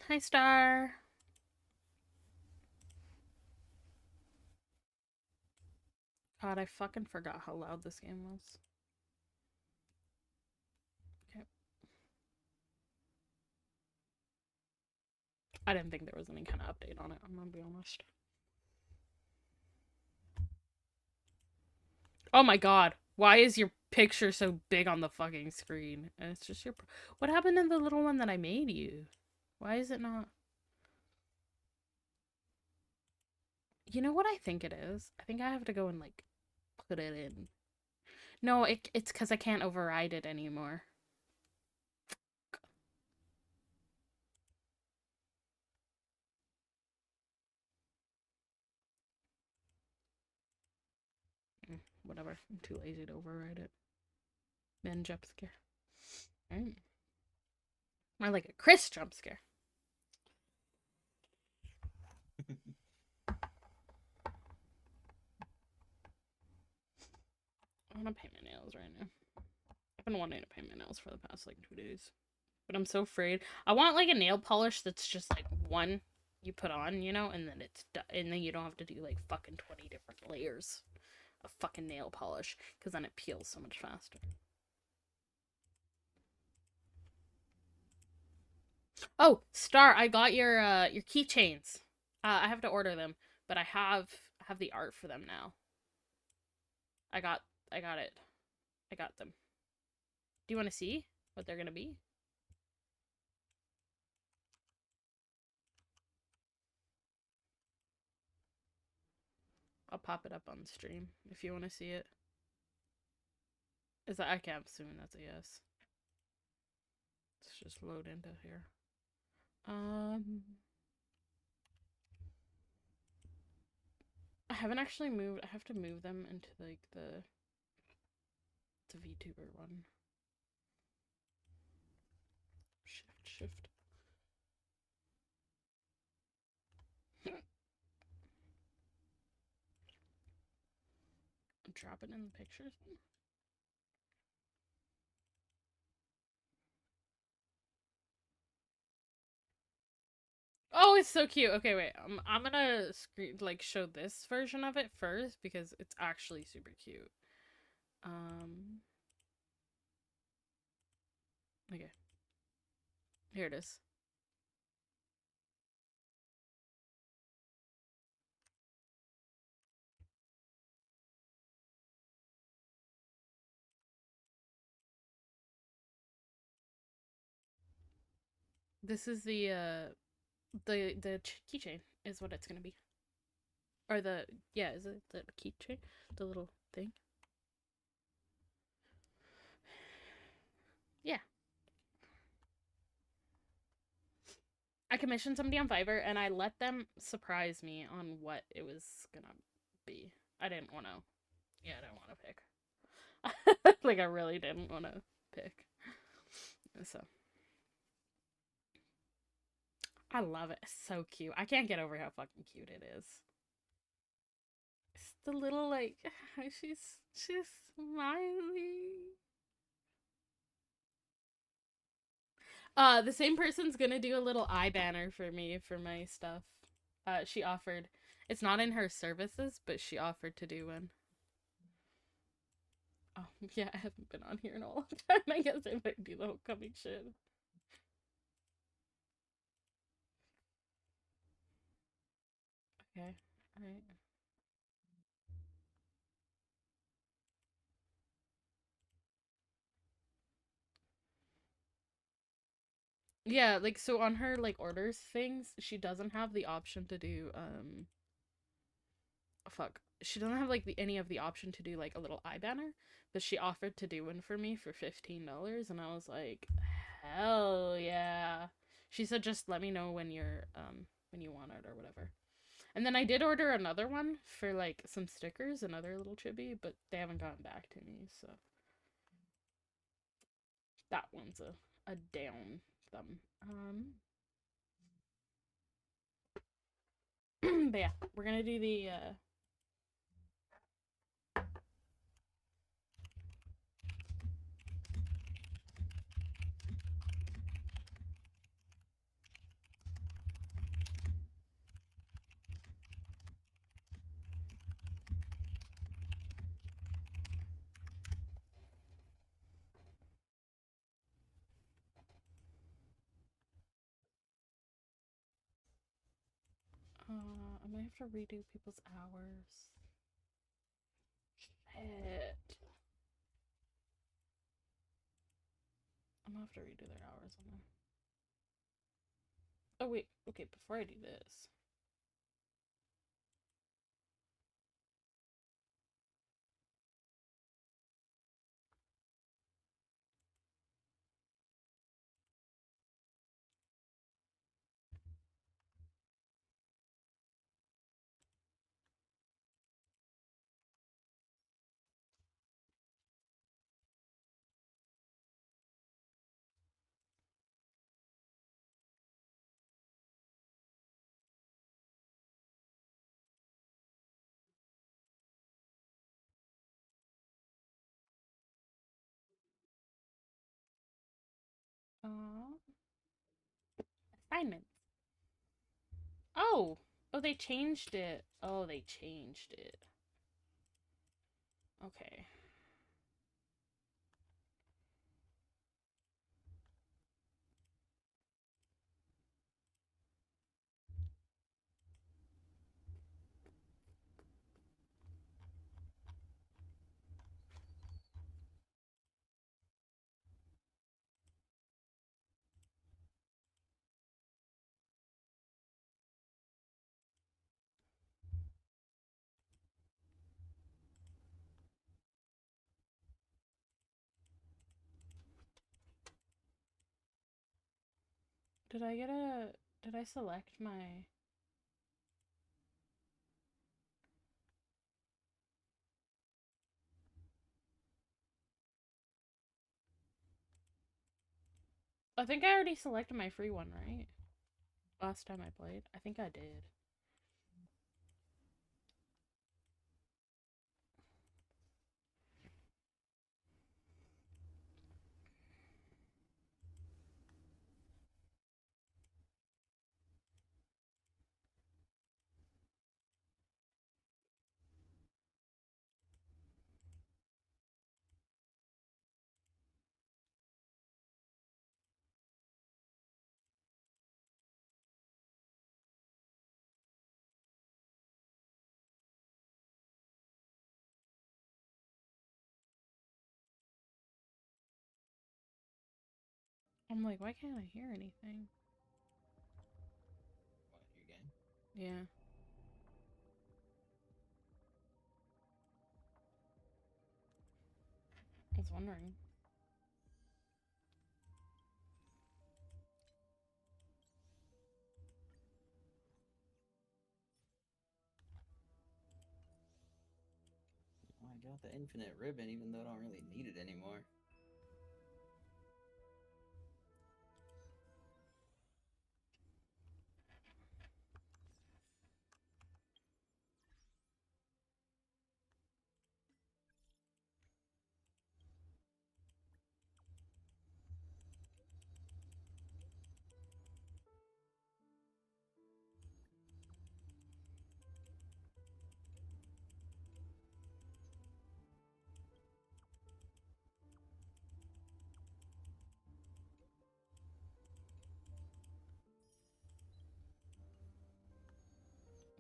Hi, Star. God, I fucking forgot how loud this game was. Okay. I didn't think there was any kind of update on it, I'm gonna be honest. Oh my god. Why is your picture so big on the fucking screen? And it's just your. What happened to the little one that I made you? Why is it not. You know what I think it is? I think I have to go and, like, put it in. No, it's because I can't override it anymore. Whatever. I'm too lazy to override it. Then jump scare. Alright. More like a Chris jump scare. I want to paint my nails right now. I've been wanting to paint my nails for the past like 2 days. But I'm so afraid. I want like a nail polish that's just like one you put on, and then it's done. And then you don't have to do like fucking 20 different layers of fucking nail polish because then it peels so much faster. Oh, Star, I got your keychains. I have to order them, but I have the art for them now. I got I got it. I got them. Do you want to see what they're gonna be? I'll pop it up on the stream if you want to see it. Is that, I can't assume that's a yes. Let's just load into here. Um, I haven't actually moved. I have to move them into like the VTuber one. Shift. Drop it in the pictures. Oh, it's so cute. Okay, wait. I'm gonna show this version of it first because it's actually super cute. Um, okay, here it is. This is the keychain is what it's gonna be. Or the, yeah, is it the keychain? The little thing. Yeah. I commissioned somebody on Fiverr and I let them surprise me on what it was gonna be. I didn't want to. Yeah, I didn't want to pick. Like, I really didn't want to pick. So I love it. It's so cute. I can't get over how fucking cute it is. It's the little, like, she's smiling. The same person's gonna do a little eye banner for me for my stuff. She offered. It's not in her services, but she offered to do one. Oh, yeah, I haven't been on here in a long time. I guess I might do the whole coming shit. Okay, alright. Yeah, like, so on her, like, orders things, she doesn't have the option to do, fuck. She doesn't have, like, any of the option to do, like, a little eye banner, but she offered to do one for me for $15, and I was like, hell yeah. She said, just let me know when you want it or whatever. And then I did order another one for, like, some stickers, another little chibi, but they haven't gotten back to me, so that one's a down thumb. But yeah, we're gonna do the I might have to redo people's hours. Shit. I'm gonna have to redo their hours on them. Oh, wait. Okay, before I do this. Uh, assignments. Oh! Oh, they changed it. Oh, they changed it. Okay. Did I get a... Did I select my... I think I already selected my free one, right? Last time I played. I think I did. I'm like, why can't I hear anything? What, your game? Yeah. I was wondering. Oh, I got the infinite ribbon, even though I don't really need it anymore.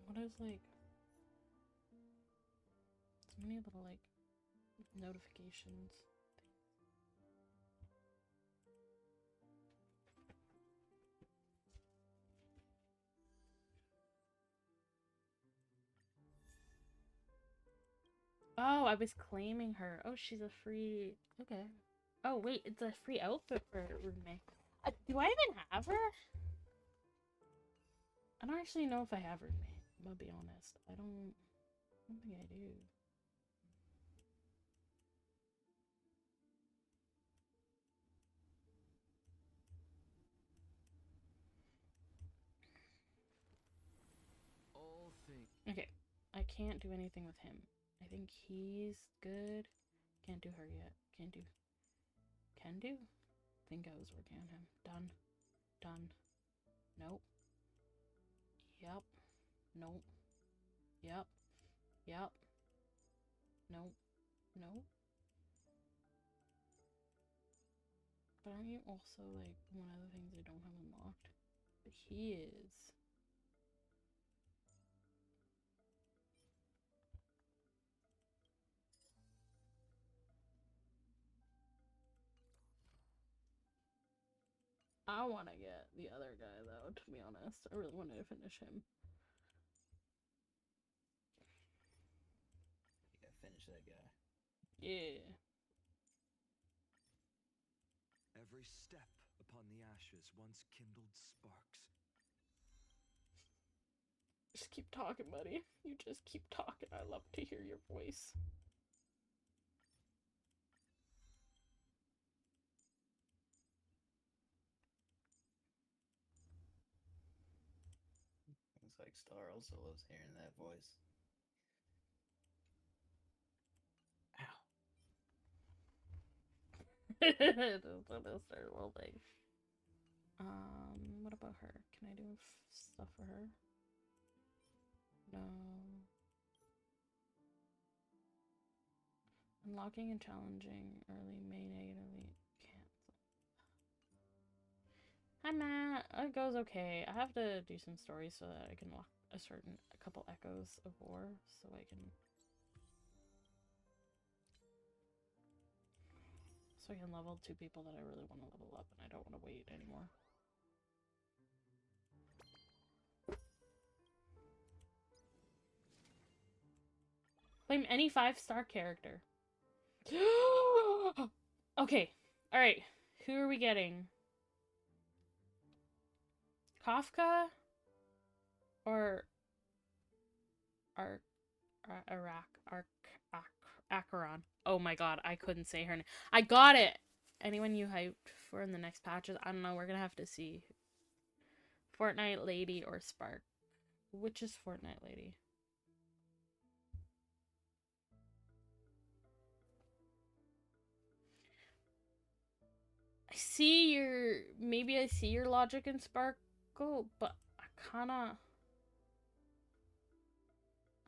What is like... So many little like notifications. Oh, I was claiming her. Oh, she's a free... Okay. Oh, wait, it's a free outfit for roommate. Do I even have her? I don't actually know if I have roommate. I'm gonna be honest. I don't think I do. All things. Okay. I can't do anything with him. I think he's good. Can't do her yet. Can't do. Can do? Think I was working on him. Done. Done. Nope. Yep. Nope. Yep. Yep. Nope. Nope. But aren't you also like one of the things I don't have unlocked? But he is. I want to get the other guy though, to be honest. I really wanted to finish him. You gotta finish that guy. Yeah. Every step upon the ashes once kindled sparks. Just keep talking, buddy. You just keep talking. I love to hear your voice. Looks like Star also loves hearing that voice. Ow. Start rolling. What about her? Can I do stuff for her? No. Unlocking and challenging early may negatively cancel. Hi Matt. It goes okay. I have to do some stories so that I can walk a couple echoes of war so I can level 2 people that I really want to level up and I don't want to wait anymore. Claim any 5-star character. Okay. Alright. Who are we getting? Kafka? Or Acheron. Oh my god, I couldn't say her name. I got it! Anyone you hyped for in the next patches? I don't know, we're gonna have to see. Fortnite Lady or Spark? Which is Fortnite Lady? Maybe I see your logic in Sparkle, but I kinda...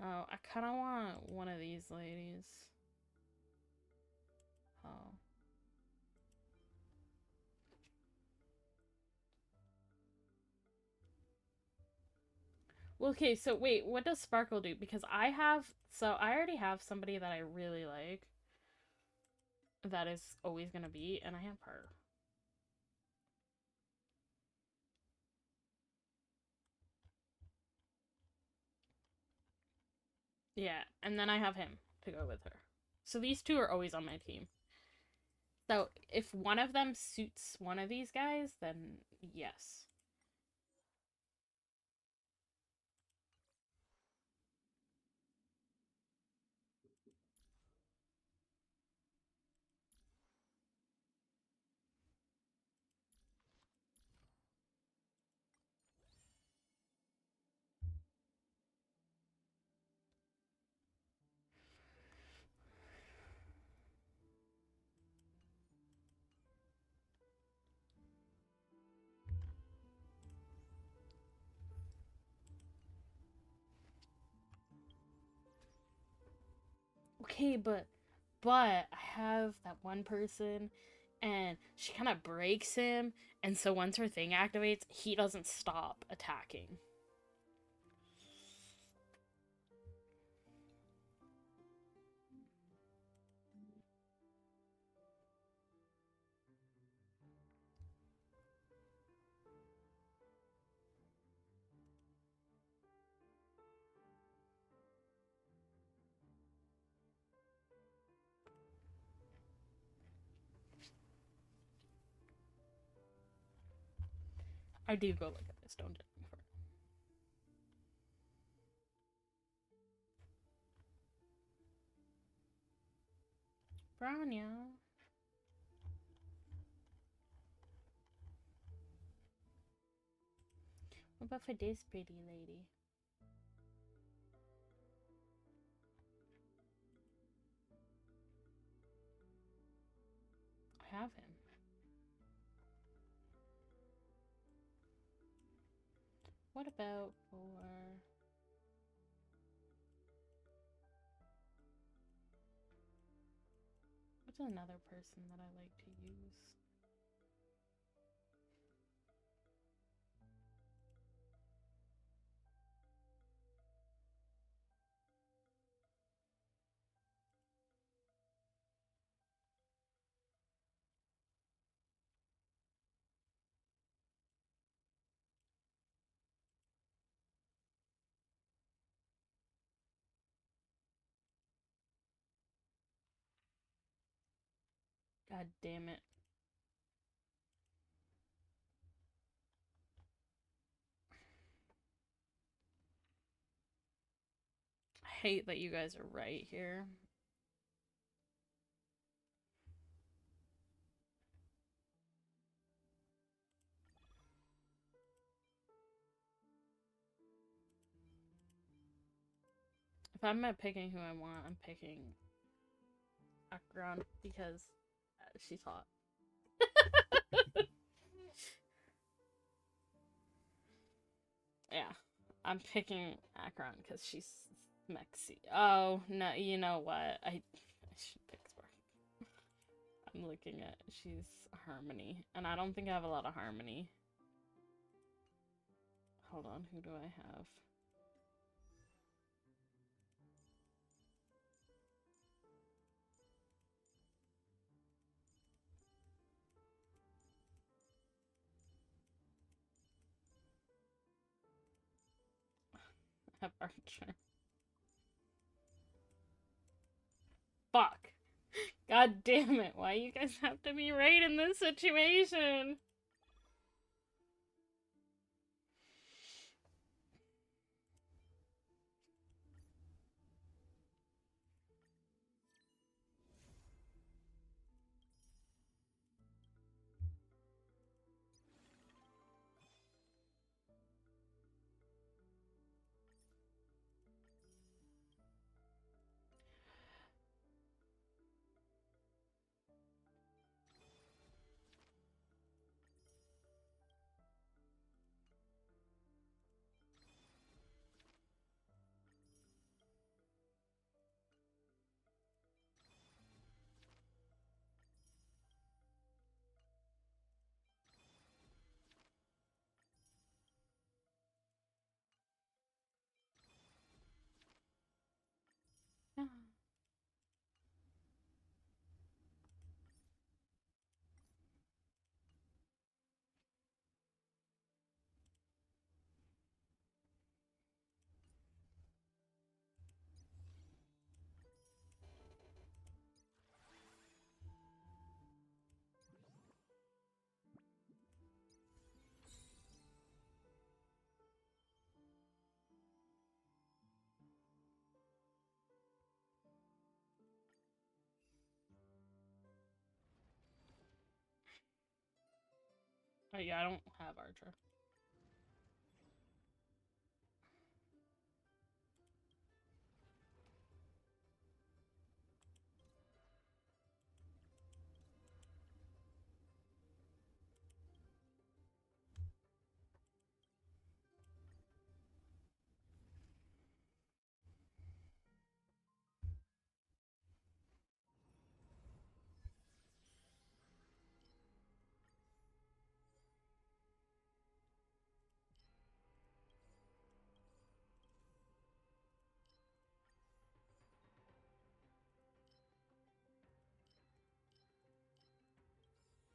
Oh, I kinda want one of these ladies. Oh. Well, okay, so wait, what does Sparkle do? Because I already have somebody that I really like. That is always gonna be, and I have her. Yeah, and then I have him to go with her. So these two are always on my team. So if one of them suits one of these guys, then yes. Okay, but I have that one person and she kind of breaks him, and so once her thing activates, he doesn't stop attacking. I do go look at this, don't judge me for it. Branya. What about for this pretty lady? I have him. What about for... What's another person that I like to use? God damn it. I hate that you guys are right here. If I'm not picking who I want, I'm picking Akron because she's hot. Yeah, I'm picking Akron because she's Mexi. Oh, no, you know what? I should pick Spark. I'm looking at, she's Harmony, and I don't think I have a lot of Harmony. Hold on, who do I have? I have Archer. Fuck. God damn it, why you guys have to be right in this situation? Oh yeah, I don't have Archer.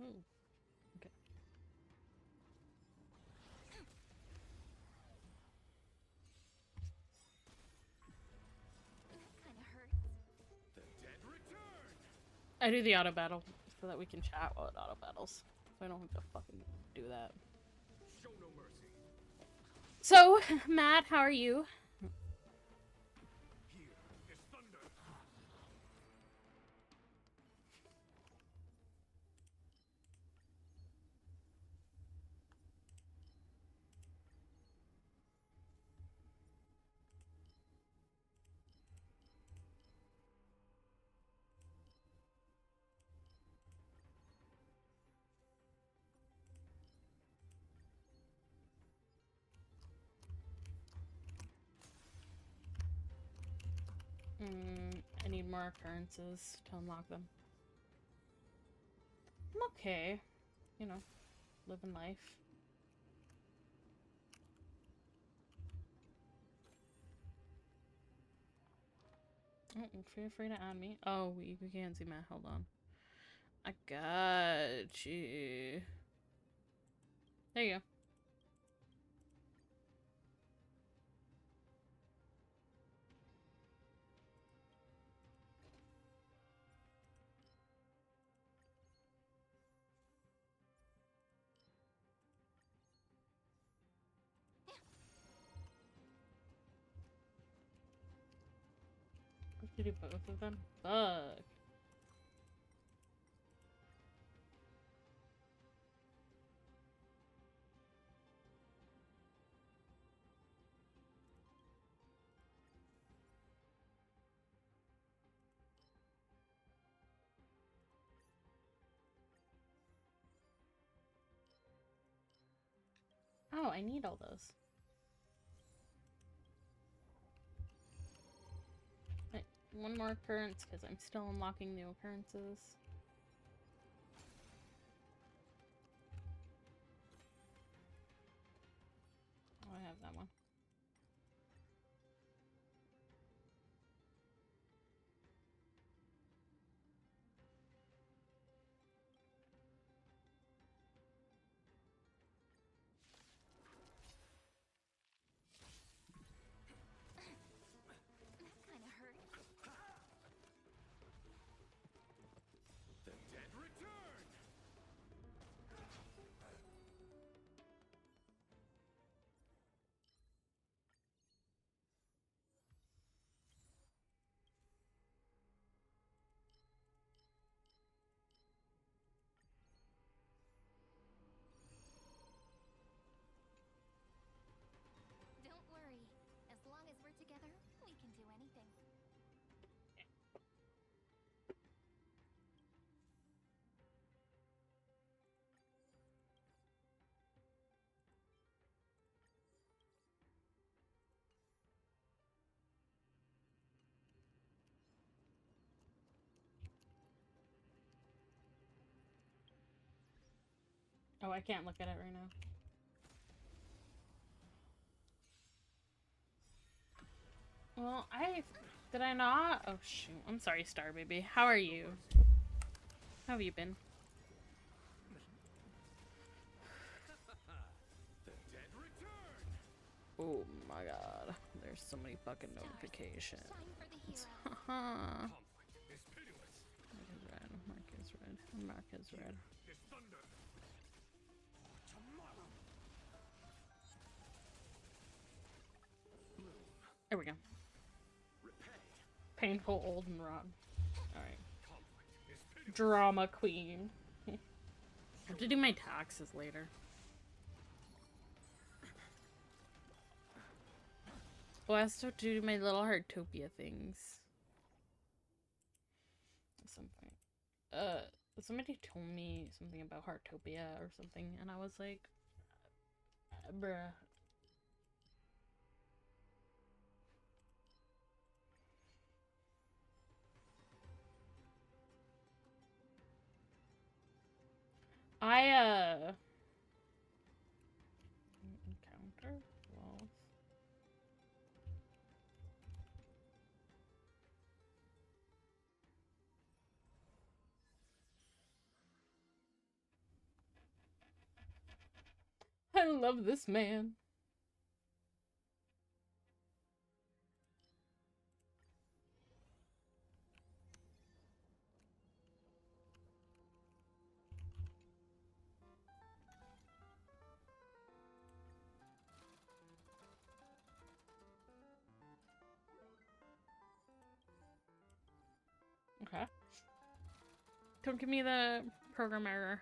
Ooh, okay. Kinda hurts. The dead return! I do the auto battle so that we can chat while it auto battles. So I don't have to fucking do that. Show no mercy. So, Matt, how are you? Here is thunder. I need more occurrences to unlock them. I'm okay. You know, living life. Oh, feel free to add me. Oh, we can't see Matt. Hold on. I got you. There you go. To do both of them? Fuck. Oh, I need all those. Wait, one more occurrence because I'm still unlocking new occurrences. Oh, I have that one. That kind of hurt. The dead return! Don't worry. As long as we're together, we can do anything. Oh, I can't look at it right now. Well, did I not? Oh, shoot. I'm sorry, Star Baby. How are you? How have you been? The dead return! Oh my god. There's so many fucking notifications. Shine for the heroes. Haha. Conflict is pitiless. Mark is red. Mark is red. Mark is red. Is thunder. For tomorrow. Bloom. There we go. Repay. Painful old and rod. Alright. Conflict is pitiless. Drama queen. I have to do my taxes later. Oh, I also have to do my little Heartopia things. At some point. Somebody told me something about Heartopia or something, and I was like, bruh. Encounter walls. I love this man. Okay. Don't give me the program error.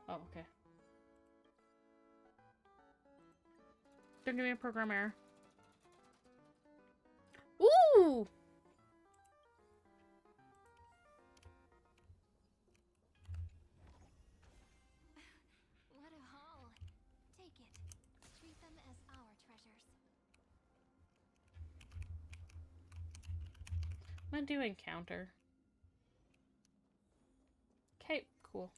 Oh, okay. Don't give me a program error. Ooh! What a haul. Take it. Treat them as our treasures. I'm gonna do encounter. Okay, cool.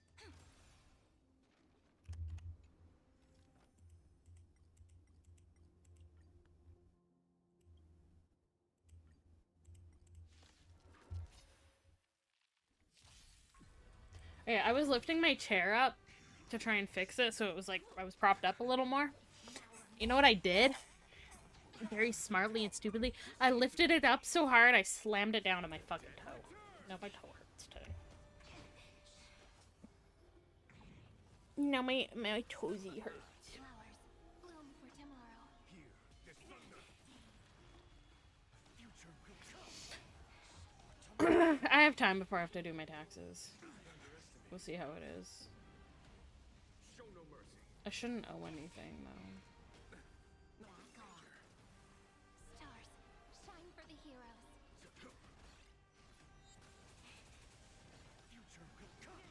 Okay, I was lifting my chair up to try and fix it, so it was like I was propped up a little more. You know what I did? Very smartly and stupidly, I lifted it up so hard I slammed it down on my fucking toe. Now my toe hurts today. Now my toesy hurts. Flowers bloom for tomorrow. Here is thunder. Future will come. I have time before I have to do my taxes. We'll see how it is. Show no mercy. I shouldn't owe anything though. Back off. Stars, shine for the heroes. Future will come.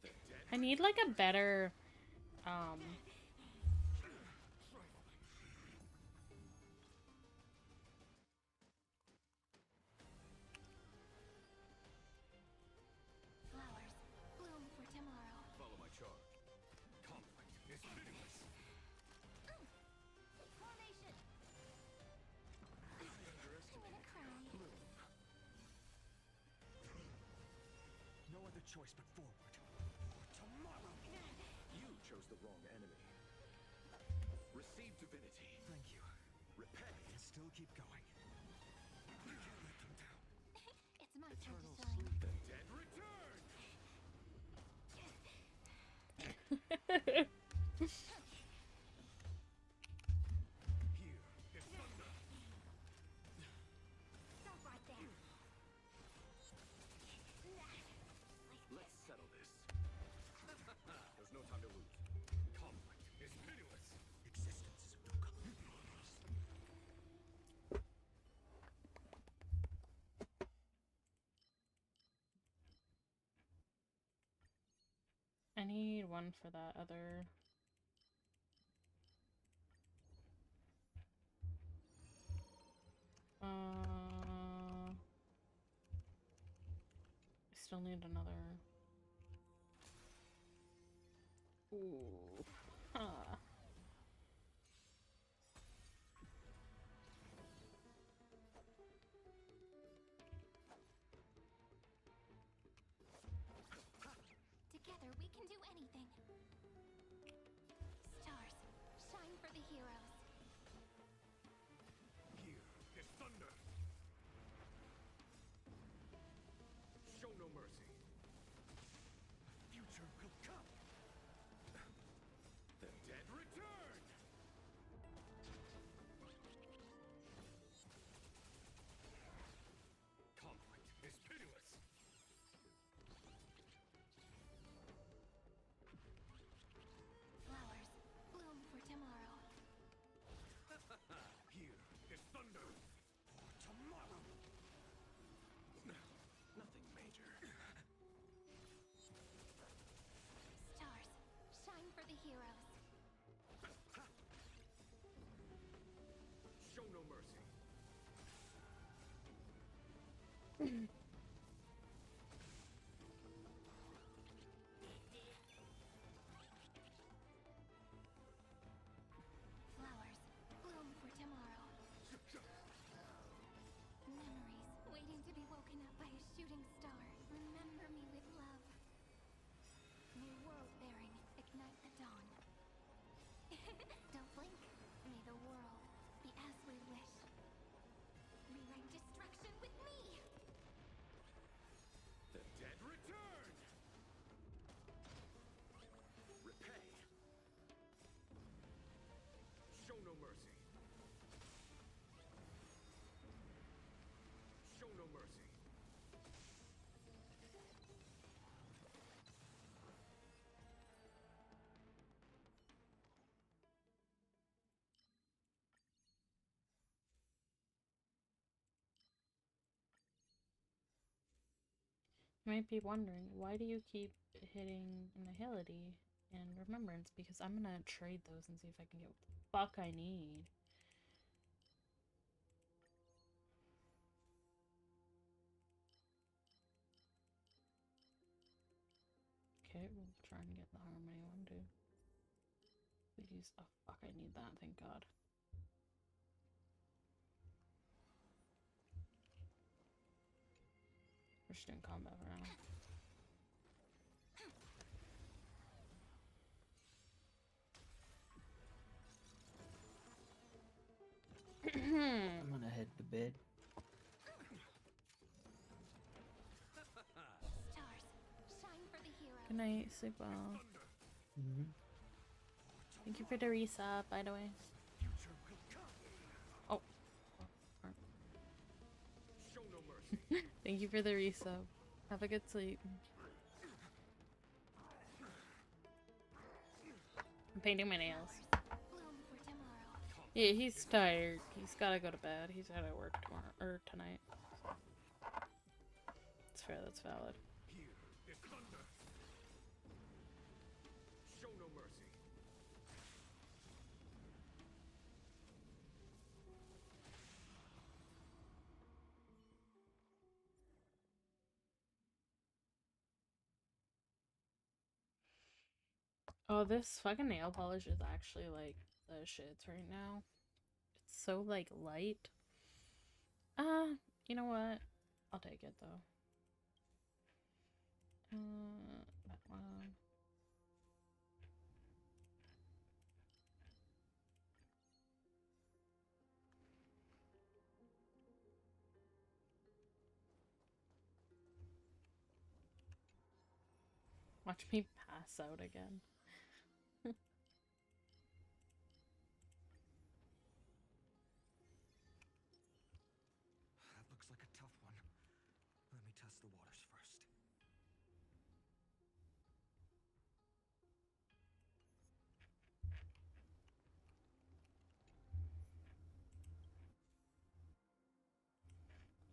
The dead I need like a better Flowers, bloom for tomorrow. follow my charge. Conflict is pitiless. Formation. I'm gonna cry. No other choice but forward. For tomorrow. You chose the wrong enemy. Receive divinity. Thank you. Repay and still keep going. You can't let them down. It's my turn Eternal to shine. sleep. The dead return. Here is thunder. Stop right there. Let's settle this. There's no time to lose. Conflict is pitiless. Existence is no compromise. I need one for that other. I still need another. Ooh. Huh. Together we can do anything. Stars, shine for the heroes. Here is thunder. Show no mercy. Future will come. The dead return. Conflict is pitiless. Flowers, bloom for tomorrow. Here is thunder. For tomorrow. Nothing major. Stars, shine for the heroes. Show no mercy. Flowers, bloom for tomorrow. Memories waiting to be woken up by a shooting star. Remember me with love. May world bearing ignite the dawn. Don't blink. May the world be as we wish. Rewrite destruction with me. The dead return. Repay. Show no mercy. Show no mercy. You might be wondering, why do you keep hitting Annihility and Remembrance? Because I'm gonna trade those and see if I can get what the fuck I need. Okay, we'll try and get the Harmony one too. Please, oh fuck, I need that, thank God. We're just doing combat for now. I'm gonna head to bed. Stars, shine for the heroes. Good night, sleep well. Mm-hmm. Thank you for the resub, by the way. Future will come. Oh, Thank you for the resub. Have a good sleep. I'm painting my nails. Bloom for tomorrow. Yeah, he's tired. He's gotta go to bed. He's gotta work tomorrow or tonight. That's fair. That's valid. Here is thunder. Show no mercy. Oh, this fucking nail polish is actually like the shits right now. It's so like light. You know what? I'll take it though. That one. Watch me pass out again. That looks like a tough one. Let me test the waters first.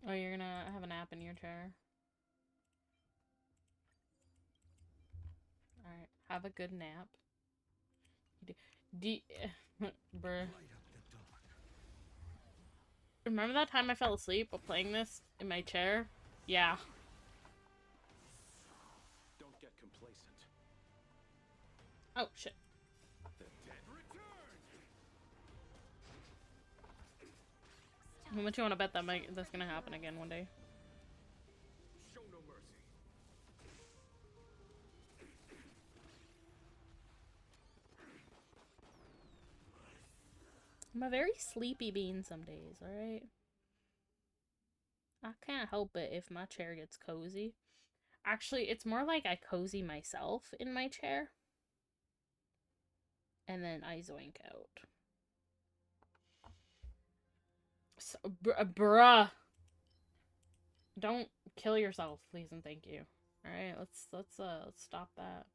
Oh, you're gonna have a nap in your chair? Alright, have a good nap. Bruh. Light up the dawn. Remember that time I fell asleep while playing this in my chair? Yeah. Don't get complacent. Oh, shit. The dead return. How much you want to bet that's gonna happen again one day? Show no mercy. I'm a very sleepy bean some days, alright? I can't help it if my chair gets cozy. Actually, it's more like I cozy myself in my chair. And then I zoink out. So, bruh. Don't kill yourself, please and thank you. Alright, let's stop that.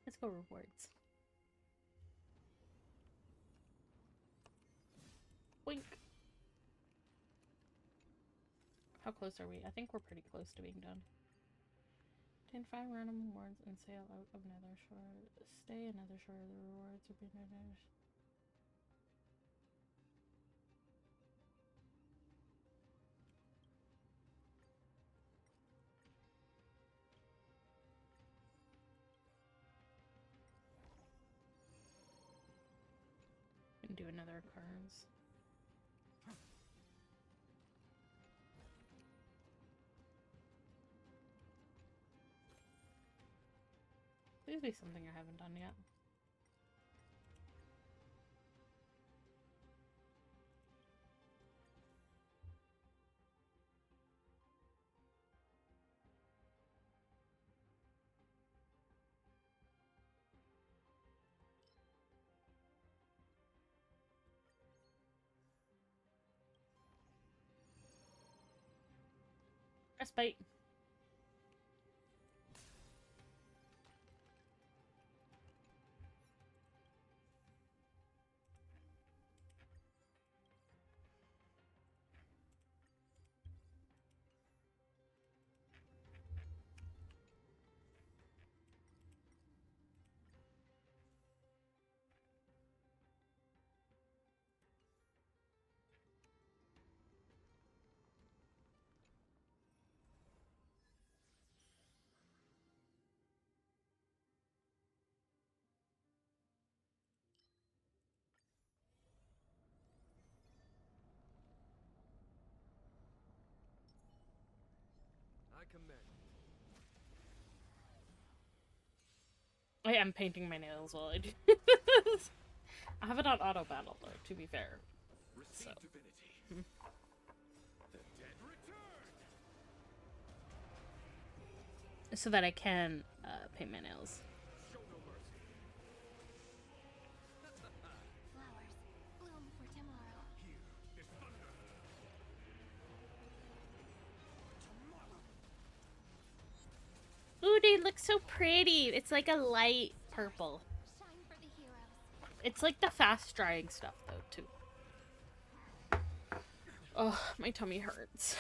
Let's go rewards. Wink. How close are we? I think we're pretty close to being done. 10 5 random rewards and sail out of Nether Shore. Stay in Nether Shore. The rewards will be Nether. And do another cards. Please be something I haven't done yet. Respite. I commend. I am painting my nails while I do this. I have it on auto battle though, to be fair. Receive So. divinity. The dead return. so that I can paint my nails. Show no mercy. Flowers bloom for tomorrow. Here is thunder. Tomorrow. Ooh, they look so pretty. It's like a light purple. Shine for the heroes. It's like the fast drying stuff though too. Oh, my tummy hurts.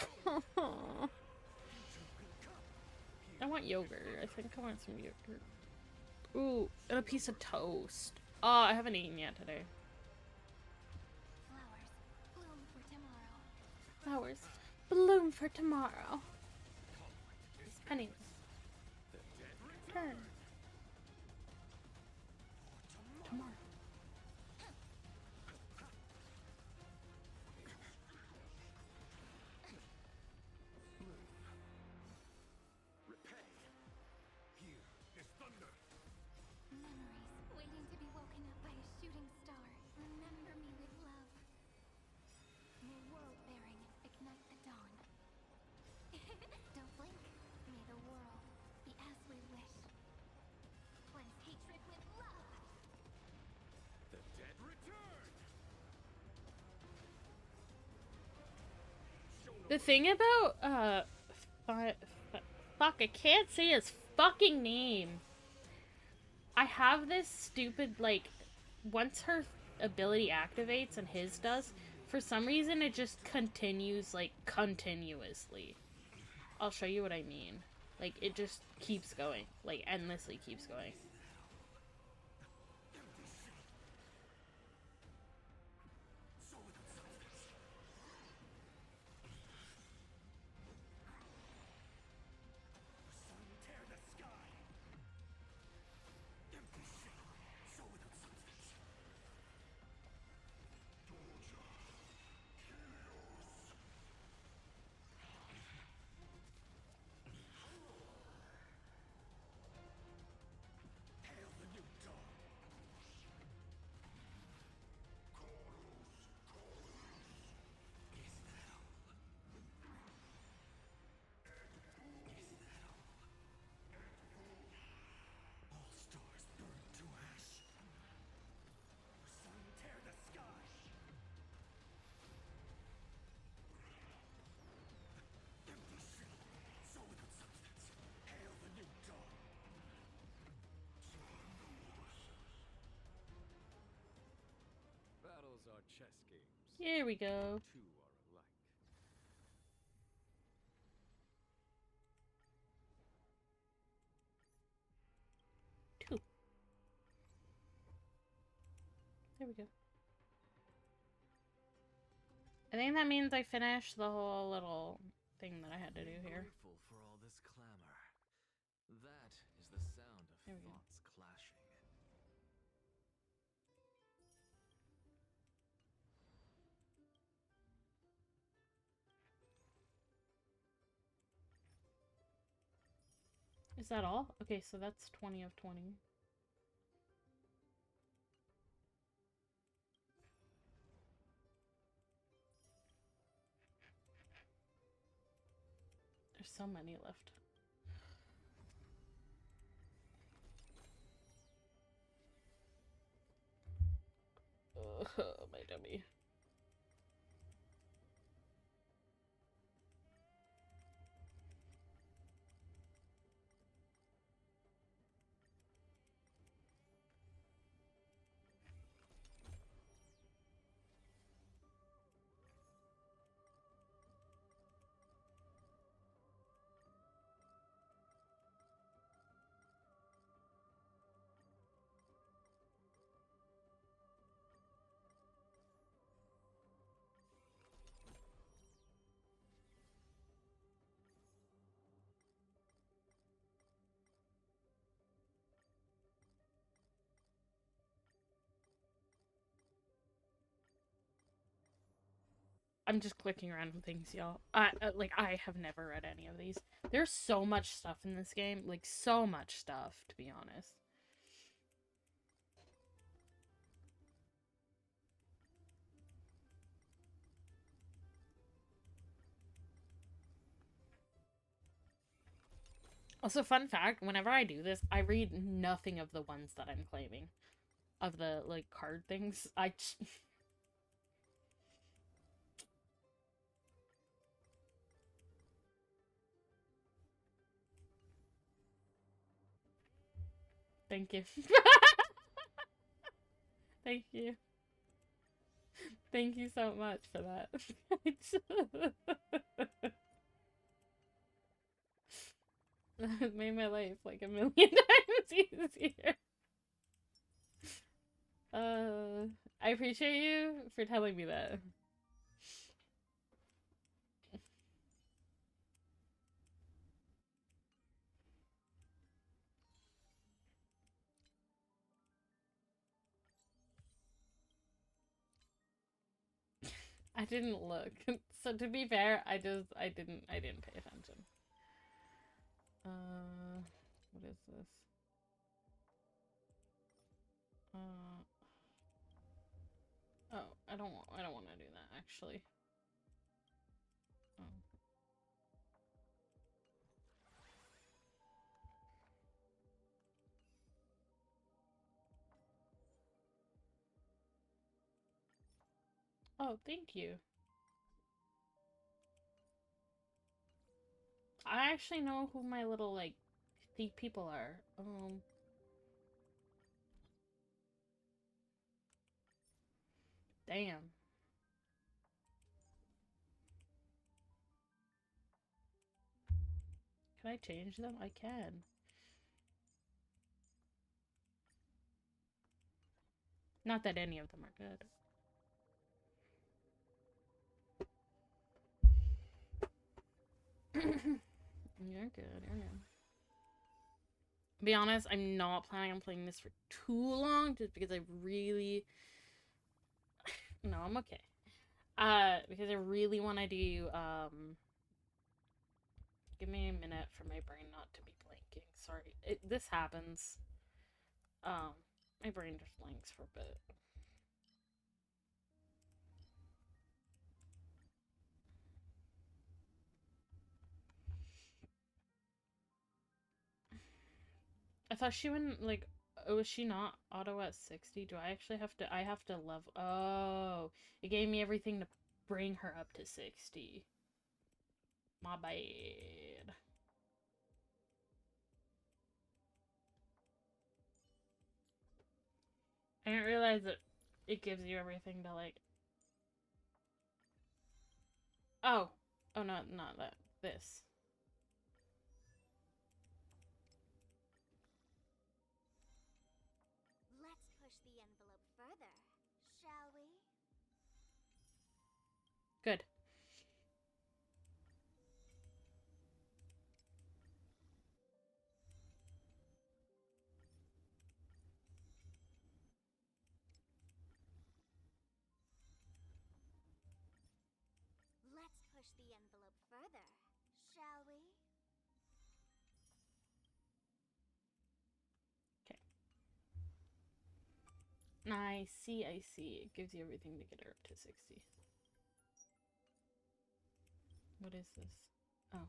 I want yogurt. I think I want some yogurt. Ooh, and a piece of toast. Oh, I haven't eaten yet today. Flowers bloom for tomorrow. Flowers bloom for tomorrow. It's Penny. The dead Turn. Tomorrow. repay. Here is thunder. Memories waiting to be woken up by a shooting star. Remember me with love. May world bearing ignite the dawn. Don't blink. May the world be as we wish. Cleanse hatred with love. The dead return. Show no The thing about fuck, I can't say his fucking name. I have this stupid, like, once her ability activates and his does, for some reason it just continues, like, continuously. I'll show you what I mean. Like, it just keeps going. Like, endlessly keeps going. sun tear the sky. Empty shell. Soul without substance. Hail the new dawn. Is that all? All stars burn to ash. Sun tear the sky. Empty shell. Soul without substance. Hail the new dawn. Battles are chess games. Here we go. Two are alike. Two. There we go. I think that means I finished the whole little thing that I had to do here. Grateful for all this clamor. That is the sound of There we go. thoughts clashing. Is that all? Okay, so that's 20 of 20. There's so many left. Ugh, my dummy. I'm just clicking around on things, y'all. Like, I have never read any of these. There's so much stuff in this game. Like, so much stuff, to be honest. Also, fun fact, whenever I do this, I read nothing of the ones that I'm claiming. Of the, like, card things. Thank you. Thank you. Thank you so much for that. That made my life like a million times easier. I appreciate you for telling me that. I didn't look. So to be fair, I didn't pay attention. What is this? Oh, I don't want to do that actually. Oh. Oh, thank you. I actually know who my little, like, thief people are. Damn. Can I change them? I can. Not that any of them are good. You're good, you're good. To be honest, I'm not planning on playing this for too long, just because I really... No, I'm okay. Because I really want to do, Give me a minute for my brain not to be blanking. Sorry. This happens. My brain just blanks for a bit. I thought she wouldn't, like, was she not auto at 60? Do I actually have to, I have to level, oh, it gave me everything to bring her up to 60. My bad. I didn't realize that it gives you everything to, like, oh, no, not that, this. Let's push the envelope further, shall we? Good. Let's push the envelope further, shall we? I see, I see. It gives you everything to get her up to 60. What is this? Oh.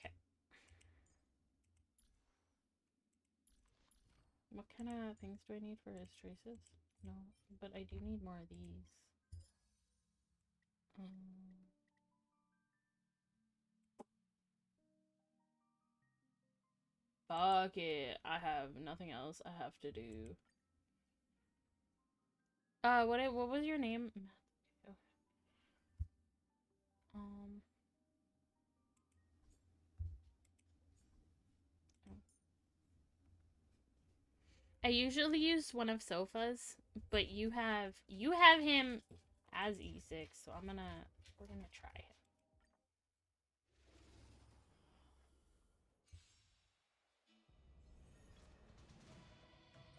Okay. What kind of things do I need for his traces? No, but I do need more of these. Fuck it. I have nothing else I have to do. What was your name? Um. I usually use one of Sofa's, but you have him as E6, so we're gonna try him.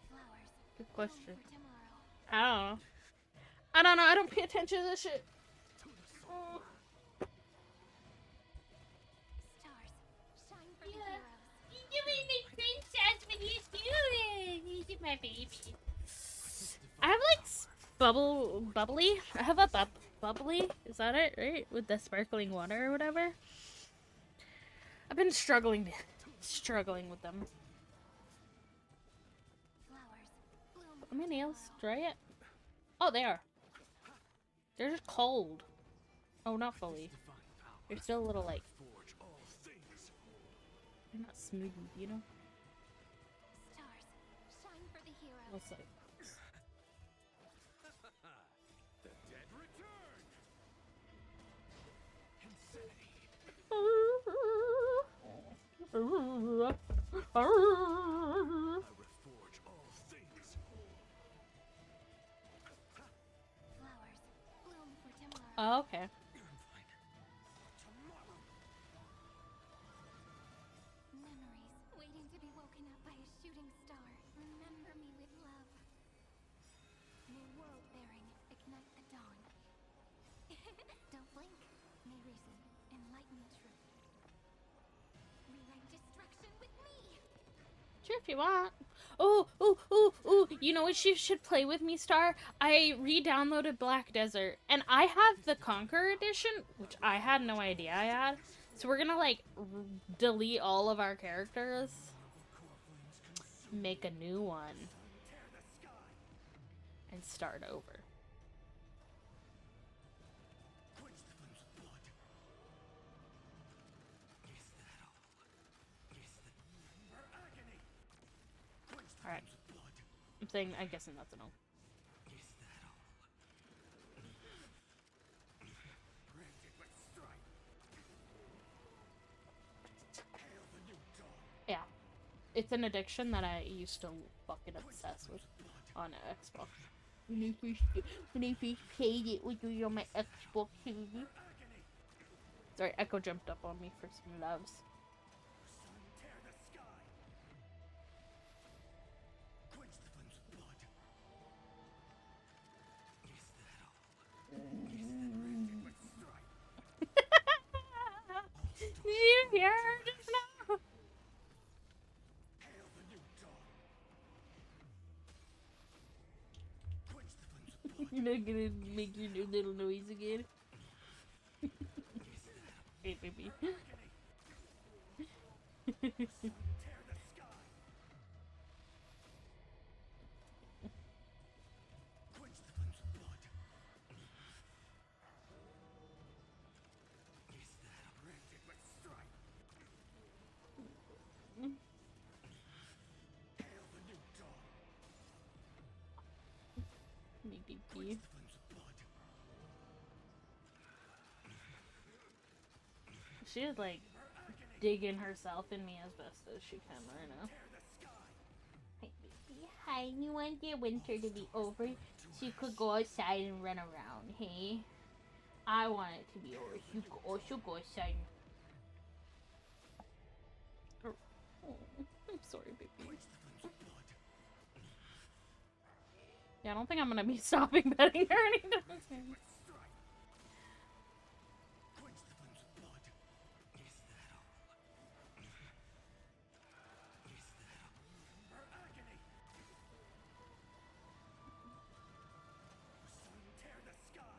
Flowers. Good question. For tomorrow. I don't know. I don't know. I don't pay attention to this shit. Oh. Stars. Shine for the heroes. You make me princess when you do it. He's my baby. I have like bubbly. I have a bubbly. Is that it? Right, with the sparkling water or whatever. I've been struggling with them. Flowers bloom Are my for nails tomorrow. dry yet? Oh, they are. They're just cold. Oh, not fully. They're still a little like. Forge all things. They're not smooth, you know. Stars, shine for the heroes. What's like? The dead return. Insanity. I reforge all things. Flowers bloom for tomorrow. Oh, okay. I'm fine. Tomorrow. Memories waiting to be woken up by a shooting star. Remember me with love. May world bearing ignite the dawn. Don't blink. May reason enlighten truth. Rewrite destruction with me. Sure, if you want. Oh, oh, oh, oh! You know what you should play with me, Star? I re-downloaded Black Desert, and I have the Conquer edition, which I had no idea I had. So we're gonna like delete all of our characters, make a new one, and start over. Quench the flames of blood. Is that all? Is that for agony? Quench the All right. flames of blood. I'm saying, I'm guessing that's a no. Is that all? Granted with strife. Hail the new dawn. Yeah, it's an addiction that I used to fucking obsess with on Xbox. When I first played it with you on my Xbox. Sorry, Echo jumped up on me for some loves. Sun tear the sky. Quench the flames of blood. Is that all? Is that granted with strife? Did you hear her just now? Hail the new dawn. Quench the flames of blood. You're not gonna make your new little noise again. Hey, baby. Tear the sky. Quench the flames of blood. Is that granted with strife? Hail the new dawn. Maybe. Quench the flames of blood. She is like digging herself in me as best as she can right now. Tear the sky. Hey, baby. Hi, you want your winter to be over so you could go outside and run around, hey? I want it to be over so you could also go outside. Oh, I'm sorry, baby. Quench the flames of blood. Yeah, I don't think I'm gonna be stopping petting her anytime soon. With strife. Quench the flames of blood. Is that all? Is that all? For agony. Sun tear the sky.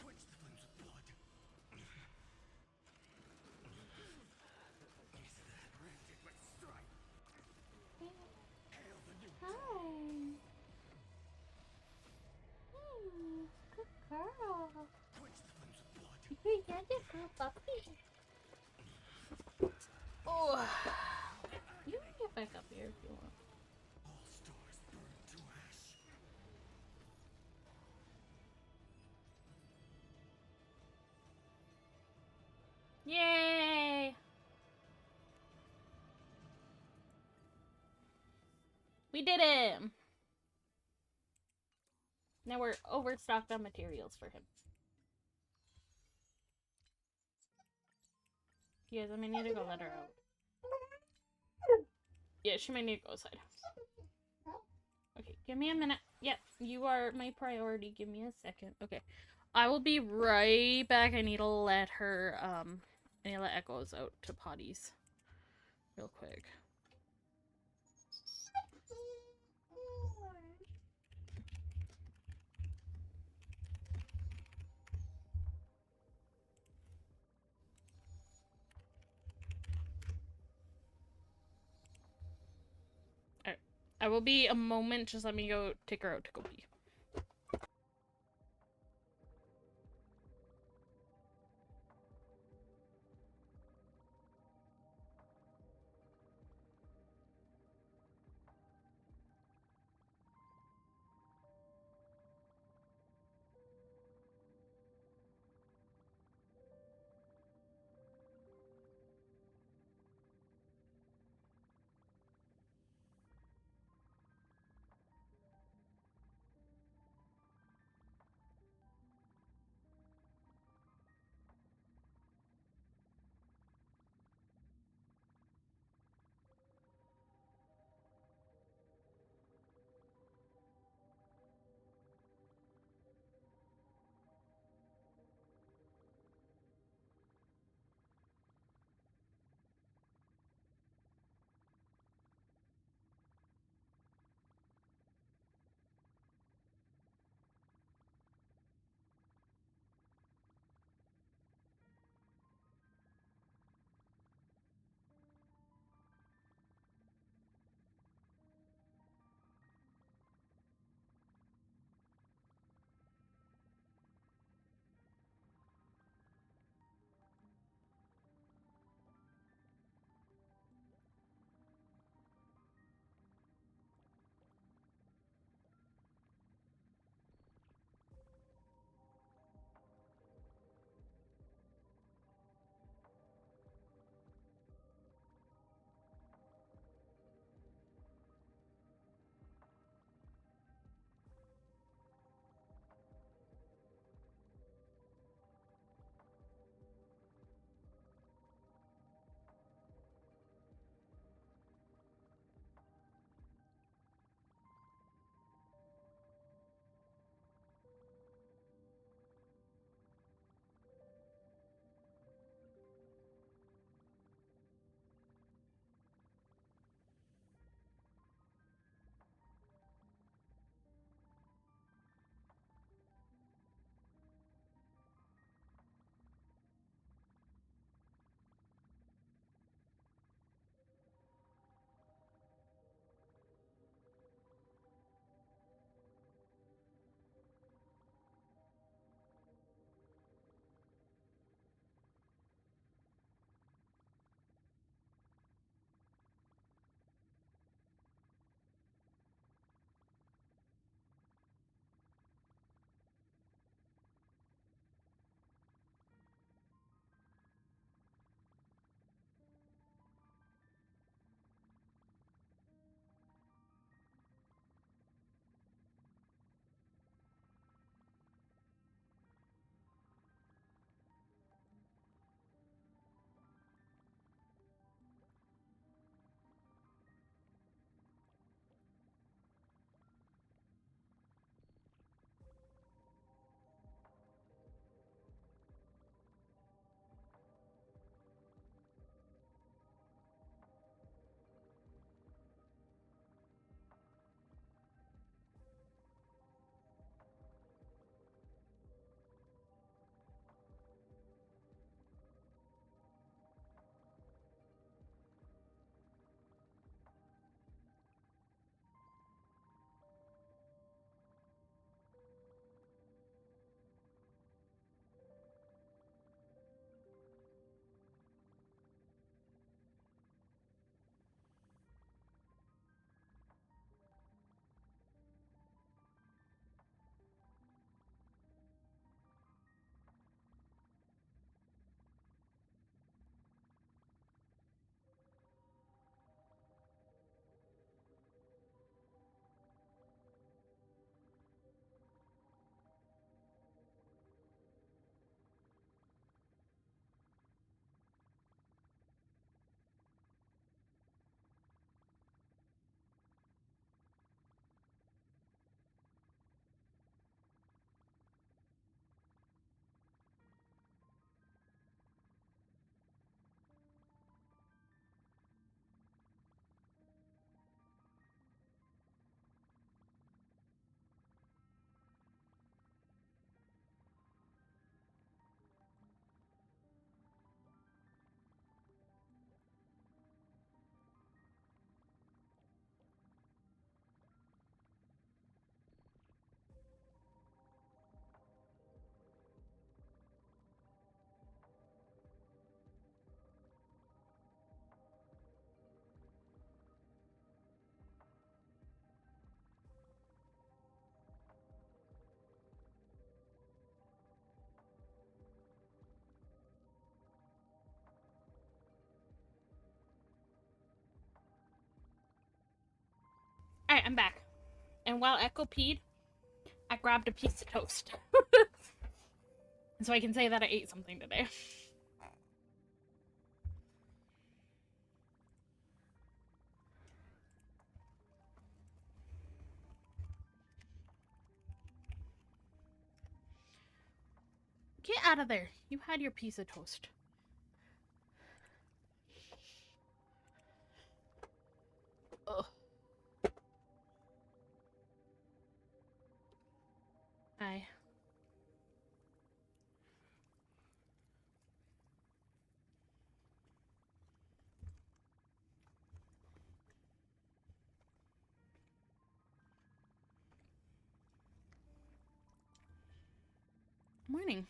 Quench the flames of blood. Is that granted with strife? Hail the new Hi. Good girl. Quench the flames of blood. You're a good puppy. Oh. You can get back up here if you want. All stars burn to ash. Yay! We did it! Now we're overstocked on materials for him. Yeah, I may need to go let her out. Yeah, she might need to go outside. Okay, give me a minute. Yep, you are my priority. Give me a second. Okay. I will be right back. I need to let her, I need to let Echoes out to potties. Real quick. I will be a moment. Just let me go take her out to go pee. Alright, I'm back. And while Echo peed, I grabbed a piece of toast. So I can say that I ate something today. Get out of there. You had your piece of toast. Ugh. Hi. Morning.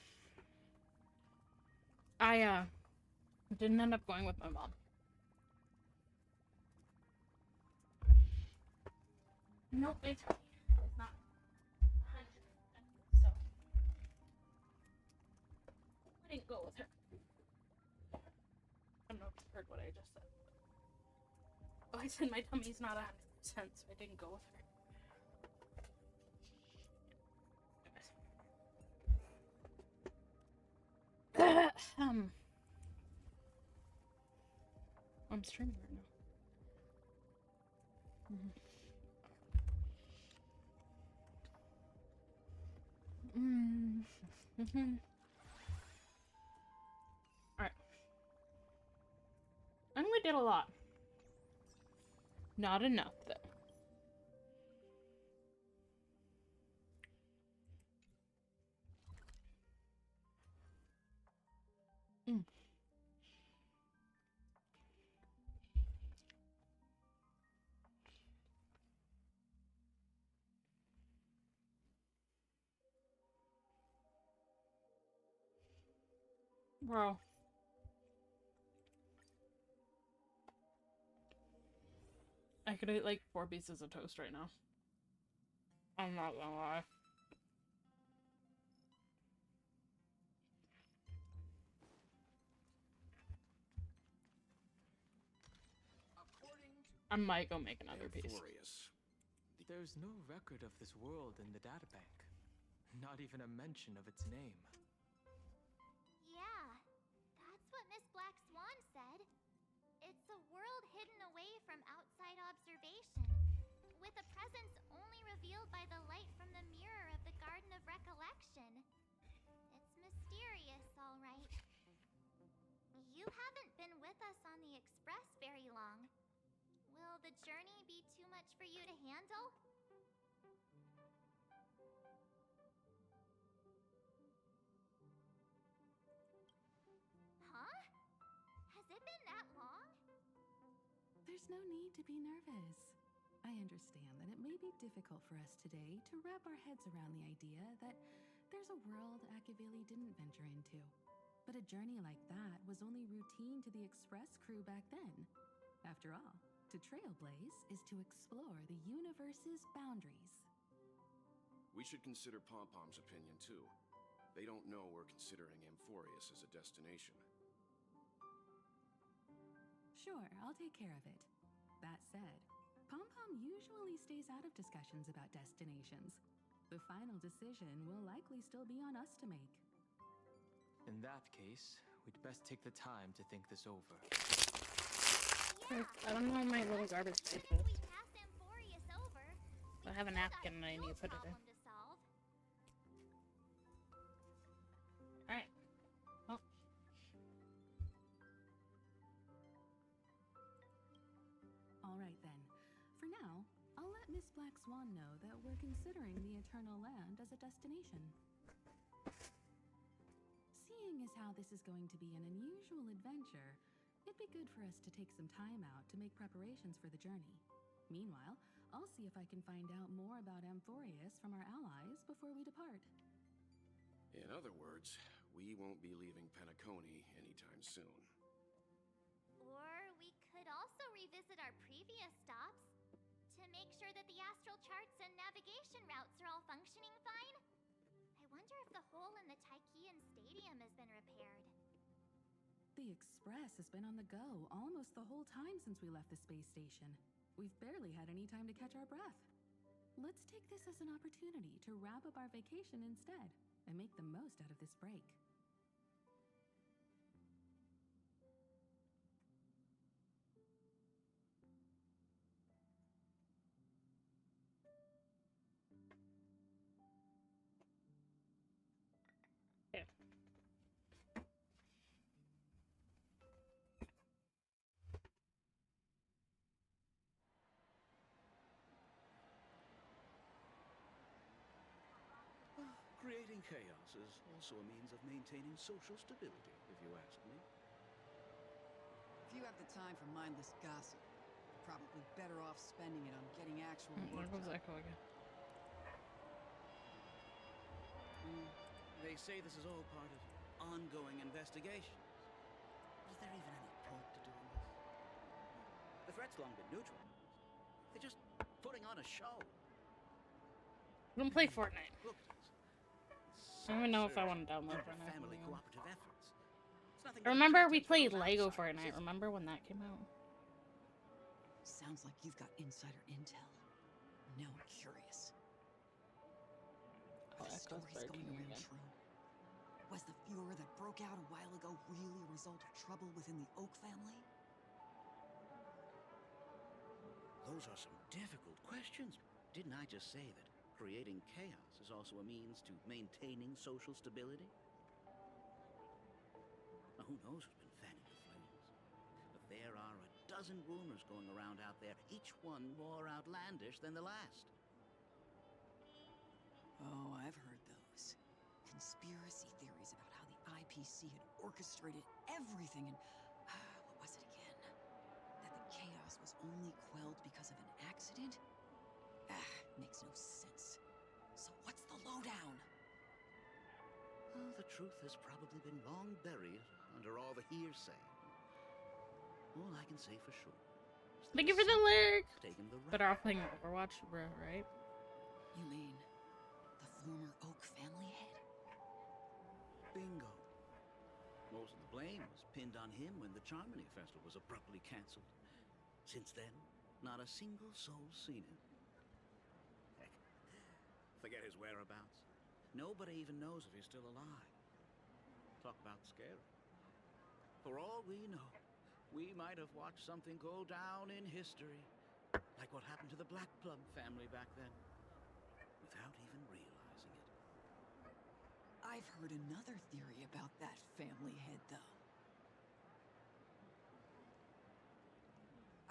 I didn't end up going with my mom. Nope, it's not 100%, so I didn't go with her. I don't know if you heard what I just said. Oh, I said my tummy's not 100%, so I didn't go with her. I'm streaming right now. Alright. I think we did a lot. Not enough, though. Bro. I could eat like 4 pieces of toast right now. I'm not gonna lie. I might go make another piece. There's no record of this world in the databank. Not even a mention of its name. Yeah, that's what Miss Black Swan said. It's a world hidden away from outside observation, with a presence only revealed by the light from the mirror of the Garden of Recollection. It's mysterious, all right. You haven't been with us on the Express very long. Will the journey be too much for you to handle? Huh? Has it been that long? There's no need to be nervous. I understand that it may be difficult for us today to wrap our heads around the idea that there's a world Akavili didn't venture into. But a journey like that was only routine to the Express crew back then. After all, to trailblaze is to explore the universe's boundaries. We should consider Pom-Pom's opinion, too. They don't know we're considering Amphorius as a destination. Sure, I'll take care of it. That said, Pom-Pom usually stays out of discussions about destinations. The final decision will likely still be on us to make. In that case, we'd best take the time to think this over. Yeah. I don't know where my little garbage Even bag if we is. pass Amphorius over, I have a we still napkin and got I need to fuel put it in. problem to solve. Alright. Well. All right then. For now, I'll let Miss Black Swan know that we're considering the Eternal Land as a destination. Seeing as how this is going to be an unusual adventure, it'd be good for us to take some time out to make preparations for the journey. Meanwhile, I'll see if I can find out more about Amphorius from our allies before we depart. In other words, we won't be leaving Penacony anytime soon. Or we could also revisit our previous stops to make sure that the astral charts and navigation routes are all functioning fine. I wonder if the hole in the Tychean Stadium has been repaired. The Express has been on the go almost the whole time since we left the space station. We've barely had any time to catch our breath. Let's take this as an opportunity to wrap up our vacation instead and make the most out of this break. Yeah. Creating chaos is also a means of maintaining social stability, if you ask me. If you have the time for mindless gossip, you're probably better off spending it on getting actual There work goes done. Echo again. They say this is all part of ongoing investigations. Is there even any point to doing this? The threat's long been neutralized. They're just putting on a show. I don't play Fortnite. Look at this. I don't even know if I Surge want to download in Fortnite. family cooperative efforts. It's nothing I but remember we pretense for played those Lego outsiders, Fortnite. isn't it? Remember when that came out? Sounds like you've got insider intel. Now I'm curious. Oh, Are the Echo's stories going barking around again. true? Was the furor that broke out a while ago really a result of trouble within the Oak family? Those are some difficult questions. Didn't I just say that creating chaos is also a means to maintaining social stability? Now, who knows who's been fanning the flames? But there are a dozen rumors going around out there, each one more outlandish than the last. Oh, I've heard those. Conspiracy theories about how the IPC had orchestrated everything and... what was it again? That the chaos was only quelled because of an accident? Makes no sense. So what's the lowdown? Well, the truth has probably been long buried under all the hearsay. All I can say for sure is that Thank you for the lyric. taking the Better off playing Overwatch, bro, right? You mean the former Oak family head? Bingo. Most of the blame was pinned on him when the Charmony Festival was abruptly cancelled. Since then, not a single soul's seen him. Heck, forget his whereabouts. Nobody even knows if he's still alive. Talk about scary. For all we know, we might have watched something go down in history, like what happened to the Black Plum family back then, without even realizing it. I've heard another theory about that family head, though.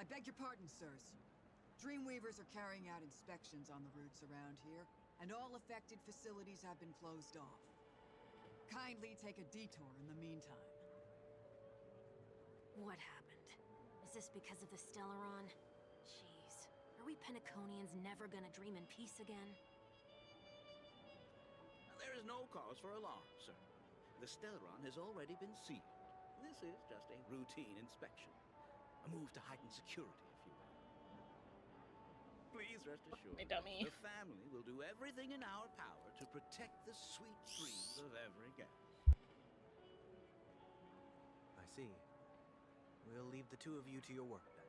I beg your pardon, sirs. Dreamweavers are carrying out inspections on the routes around here, and all affected facilities have been closed off. Kindly take a detour in the meantime. What happened? Is this because of the Stellaron? Jeez. Are we Pentaconians never gonna dream in peace again? There is no cause for alarm, sir. The Stellaron has already been sealed. This is just a routine inspection. A move to heighten security, if you will. Please rest assured, My dummy. the family will do everything in our power to protect the sweet dreams of every guest. I see. We'll leave the two of you to your work then.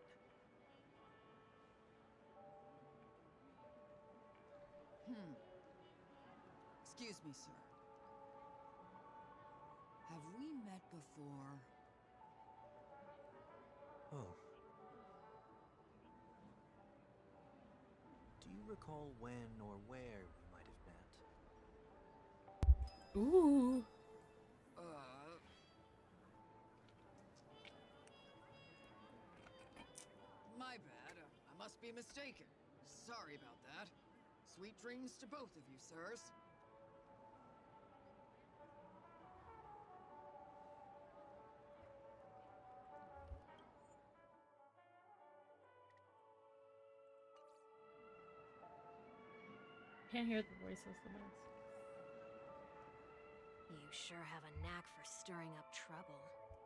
Excuse me, sir. Have we met before? Oh. Do you recall when or where we might have met? Ooh. My bad. I must be mistaken. Sorry about that. Sweet dreams to both of you, sirs. Can't hear the voices the best. You sure have a knack for stirring up trouble.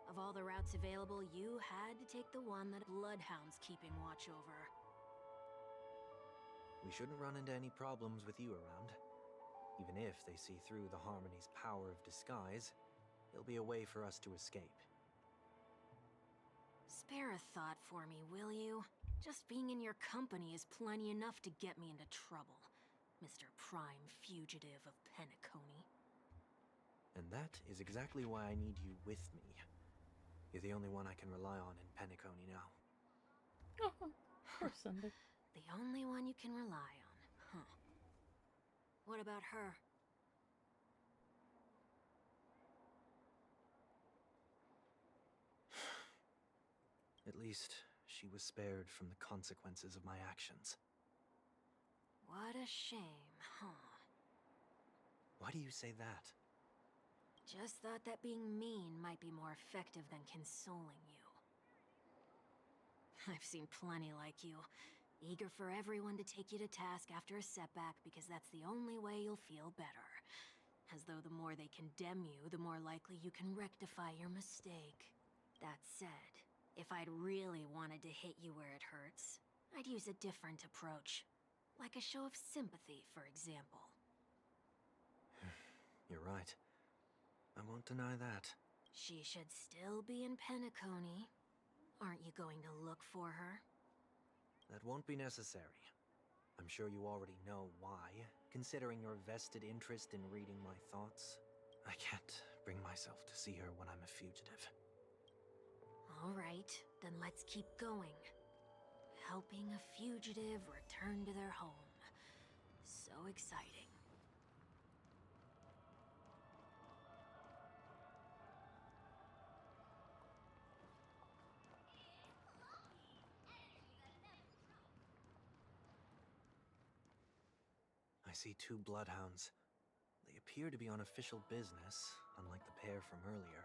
Of all the routes available, you had to take the one that Bloodhound's keeping watch over. We shouldn't run into any problems with you around. Even if they see through the Harmony's power of disguise, there'll be a way for us to escape. Spare a thought for me, will you? Just being in your company is plenty enough to get me into trouble, Mr. Prime Fugitive of Penacony. And that is exactly why I need you with me. You're the only one I can rely on in Penacony now. Oh, poor Sunday. The only one you can rely on, huh? What about her? At least, she was spared from the consequences of my actions. What a shame, huh? Why do you say that? Just thought that being mean might be more effective than consoling you. I've seen plenty like you, eager for everyone to take you to task after a setback because that's the only way you'll feel better. As though the more they condemn you, the more likely you can rectify your mistake. That said, if I'd really wanted to hit you where it hurts, I'd use a different approach. Like a show of sympathy, for example. You're right. I won't deny that. She should still be in Penacony. Aren't you going to look for her? That won't be necessary. I'm sure you already know why, considering your vested interest in reading my thoughts. I can't bring myself to see her when I'm a fugitive. Alright, then let's keep going. Helping a fugitive return to their home. So exciting. I see 2 bloodhounds. They appear to be on official business, unlike the pair from earlier.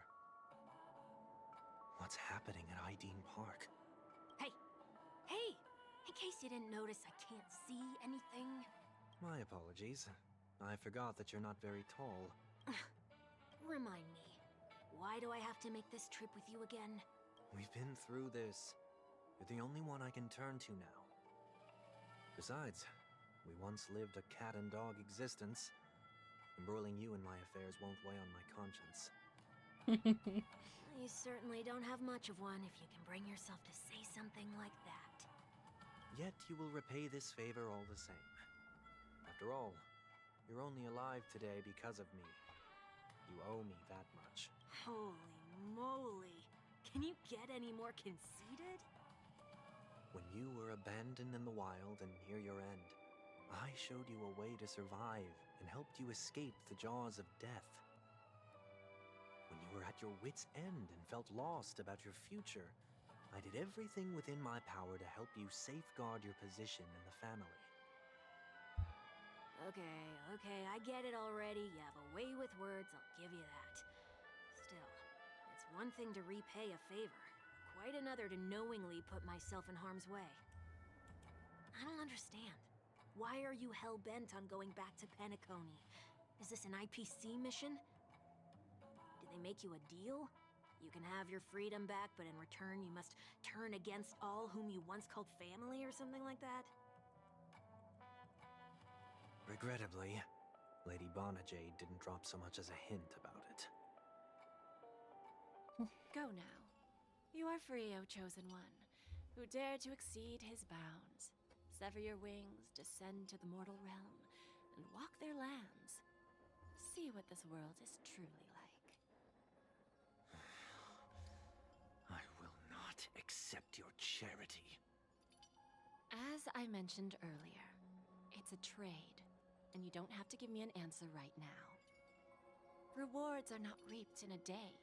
What's happening at Ideen Park? Hey! Hey! In case you didn't notice, I can't see anything. My apologies. I forgot that you're not very tall. Remind me, why do I have to make this trip with you again? We've been through this. You're the only one I can turn to now. Besides, we once lived a cat and dog existence. Embroiling you in my affairs won't weigh on my conscience. You certainly don't have much of one if you can bring yourself to say something like that. Yet you will repay this favor all the same. After all, you're only alive today because of me. You owe me that much. Holy moly! Can you get any more conceited? When you were abandoned in the wild and near your end, I showed you a way to survive and helped you escape the jaws of death. When you were at your wit's end and felt lost about your future, I did everything within my power to help you safeguard your position in the family. Okay, I get it already. You have a way with words, I'll give you that. Still, it's one thing to repay a favor, quite another to knowingly put myself in harm's way. I don't understand. Why are you hell-bent on going back to Penacony? Is this an IPC mission? Did they make you a deal? You can have your freedom back, but in return you must turn against all whom you once called family or something like that? Regrettably, Lady Bonajade didn't drop so much as a hint about it. Go now. You are free, O Chosen One, who dare to exceed his bounds. Sever your wings, descend to the mortal realm, and walk their lands. See what this world is truly like. I will not accept your charity. As I mentioned earlier, it's a trade, and you don't have to give me an answer right now. Rewards are not reaped in a day,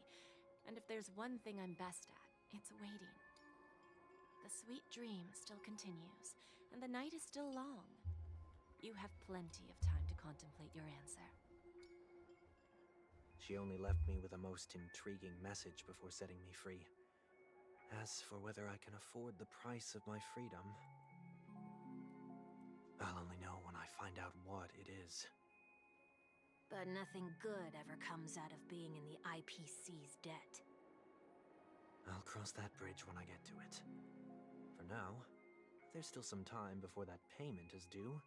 and if there's one thing I'm best at, it's waiting. The sweet dream still continues, and the night is still long. You have plenty of time to contemplate your answer. She only left me with a most intriguing message before setting me free. As for whether I can afford the price of my freedom, I'll only know when I find out what it is. But nothing good ever comes out of being in the IPC's debt. I'll cross that bridge when I get to it. For now, there's still some time before that payment is due,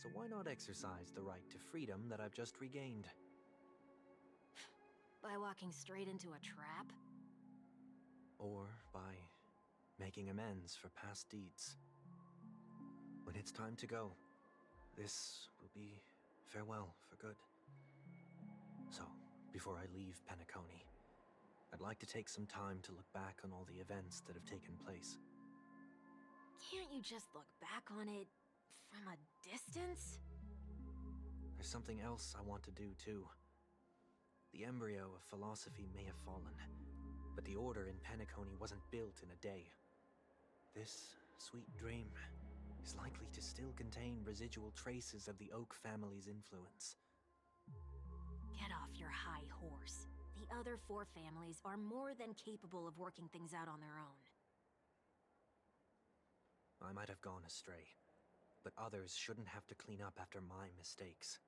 so why not exercise the right to freedom that I've just regained? By walking straight into a trap? Or by making amends for past deeds. When it's time to go, this will be farewell for good. So, before I leave Penacony, I'd like to take some time to look back on all the events that have taken place. Can't you just look back on it from a distance? There's something else I want to do too. The embryo of philosophy may have fallen, but the order in Penacony wasn't built in a day. This sweet dream is likely to still contain residual traces of the Oak family's influence. Get off your high horse. The other 4 families are more than capable of working things out on their own. I might have gone astray, but others shouldn't have to clean up after my mistakes.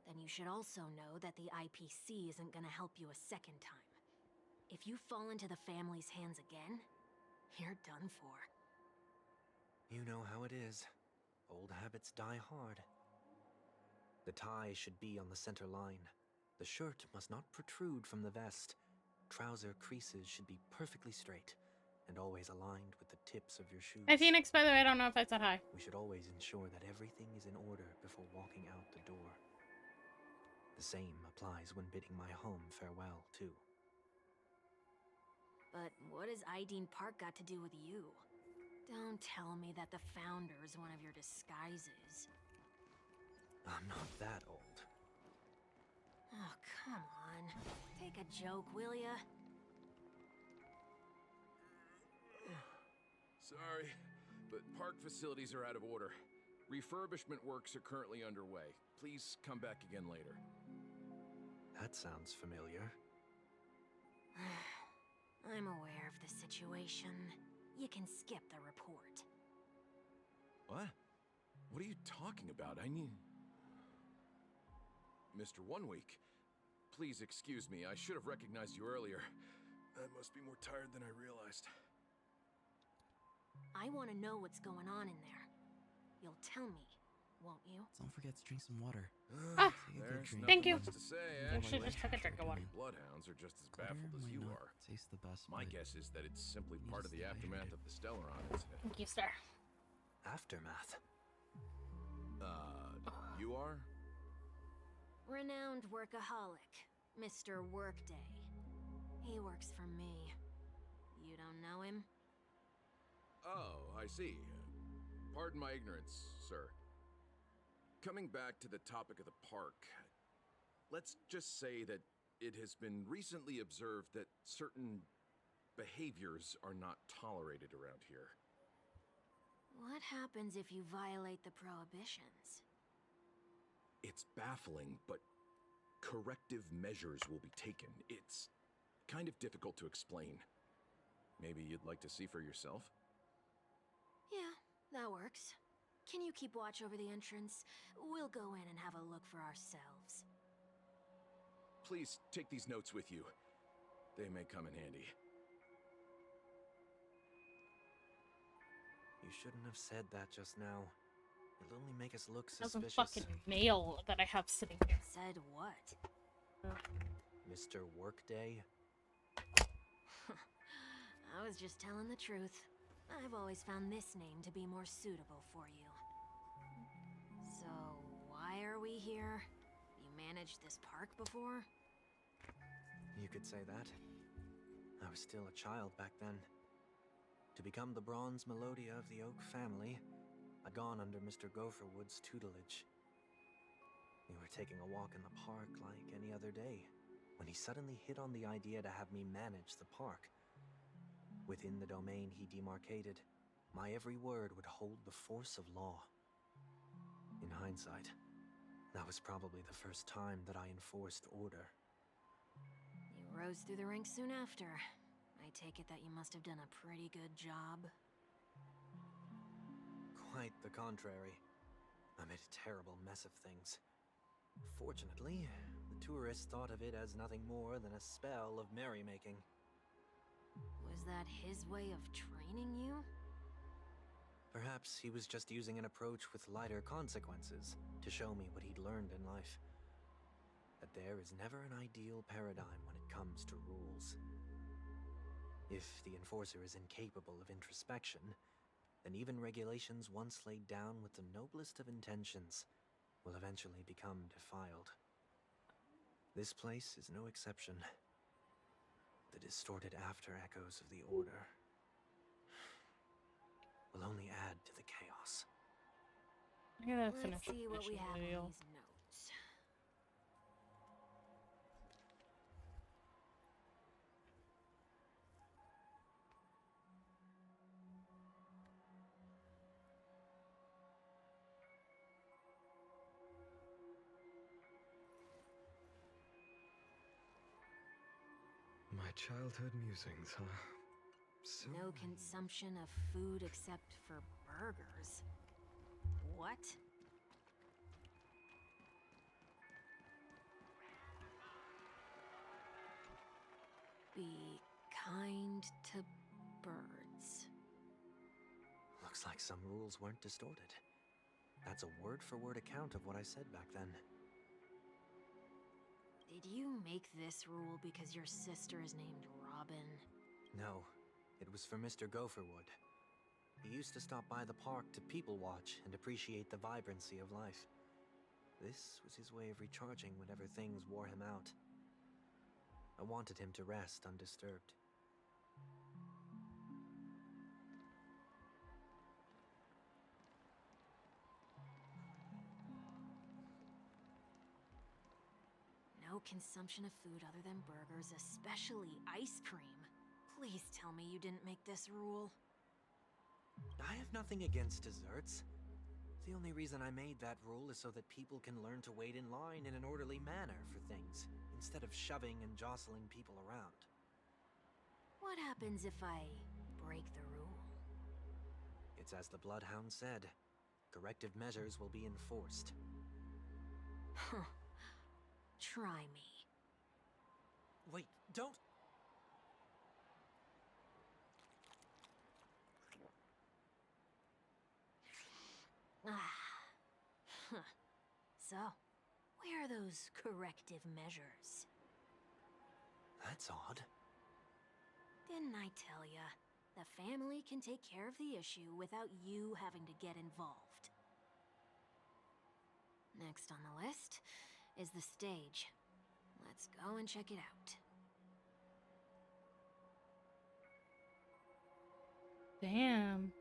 Then you should also know that the IPC isn't gonna help you a second time. If you fall into the family's hands again, you're done for. You know how it is. Old habits die hard. The tie should be on the center line. The shirt must not protrude from the vest. Trouser creases should be perfectly straight and always aligned with the tips of your shoes. Hi, Phoenix, by the way, I don't know if I said hi. We should always ensure that everything is in order before walking out the door. The same applies when bidding my home farewell, too. But what has Ideen Park got to do with you? Don't tell me that the Founder's one of your disguises. I'm not that old. Oh, come on. Take a joke, will ya? Sorry, but park facilities are out of order. Refurbishment works are currently underway. Please come back again later. That sounds familiar. I'm aware of the situation. You can skip the report. What? What are you talking about? I mean... Mr. One Week, please excuse me. I should have recognized you earlier. I must be more tired than I realized. I want to know what's going on in there. You'll tell me, won't you? Don't forget to drink some water. Ah, Take a good There's drink. Thank you. nothing much to say, You actually. should just took a drink of water. Bloodhounds are just as Butter baffled as might you not are. taste the best, My but guess is that it's simply you part of just the stay aftermath hydrated. of the Stellaron incident. Thank you, sir. Aftermath. You are? Renowned workaholic, Mr. Workday. He works for me. You don't know him? Oh, I see. Pardon my ignorance, sir. Coming back to the topic of the park, let's just say that it has been recently observed that certain behaviors are not tolerated around here. What happens if you violate the prohibitions? It's baffling, but corrective measures will be taken. It's kind of difficult to explain. Maybe you'd like to see for yourself? Yeah, that works. Can you keep watch over the entrance? We'll go in and have a look for ourselves. Please take these notes with you. They may come in handy. You shouldn't have said that just now. It'll only make us look That was a suspicious. fucking mail that I have sitting here. Said what? Mr. Workday? I was just telling the truth. I've always found this name to be more suitable for you. So, why are we here? You managed this park before? You could say that. I was still a child back then. To become the bronze Melodia of the Oak family, I'd gone under Mr. Gopherwood's tutelage. We were taking a walk in the park like any other day, when he suddenly hit on the idea to have me manage the park. Within the domain he demarcated, my every word would hold the force of law. In hindsight, that was probably the first time that I enforced order. You rose through the ranks soon after. I take it that you must have done a pretty good job. Quite the contrary. I made a terrible mess of things. Fortunately, the tourists thought of it as nothing more than a spell of merrymaking. Was that his way of training you? Perhaps he was just using an approach with lighter consequences to show me what he'd learned in life. That there is never an ideal paradigm when it comes to rules. If the enforcer is incapable of introspection, then even regulations once laid down with the noblest of intentions will eventually become defiled. This place is no exception. The distorted after echoes of the Order will only add to the chaos. I gotta Let's finish up see what we mission have in video. these notes. My childhood musings, huh? So No naive. consumption of food except for burgers. What? Be kind to birds. Looks like some rules weren't distorted. That's a word-for-word account of what I said back then. Did you make this rule because your sister is named Robin? No, it was for Mr. Gopherwood. He used to stop by the park to people watch and appreciate the vibrancy of life. This was his way of recharging whenever things wore him out. I wanted him to rest undisturbed. No consumption of food other than burgers, especially ice cream. Please tell me you didn't make this rule. I have nothing against desserts. The only reason I made that rule is so that people can learn to wait in line in an orderly manner for things, instead of shoving and jostling people around. What happens if I break the rule? It's as the Bloodhound said. Corrective measures will be enforced. Huh. Try me. Wait, don't! Ah. Huh. So, where are those corrective measures? That's odd. Didn't I tell ya? The family can take care of the issue without you having to get involved. Next on the list is the stage. Let's go and check it out. Damn.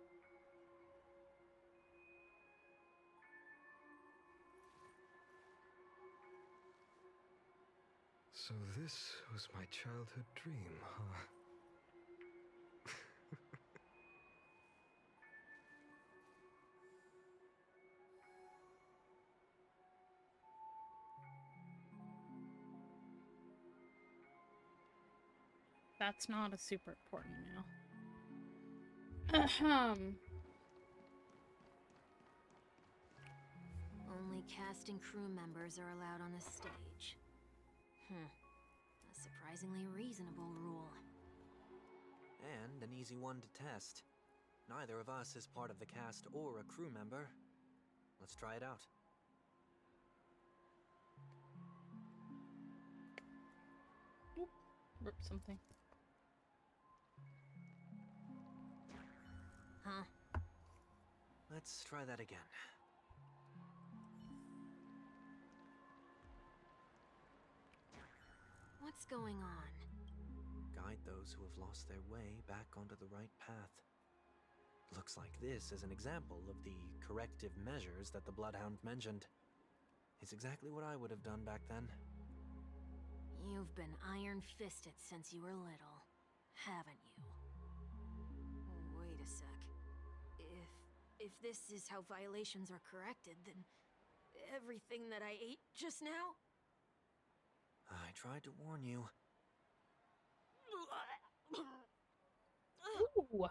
So this was my childhood dream, huh? That's not a super important email. Ahem. Only cast and crew members are allowed on the stage. A surprisingly reasonable rule. And an easy one to test. Neither of us is part of the cast or a crew member. Let's try it out. Oop, rip something. Huh? Let's try that again. What's going on? Guide those who have lost their way back onto the right path. Looks like this is an example of the corrective measures that the Bloodhound mentioned. It's exactly what I would have done back then. You've been iron-fisted since you were little, haven't you? Wait a sec. If this is how violations are corrected, then everything that I ate just now? I tried to warn you. Ooh.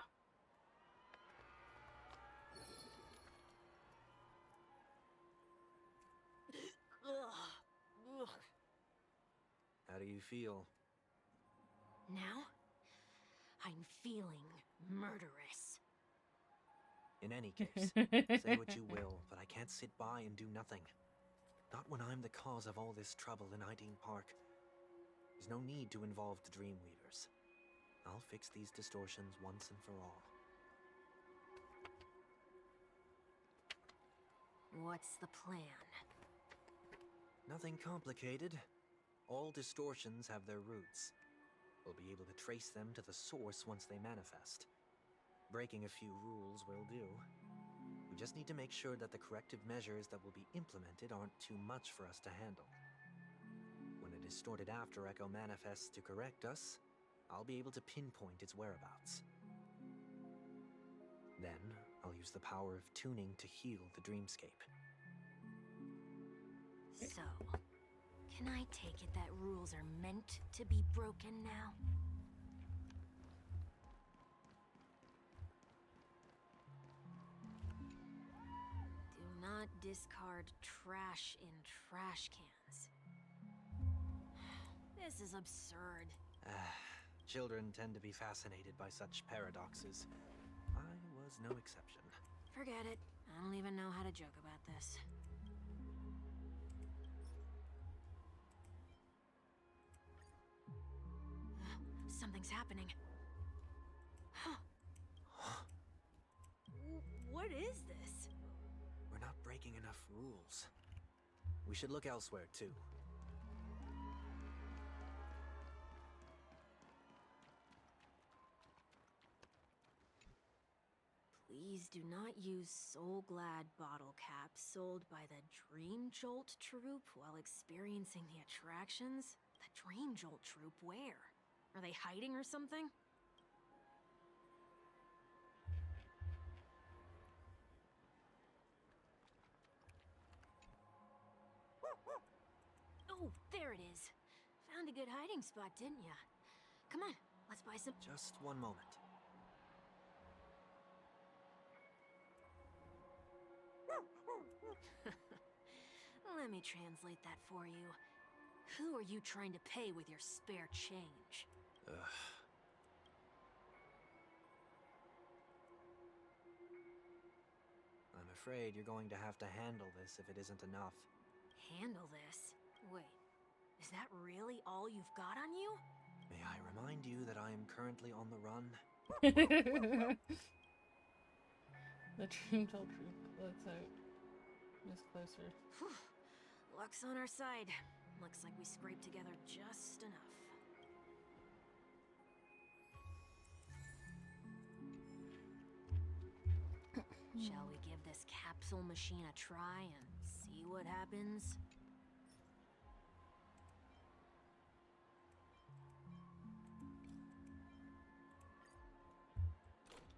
How do you feel? Now, I'm feeling murderous. In any case, say what you will, but I can't sit by and do nothing. Not when I'm the cause of all this trouble in Ideen Park. There's no need to involve the Dreamweavers. I'll fix these distortions once and for all. What's the plan? Nothing complicated. All distortions have their roots. We'll be able to trace them to the source once they manifest. Breaking a few rules will do. We just need to make sure that the corrective measures that will be implemented aren't too much for us to handle. When a distorted after echo manifests to correct us, I'll be able to pinpoint its whereabouts. Then, I'll use the power of tuning to heal the dreamscape. So, can I take it that rules are meant to be broken now? Do not discard trash in trash cans. This is absurd. Children tend to be fascinated by such paradoxes. I was no exception. Forget it. I don't even know how to joke about this. Something's happening. What is this? We're not breaking enough rules. We should look elsewhere, too. Please do not use Soul Glad bottle caps sold by the Dream Jolt troupe while experiencing the attractions. The Dream Jolt troupe, where? Are they hiding or something? Oh, there it is. Found a good hiding spot, didn't ya? Come on, let's buy some. Just one moment. Let me translate that for you. Who are you trying to pay with your spare change? I'm afraid you're going to have to handle this if it isn't enough. Handle this? Wait, is that really all you've got on you? May I remind you that I am currently on the run? The Dream Jolt Troop lets out just closer. Whew. Luck's on our side. Looks like we scraped together just enough. Shall we give this capsule machine a try and see what happens?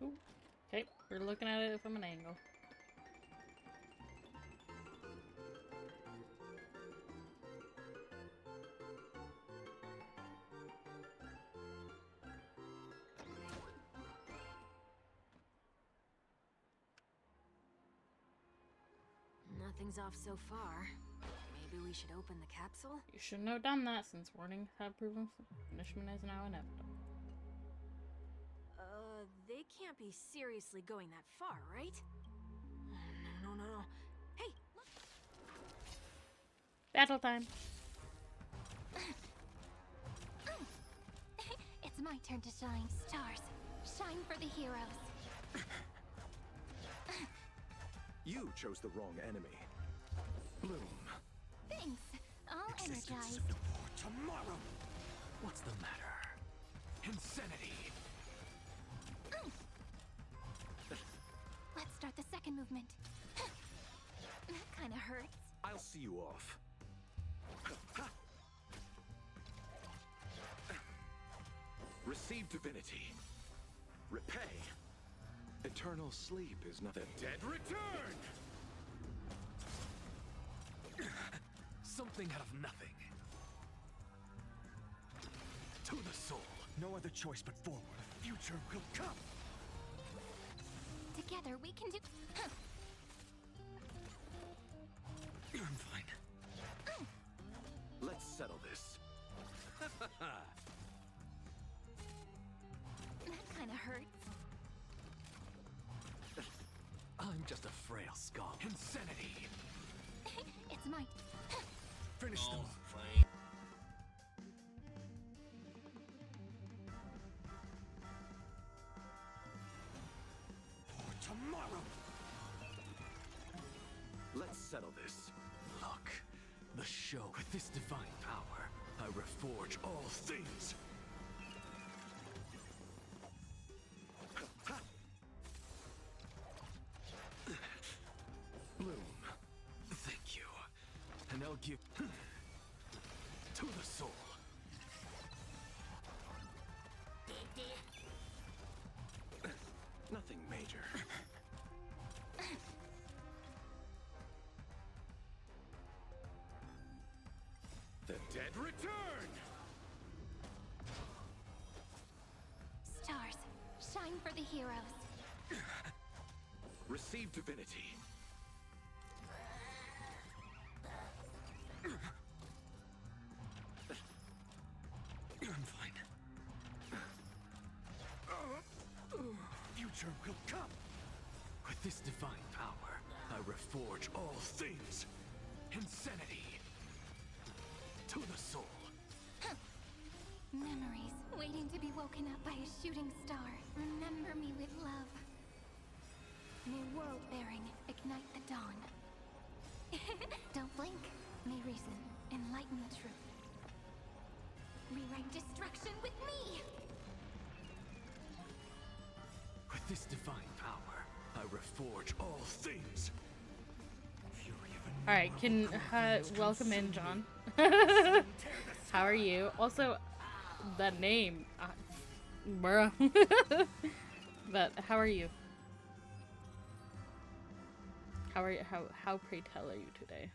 Ooh. Okay, we're looking at it from an angle. Nothing's off so far. Maybe we should open the capsule? You shouldn't have done that since warnings have proven punishment is now inevitable. They can't be seriously going that far, right? No. Hey, look! Battle time! It's my turn to shine. Stars, shine for the heroes. You chose the wrong enemy. Bloom. Thanks. I'll Existence energize. of the war tomorrow. What's the matter? Insanity. Let's start the second movement. That kind of hurts. I'll see you off. Receive divinity. Repay. Eternal sleep is not. The dead return! Something out of nothing. To the soul. No other choice but forward. The future will come. Together we can do. I'm fine. Let's settle this. That kind of hurts. I'm just a frail skull. Insanity. It's my. Finish them. this divine power, I reforge all things. Bloom, thank you. And I'll give to the soul. Nothing major. The dead return! Stars, shine for the heroes. Receive divinity. I'm fine. Future will come. With this divine power, I reforge all things. Insanity. To the soul. Memories waiting to be woken up by a shooting star. Remember me with love. May world bearing ignite the dawn. Don't blink. May reason enlighten the truth. Rewrite destruction with me! With this divine power, I reforge all things. All right, can welcome in, John. How are you? Also, that name, bruh. But how are you? How are you? How pray tell are you today?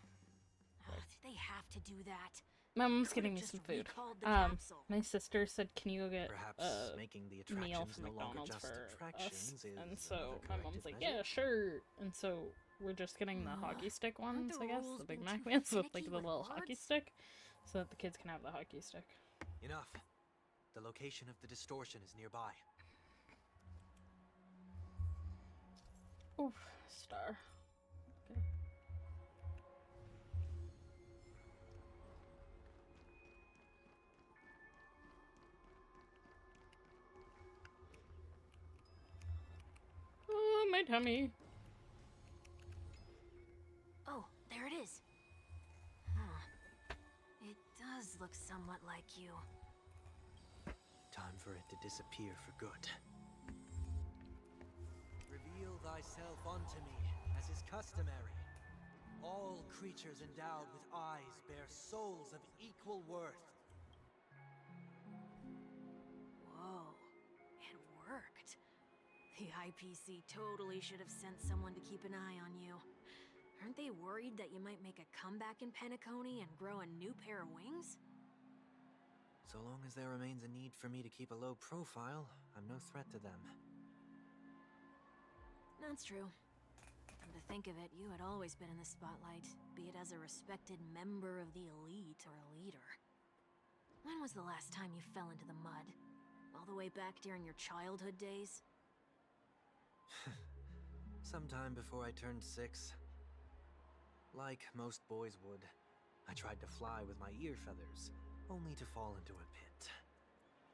Did they have to do that? My mom's Could've getting me just some food. recalled the capsule. My sister said, "Can you go get Perhaps a making the meal attractions from no longer McDonald's just for us?" attractions is And so another my mom's corrective like, measure. "Yeah, sure." And so we're just getting the hockey stick Aren't ones, the I guess, rules the Big being Mac too ones with like finicky the with little hockey words? stick, so that the kids can have the hockey stick. Enough. The location of the distortion is nearby. Oof, star. Okay. Oh, my tummy. Oh, there it is. Huh. It does look somewhat like you. Time for it to disappear for good. Reveal thyself unto me, as is customary. All creatures endowed with eyes bear souls of equal worth. Whoa, it worked. The IPC totally should have sent someone to keep an eye on you. Aren't they worried that you might make a comeback in Penacony and grow a new pair of wings? So long as there remains a need for me to keep a low profile, I'm no threat to them. That's true. Come to think of it, you had always been in the spotlight, be it as a respected member of the elite or a leader. When was the last time you fell into the mud? All the way back during your childhood days? Sometime before I turned 6. Like most boys would, I tried to fly with my ear feathers, only to fall into a pit.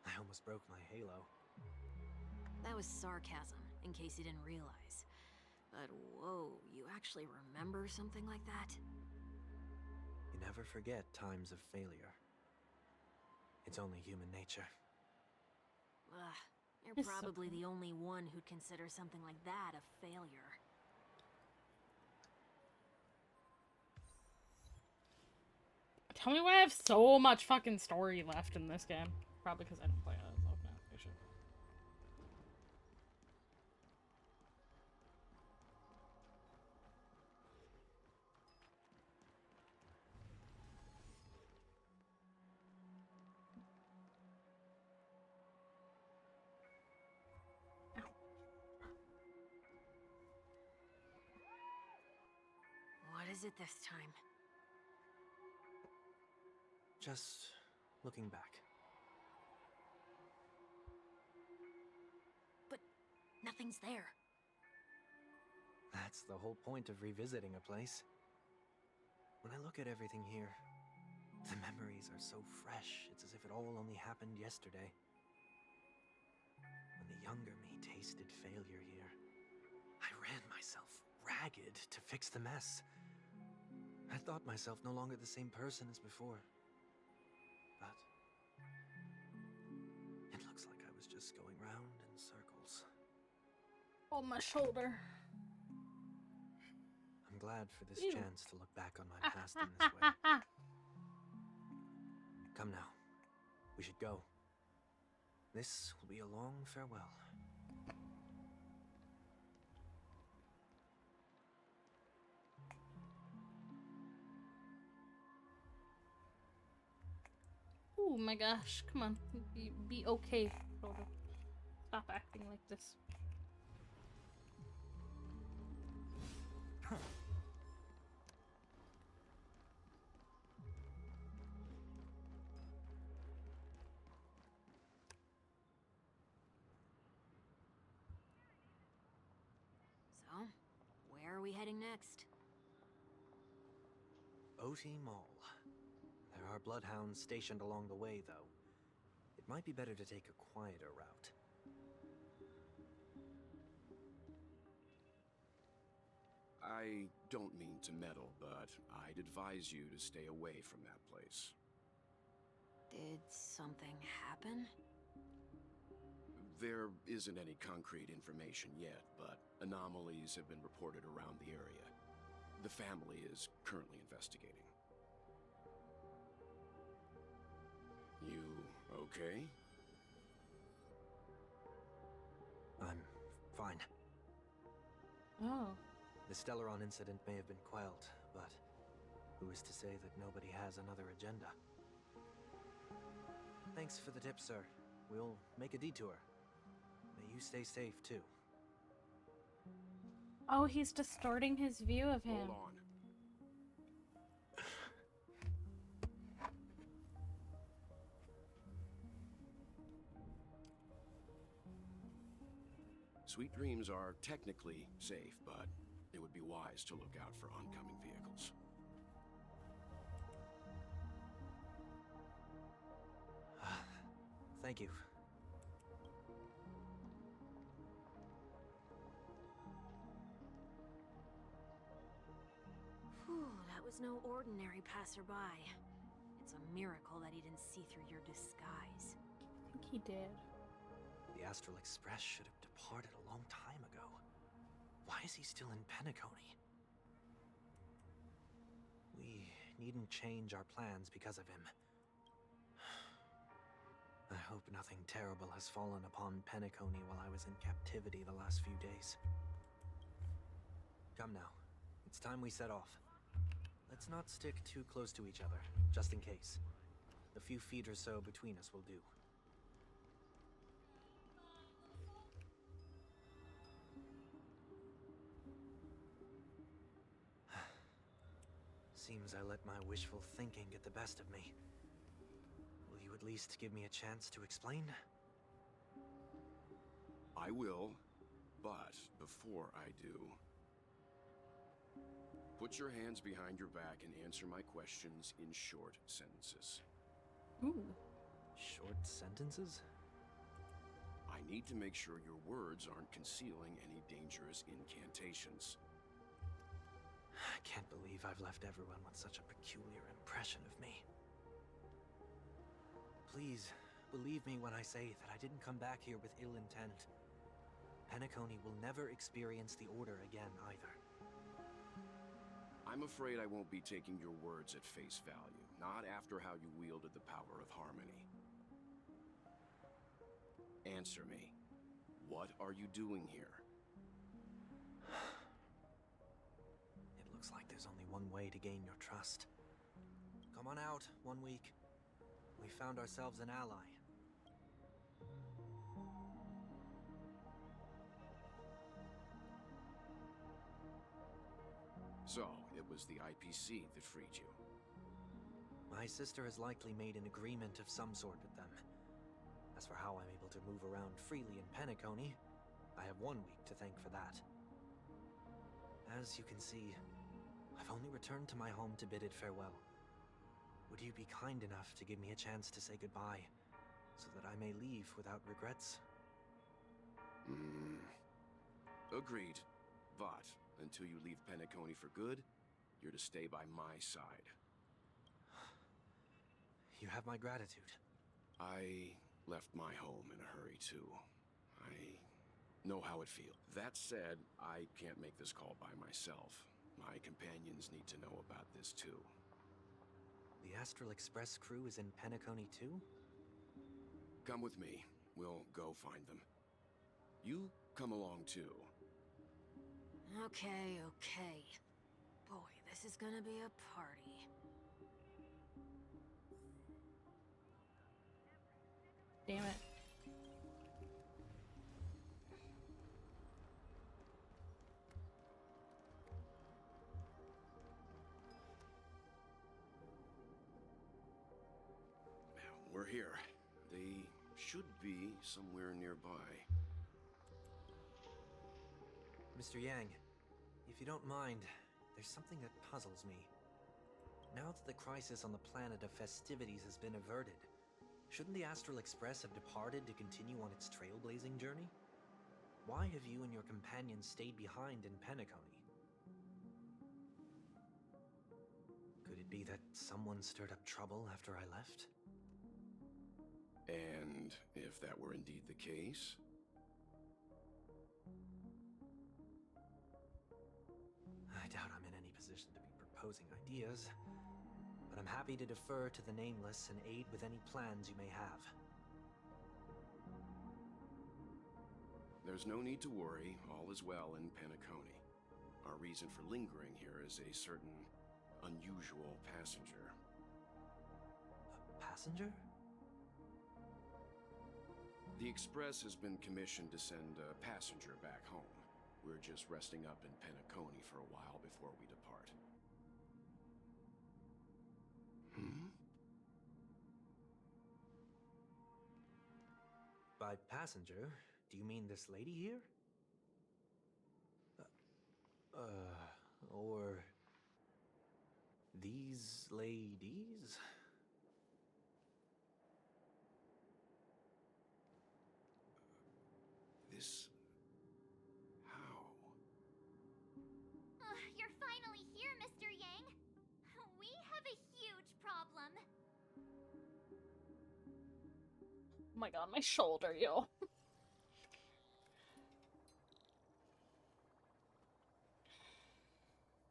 I almost broke my halo. That was sarcasm, in case you didn't realize. But whoa, you actually remember something like that? You never forget times of failure. It's only human nature. Ugh, you're It's so probably the only one who'd consider something like that a failure. Tell me why I have so much fucking story left in this game. Probably because I don't play it. Okay, I should. What is it this time? Just looking back. But nothing's there. That's the whole point of revisiting a place. When I look at everything here, the memories are so fresh, it's as if it all only happened yesterday. When the younger me tasted failure here, I ran myself ragged to fix the mess. I thought myself no longer the same person as before. But it looks like I was just going round in circles. On my shoulder. I'm glad for this Ew. chance to look back on my past in this way. Come now. We should go. This will be a long farewell. Oh my gosh, come on. Be okay, Frodo. Stop acting like this. So, where are we heading next? OT Mall. There are bloodhounds stationed along the way, though. It might be better to take a quieter route. I don't mean to meddle, but I'd advise you to stay away from that place. Did something happen? There isn't any concrete information yet, but anomalies have been reported around the area. The family is currently investigating. You okay? I'm fine. Oh. The Stellaron incident may have been quelled, but who is to say that nobody has another agenda? Thanks for the tip, sir. We'll make a detour. May you stay safe, too. Oh, he's distorting his view of him. Hold on. Sweet dreams are technically safe, but it would be wise to look out for oncoming vehicles. Thank you. Whew, that was no ordinary passerby. It's a miracle that he didn't see through your disguise. I think he did. The Astral Express should have departed a long time ago. Why is he still in Penacony? We needn't change our plans because of him. I hope nothing terrible has fallen upon Penacony while I was in captivity the last few days. Come now. It's time we set off. Let's not stick too close to each other, just in case. The few feet or so between us will do. Seems I let my wishful thinking get the best of me. Will you at least give me a chance to explain? I will, but before I do, put your hands behind your back and answer my questions in short sentences. Ooh. Short sentences? I need to make sure your words aren't concealing any dangerous incantations. I can't believe I've left everyone with such a peculiar impression of me. Please, believe me when I say that I didn't come back here with ill intent. Penacony will never experience the Order again, either. I'm afraid I won't be taking your words at face value, not after how you wielded the power of harmony. Answer me. What are you doing here? It looks like there's only one way to gain your trust. Come on out, 1 week. We found ourselves an ally. So, it was the IPC that freed you. My sister has likely made an agreement of some sort with them. As for how I'm able to move around freely in Penacony, I have 1 week to thank for that. As you can see, I've only returned to my home to bid it farewell. Would you be kind enough to give me a chance to say goodbye, so that I may leave without regrets? Agreed. But, until you leave Penacony for good, You're to stay by my side. You have my gratitude. I left my home in a hurry, too. I know how it feels. That said, I can't make this call by myself. My companions need to know about this, too. The Astral Express crew is in Penacony too? Come with me. We'll go find them. You come along, too. Okay, okay. Boy, this is gonna be a party. Damn it. We're here. They should be somewhere nearby. Mr. Yang, if you don't mind, there's something that puzzles me. Now that the crisis on the planet of festivities has been averted, shouldn't the Astral Express have departed to continue on its trailblazing journey? Why have you and your companions stayed behind in Penacony? Could it be that someone stirred up trouble after I left? And if that were indeed the case? I doubt I'm in any position to be proposing ideas, but I'm happy to defer to the Nameless and aid with any plans you may have. There's no need to worry. All is well in Penacony. Our reason for lingering here is a certain unusual passenger. A passenger? The Express has been commissioned to send a passenger back home. We're just resting up in Penacony for a while before we depart. By passenger, do you mean this lady here? Or these ladies? This... how? You're finally here, Mr. Yang. We have a huge problem. Oh my god, my shoulder, yo.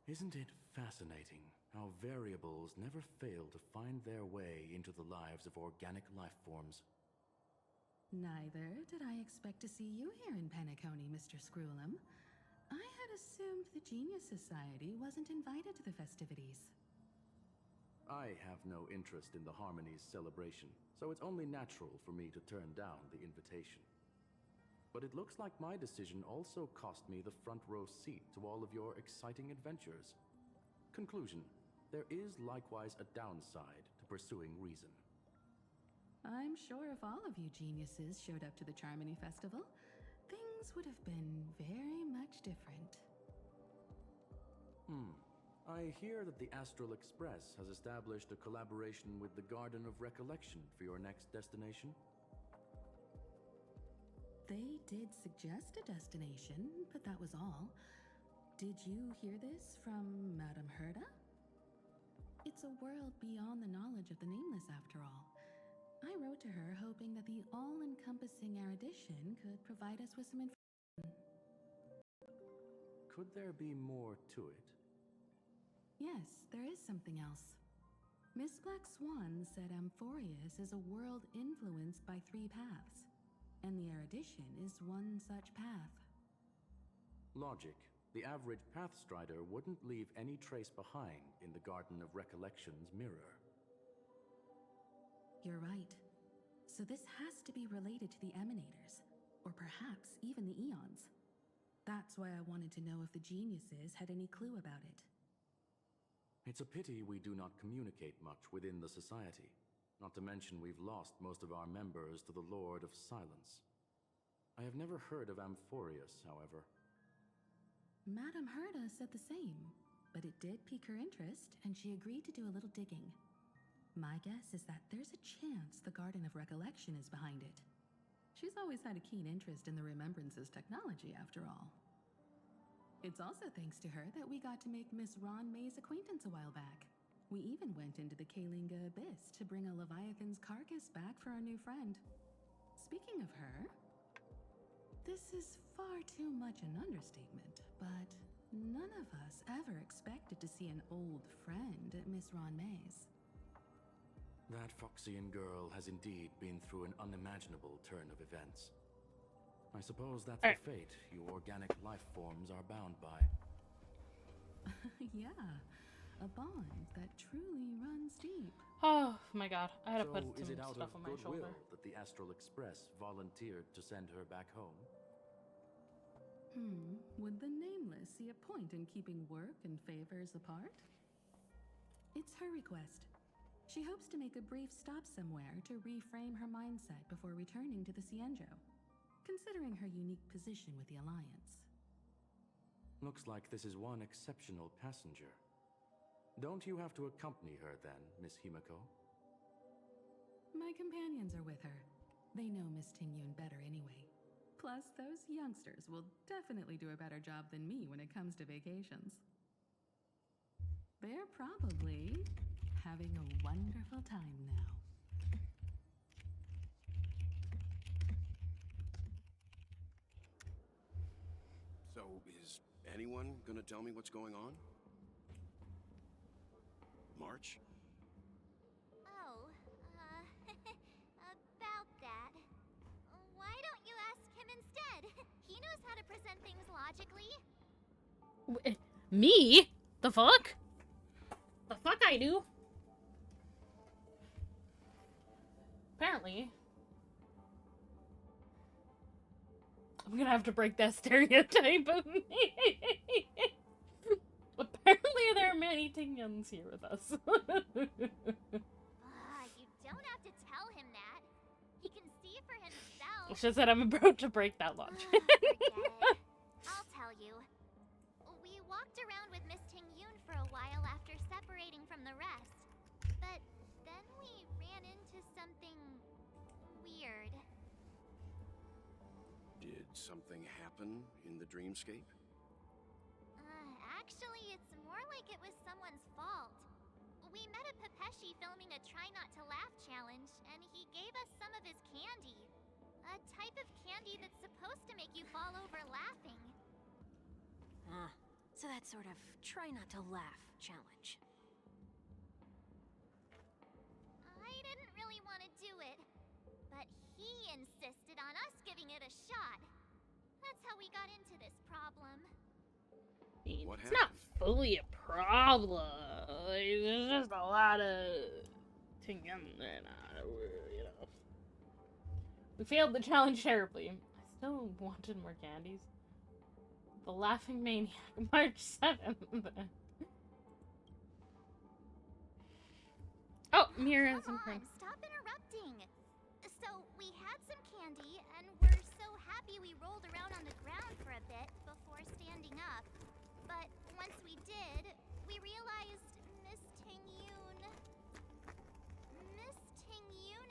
Isn't it fascinating how variables never fail to find their way into the lives of organic life forms? Neither did I expect to see you here in Penacony, Mr. Screwlum. I had assumed the Genius Society wasn't invited to the festivities. I have no interest in the Harmony's celebration, so it's only natural for me to turn down the invitation. But it looks like my decision also cost me the front row seat to all of your exciting adventures. Conclusion: there is likewise a downside to pursuing reason. I'm sure if all of you geniuses showed up to the Charmony Festival, things would have been very much different. I hear that the Astral Express has established a collaboration with the Garden of Recollection for your next destination. They did suggest a destination, but that was all. Did you hear this from Madame Herda? It's a world beyond the knowledge of the Nameless, after all. I wrote to her hoping that the all-encompassing erudition could provide us with some information. Could there be more to it? Yes, there is something else. Miss Black Swan said Amphorius is a world influenced by 3 paths, and the erudition is one such path. Logic. The average Pathstrider wouldn't leave any trace behind in the Garden of Recollection's mirror. You're right. So this has to be related to the Emanators, or perhaps even the Eons. That's why I wanted to know if the geniuses had any clue about it. It's a pity we do not communicate much within the society. Not to mention we've lost most of our members to the Lord of Silence. I have never heard of Amphorius, however. Madame Herda said the same, but it did pique her interest, and she agreed to do a little digging. My guess is that there's a chance the Garden of Recollection is behind it. She's always had a keen interest in the Remembrance's technology, after all. It's also thanks to her that we got to make Miss Ron May's acquaintance a while back. We even went into the Kalinga Abyss to bring a Leviathan's carcass back for our new friend. Speaking of her, this is far too much an understatement, but none of us ever expected to see an old friend at Miss Ron May's. That Foxian girl has indeed been through an unimaginable turn of events. I suppose that's the fate you organic life forms are bound by. Yeah, a bond that truly runs deep. Oh my god, I had to put So, is some it out stuff of on my goodwill shoulder. that the Astral Express volunteered to send her back home? Would the Nameless see a point in keeping work and favors apart? It's her request. She hopes to make a brief stop somewhere to reframe her mindset before returning to the Cienjo, considering her unique position with the Alliance. Looks like this is one exceptional passenger. Don't you have to accompany her then, Miss Himiko? My companions are with her. They know Miss Tingyun better anyway. Plus, those youngsters will definitely do a better job than me when it comes to vacations. They're probably having a wonderful time now. So, is anyone gonna tell me what's going on? March? Oh, about that. Why don't you ask him instead? He knows how to present things logically. Me? The fuck? The fuck I do? Apparently. I'm gonna have to break that stereotype of me. Apparently there are many Tingyuns here with us. You don't have to tell him that. He can see for himself. It's just that I'm about to break that logic. Forget it. I'll tell you. We walked around with Miss Tingyun for a while after separating from the rest. But then we ran into something weird. Did something happen in the dreamscape? Actually, it's more like it was someone's fault. We met a Pepeshi filming a Try Not to Laugh challenge, and he gave us some of his candy. A type of candy that's supposed to make you fall over laughing. So that sort of try not to laugh challenge. I didn't really want to do it, but he insisted on us giving it a shot. That's how we got into this problem. What It's not happened? fully a problem. There's just a lot of Tingyun there now, you know. We failed the challenge terribly. I still wanted more candies. The Laughing Maniac, March 7th. Oh, Mira is in Come on, front. stop interrupting. So, we had some candy, and we're so happy we rolled around on the ground for a bit before standing up. But once we did, we realized Miss Tingyun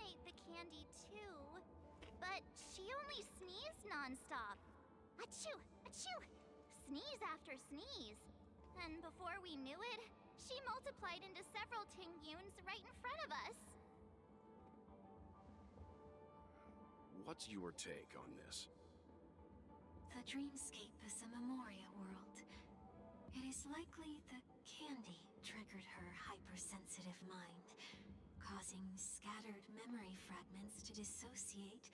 ate the candy too. But she only sneezed nonstop. Achoo! Achoo! Sneeze after sneeze. And before we knew it, she multiplied into several Tingyuns right in front of us. What's your take on this? The dreamscape is a Memoria world. It is likely the candy triggered her hypersensitive mind, causing scattered memory fragments to dissociate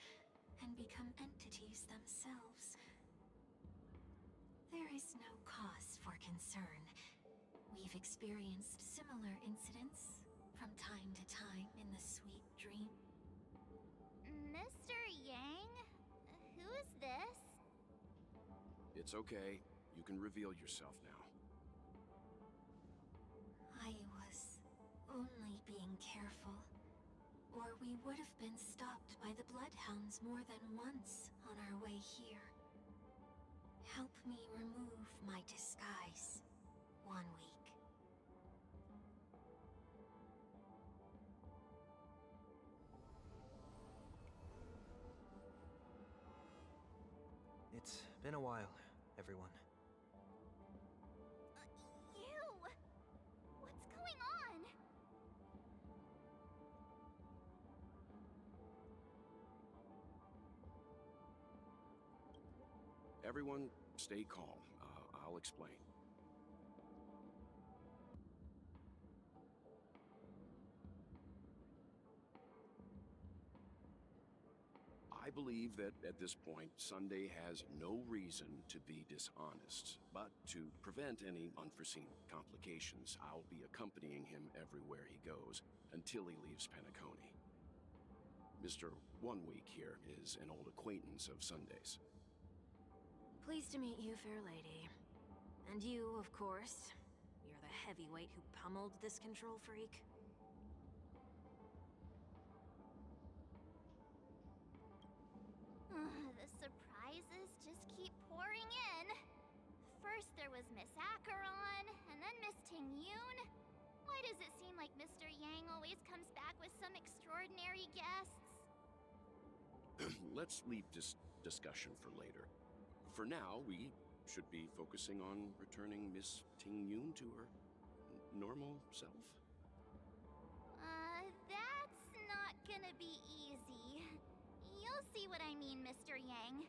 and become entities themselves. There is no cause for concern. We've experienced similar incidents from time to time in the sweet dream. Mr. Yang? Who's this? It's okay. You can reveal yourself now. I was only being careful, or we would have been stopped by the Bloodhounds more than once on our way here. Help me remove my disguise. 1 week. It's been a while, everyone. Everyone, stay calm. I'll explain. I believe that at this point, Sunday has no reason to be dishonest. But to prevent any unforeseen complications, I'll be accompanying him everywhere he goes until he leaves Penacony. Mr. One Week here is an old acquaintance of Sunday's. Pleased to meet you, fair lady. And you, of course. You're the heavyweight who pummeled this control freak. The surprises just keep pouring in. First there was Miss Acheron, and then Miss Tingyun. Why does it seem like Mr. Yang always comes back with some extraordinary guests? Let's leave this discussion for later. For now, we should be focusing on returning Miss Tingyun to her normal self. That's not gonna be easy. You'll see what I mean, Mr. Yang.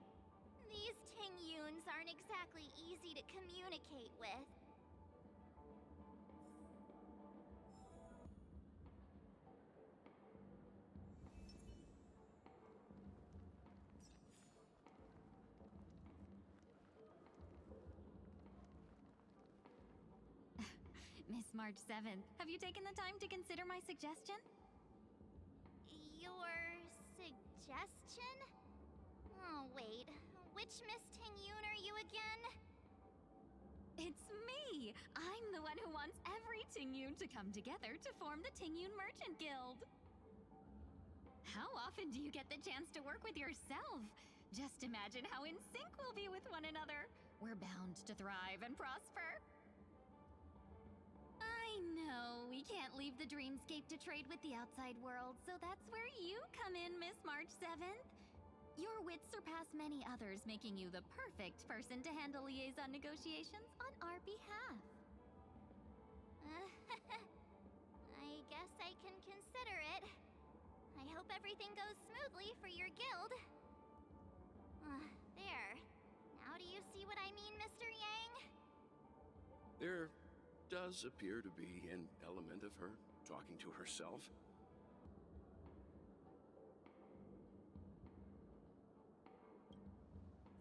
These Tingyuns aren't exactly easy to communicate with. Miss March 7th, have you taken the time to consider my suggestion? Your suggestion? Oh, wait. Which Miss Tingyun are you again? It's me! I'm the one who wants every Tingyun to come together to form the Tingyun Merchant Guild. How often do you get the chance to work with yourself? Just imagine how in sync we'll be with one another. We're bound to thrive and prosper. I know, we can't leave the dreamscape to trade with the outside world, so that's where you come in, Miss March 7th. Your wits surpass many others, making you the perfect person to handle liaison negotiations on our behalf. I guess I can consider it. I hope everything goes smoothly for your guild. There. Now do you see what I mean, Mr. Yang? There does appear to be an element of her talking to herself.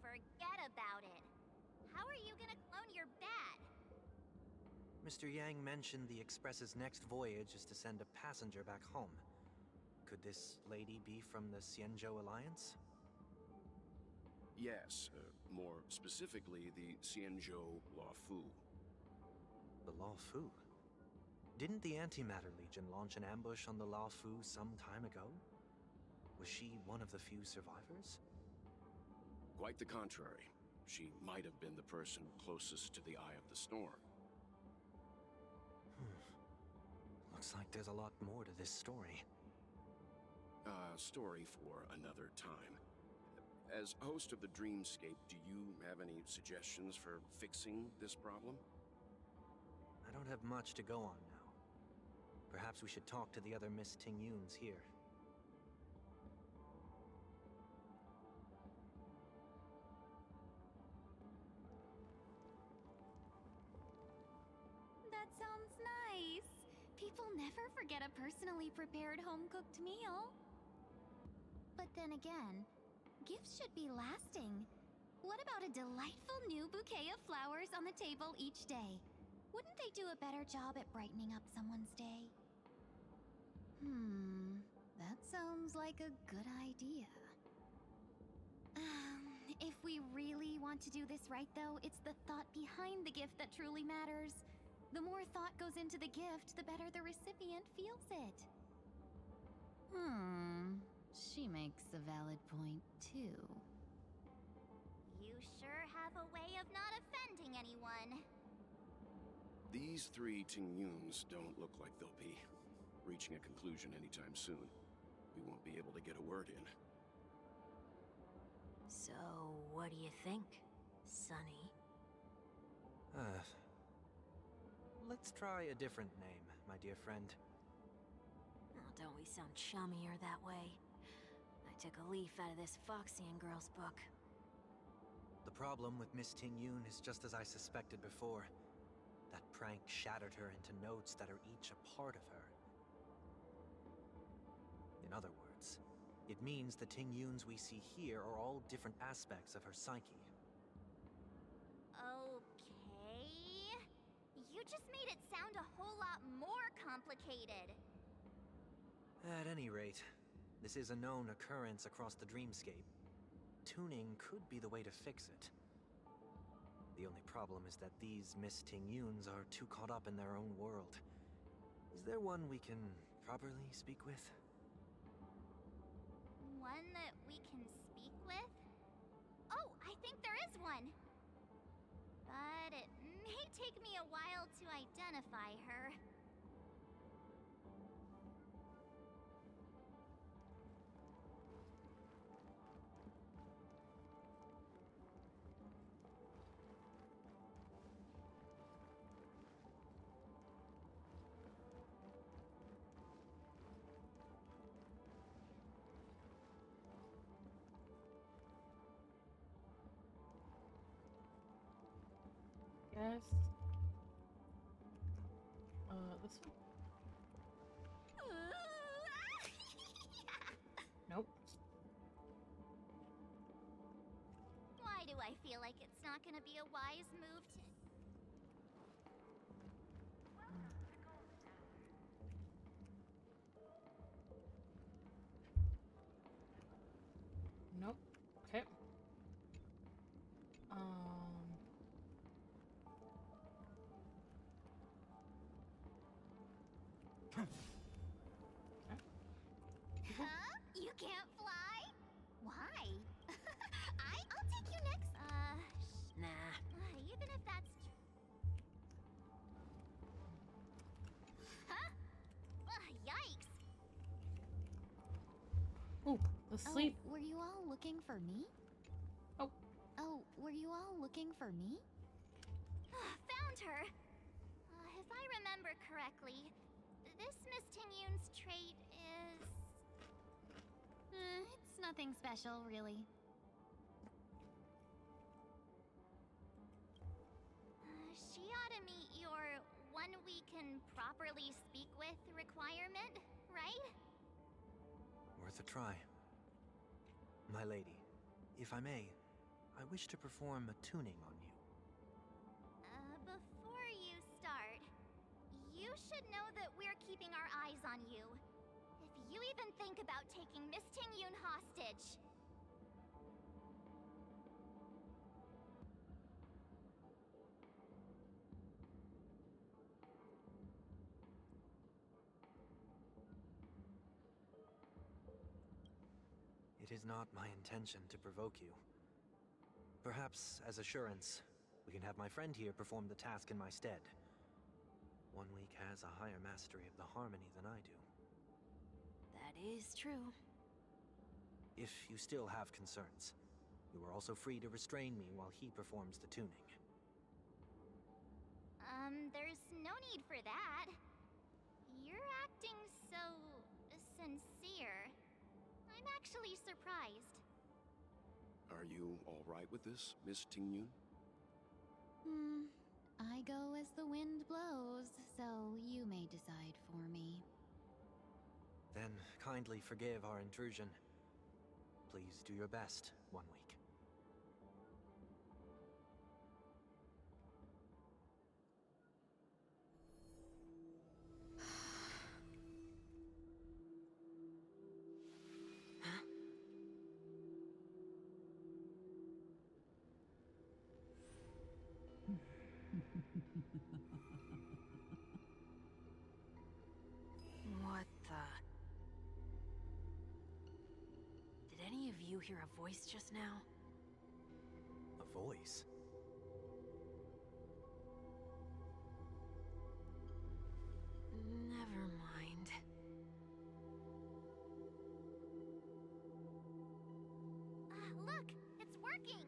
Forget about it. How are you gonna clone your bat? Mr. Yang mentioned the Express's next voyage is to send a passenger back home. Could this lady be from the Xianzhou Alliance? Yes, more specifically, the Xianzhou Luofu. The Luofu? Didn't the Antimatter Legion launch an ambush on the Luofu some time ago? Was she one of the few survivors? Quite the contrary. She might have been the person closest to the Eye of the Storm. Looks like there's a lot more to this story. Story for another time. As host of the Dreamscape, do you have any suggestions for fixing this problem? I don't have much to go on now. Perhaps we should talk to the other Miss Tingyuns here. That sounds nice. People never forget a personally prepared home-cooked meal. But then again, gifts should be lasting. What about a delightful new bouquet of flowers on the table each day? Wouldn't they do a better job at brightening up someone's day? That sounds like a good idea. If we really want to do this right, though, it's the thought behind the gift that truly matters. The more thought goes into the gift, the better the recipient feels it. She makes a valid point, too. You sure have a way of not offending anyone. These three Tingyuns don't look like they'll be reaching a conclusion anytime soon. We won't be able to get a word in. So, what do you think, Sonny? Let's try a different name, my dear friend. Oh, don't we sound chummier that way? I took a leaf out of this Foxian girl's book. The problem with Miss Ting-Yun is just as I suspected before. That prank shattered her into notes that are each a part of her. In other words, it means the Ting-Yuns we see here are all different aspects of her psyche. Okay. You just made it sound a whole lot more complicated. At any rate, this is a known occurrence across the dreamscape. Tuning could be the way to fix it. The only problem is that these Miss Ting-Yuns are too caught up in their own world. Is there one we can properly speak with? One that we can speak with? Oh, I think there is one. But it may take me a while to identify her. Yes. This one? Nope. Why do I feel like it's not gonna be a wise move to... Nope. Okay. Huh? You can't fly? Why? I'll take you next. Nah. Even if that's huh? Yikes. Oh, asleep. Oh, were you all looking for me? Oh. Oh, were you all looking for me? Found her. If I remember correctly, this Miss Ting-Yun's trait is... it's nothing special, really. She ought to meet your one we can properly speak with requirement, right? Worth a try. My lady, if I may, I wish to perform a tuning on you. Before you start, you should know that we're keeping our eyes on you. If you even think about taking Miss Ting-Yun hostage... It is not my intention to provoke you. Perhaps, as assurance, we can have my friend here perform the task in my stead. One week has a higher mastery of the harmony than I do. That is true. If you still have concerns, you are also free to restrain me while he performs the tuning. There's no need for that. You're acting so... sincere. I'm actually surprised. Are you all right with this, Miss Ting-Yun? I go as the wind blows, so you may decide for me. Then kindly forgive our intrusion. Please do your best, One Week. What the... Did any of you hear a voice just now? A voice? Never mind. Look! It's working!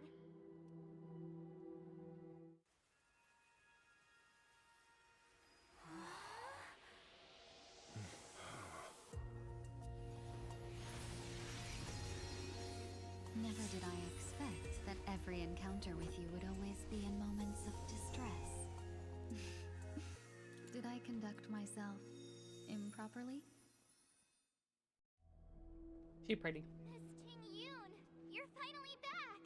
Never did I expect that Every encounter with you would always be in moments of distress. Did I conduct myself improperly? She pretty. Miss Ting Yoon, you're finally back!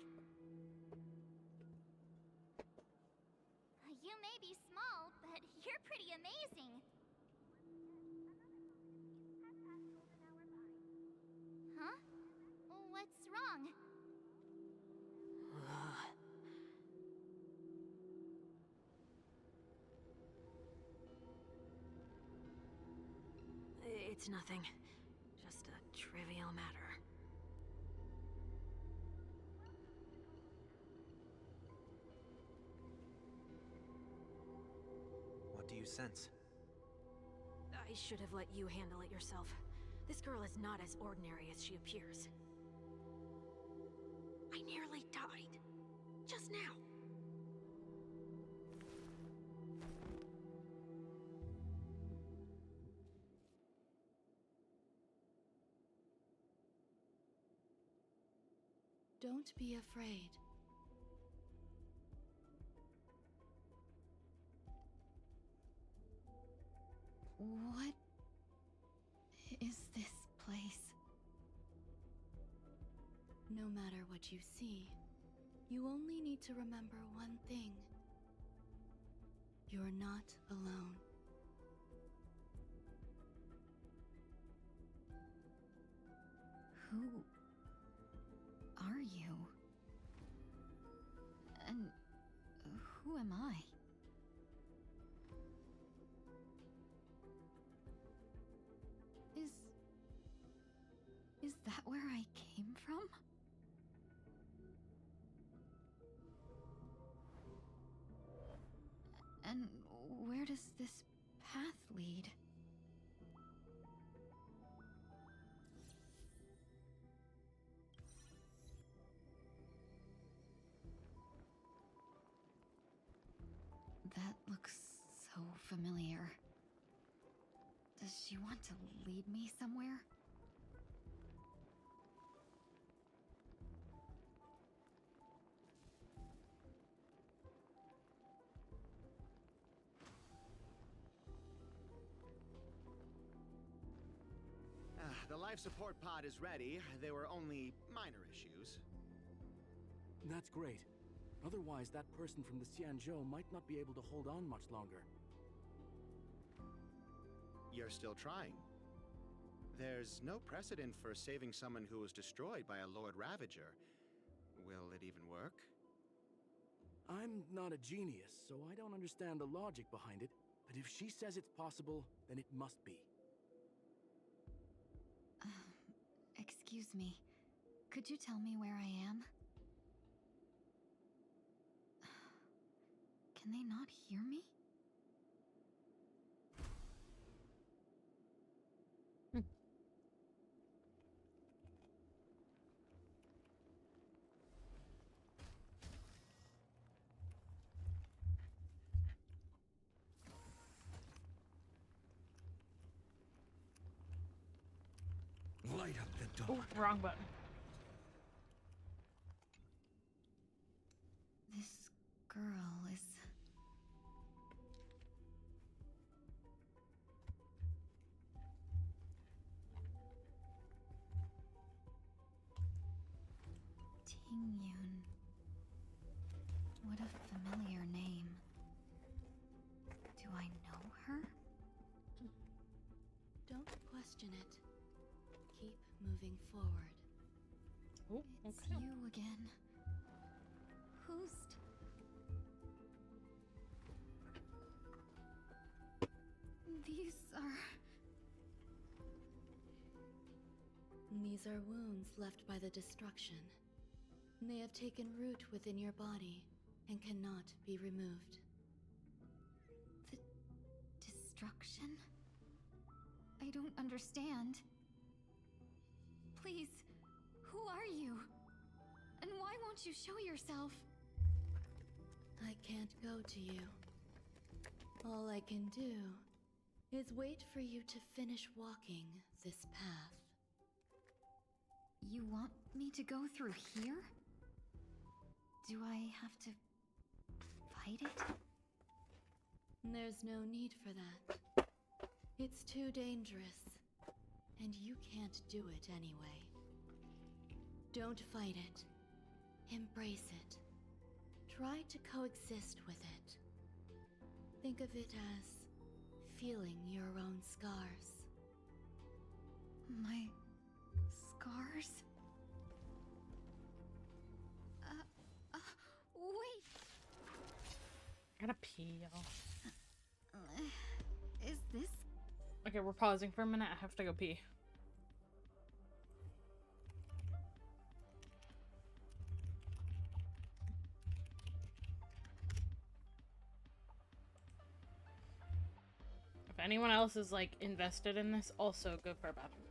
You may be small, but you're pretty amazing. Huh? What's wrong? It's nothing. Just a trivial matter. What do you sense? I should have let you handle it yourself. This girl is not as ordinary as she appears. I nearly died. Just now. Don't be afraid. What is this place? No matter what you see, you only need to remember one thing. You're not alone. Who are you? And who am I? Is that where I came from? And where does this path lead? That looks so familiar. Does she want to lead me somewhere? The life support pod is ready. There were only minor issues. That's great. Otherwise, that person from the Xianzhou might not be able to hold on much longer. You're still trying. There's no precedent for saving someone who was destroyed by a Lord Ravager. Will it even work? I'm not a genius, so I don't understand the logic behind it, but if she says it's possible, then it must be. Excuse me. Could you tell me where I am? Can they not hear me? Light up the dawn. Oh, wrong button. This girl is... Ting-Yun. What a familiar name. Do I know her? Don't question it. Keep moving forward. Oh, It's okay. you again. Who's... These are... These are wounds left by the destruction. They have taken root within your body and cannot be removed. the destruction? I don't understand. Please, who are you? And why won't you show yourself? I can't go to you. All I can do is wait for you to finish walking this path. You want me to go through here? Do I have to fight it? There's no need for that. It's too dangerous. And you can't do it anyway. Don't fight it. Embrace it. Try to coexist with it. Think of it as feeling your own scars. My scars? Wait! I gotta pee, y'all. Is this? Okay, we're pausing for a minute. I have to go pee. If anyone else is like invested in this, also go for a bathroom.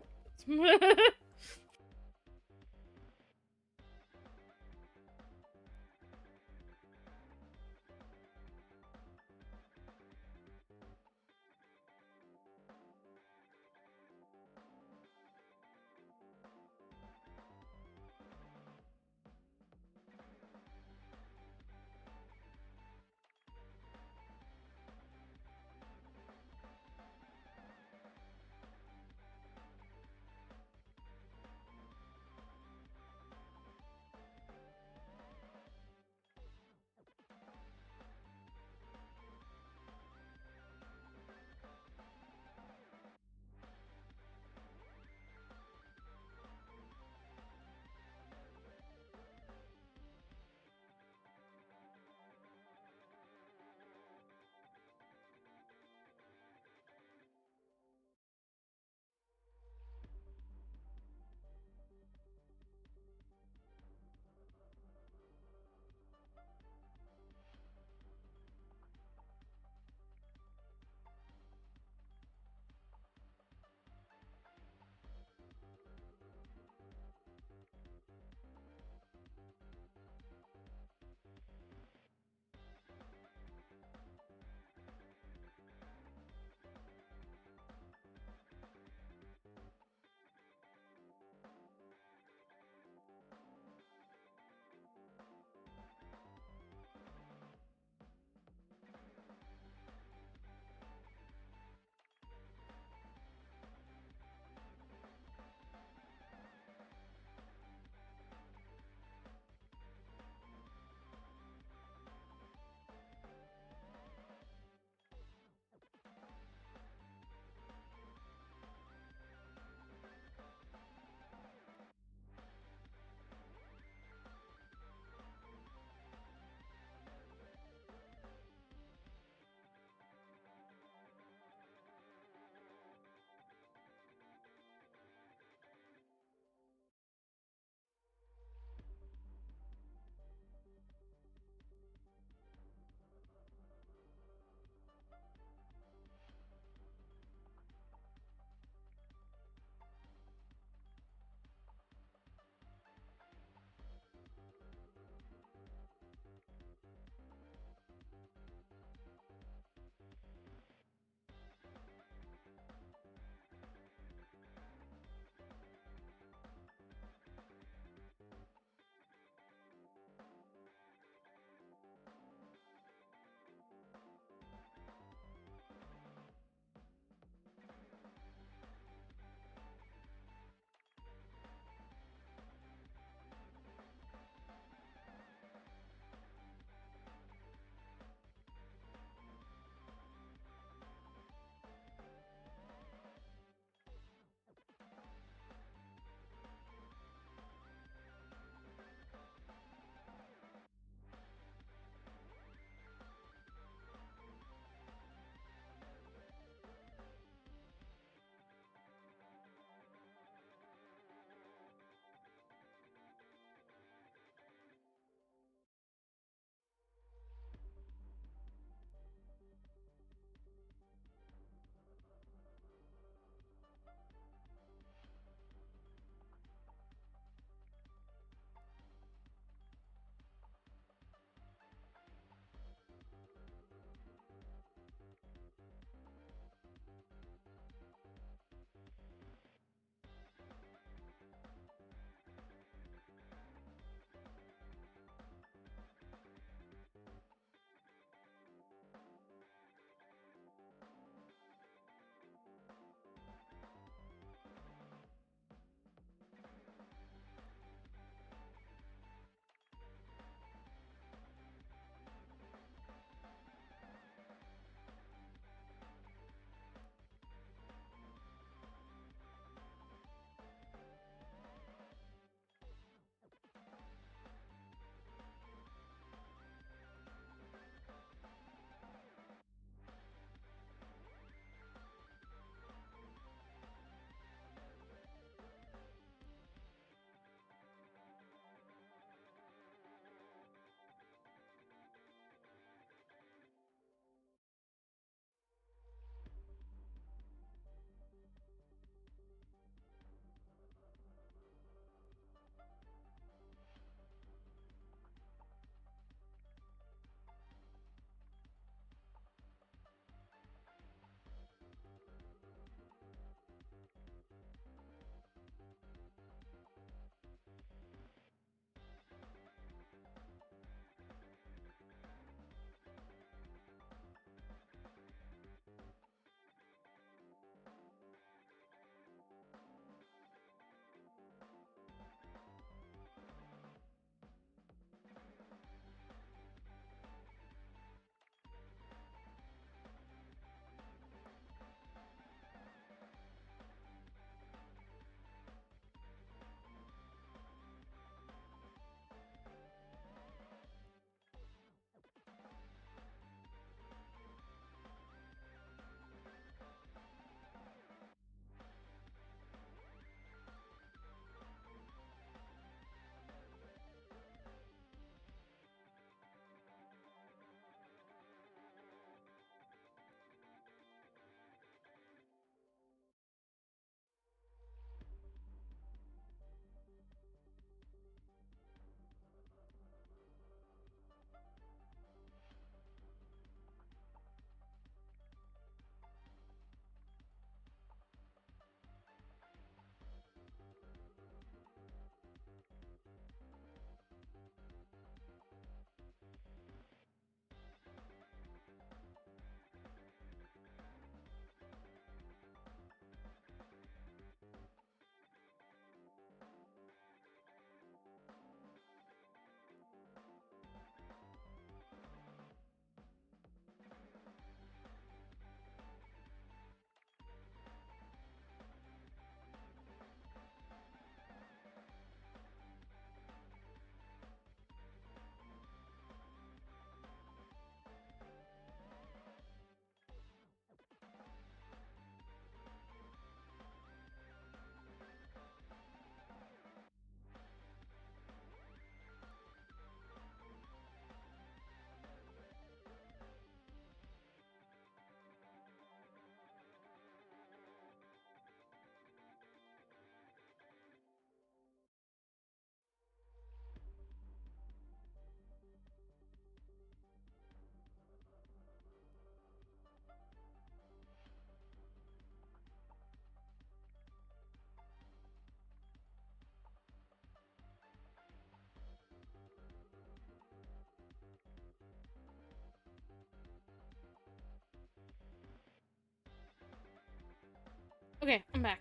Okay, I'm back.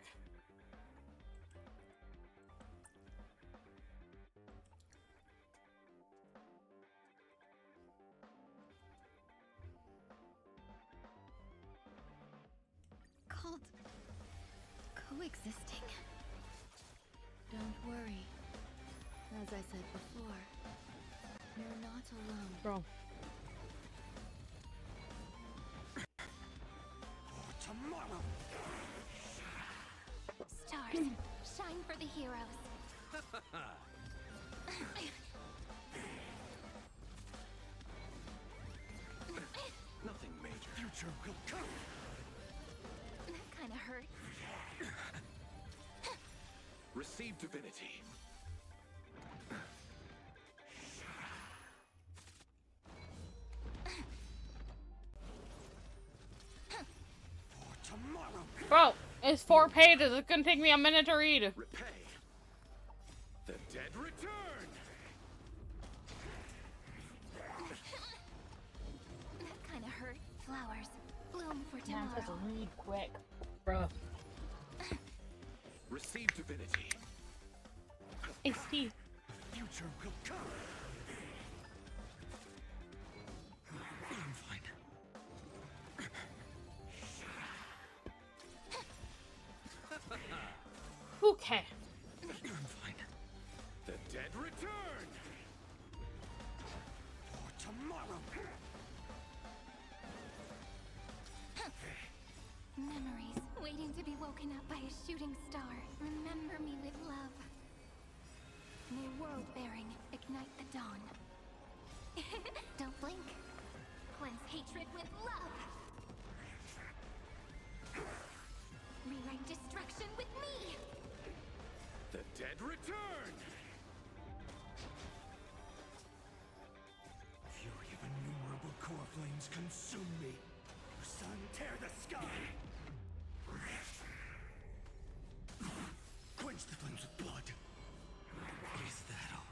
Called coexisting? Don't worry. As I said before, you're not alone. Bro. Tomorrow. Stars, shine for the heroes. Nothing major. Future will come. That kind of hurts. Receive divinity. For tomorrow. Bro, it's 4 pages. It's gonna take me a minute to read. Repay. The dead return. That kind of hurts. Flowers, bloom for tomorrow. Read quick, bro. Receive divinity. It's tea. Future will come. I'm fine. Okay. I'm fine. The dead return. For tomorrow. Memories, waiting to be woken up by a shooting star. Remember me with love. May world bearing ignite the dawn. Don't blink. Cleanse hatred with love. Rewrite destruction with me. The dead return. Fury of innumerable core flames consume me. Sun, tear the sky. Quench the flames with blood. Is that all?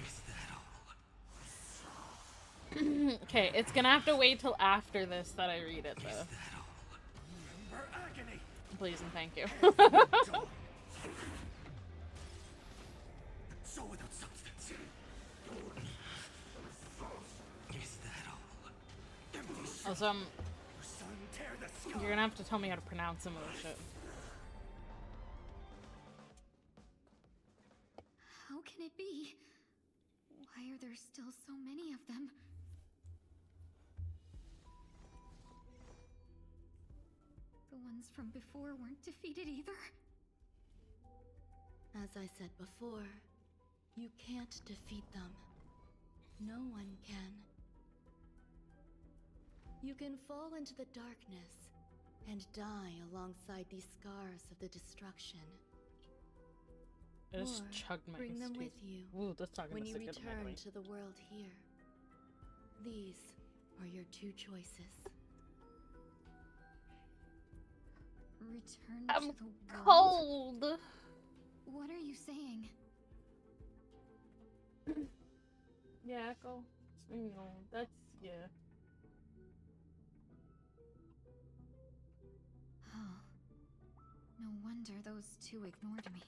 Is that all? Okay, it's gonna have to wait till after this that I read it, though. Is that all? Remember agony. Please and thank you. So without substance. Is that all? Also, Sun, tear the sky. you're gonna have to tell me how to pronounce some of this shit. How can it be? Why are there still so many of them? The ones from before weren't defeated either? As I said before, you can't defeat them. No one can. You can fall into the darkness and die alongside these scars of the destruction. I just Or chugged my bring them tea. with you Ooh, this talking when is you a good one, by the return way. to the world here. These are your two choices. Return I'm to the world? cold. What are you saying? Yeah, Echo. You know, that's yeah. Oh. No wonder those two ignored me.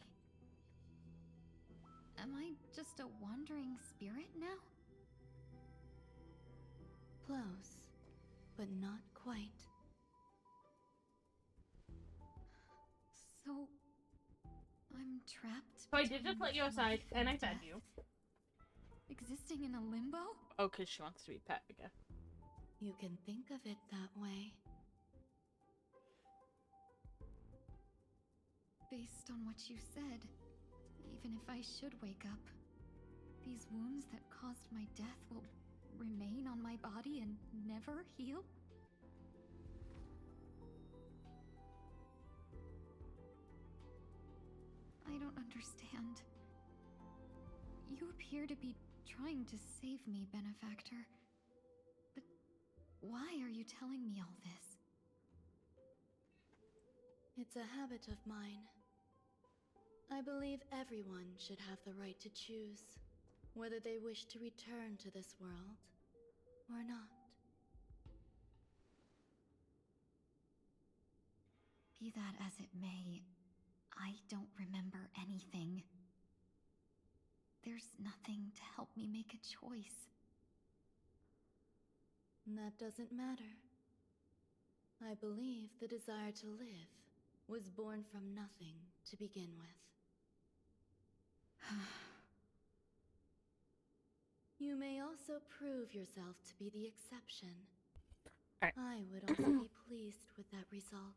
Am I just a wandering spirit now? Close, but not quite. So... I'm trapped. So I did just between let you aside, life and I fed death? you. Existing in a limbo? Oh, because she wants to be pet again. You can think of it that way. Based on what you said, even if I should wake up, these wounds that caused my death will remain on my body and never heal? I don't understand. You appear to be trying to save me, Benefactor. But why are you telling me all this? It's a habit of mine. I believe everyone should have the right to choose whether they wish to return to this world or not. Be that as it may, I don't remember anything. There's nothing to help me make a choice. That doesn't matter. I believe the desire to live was born from nothing to begin with. You may also prove yourself to be the exception. Alright. I would also be pleased with that result.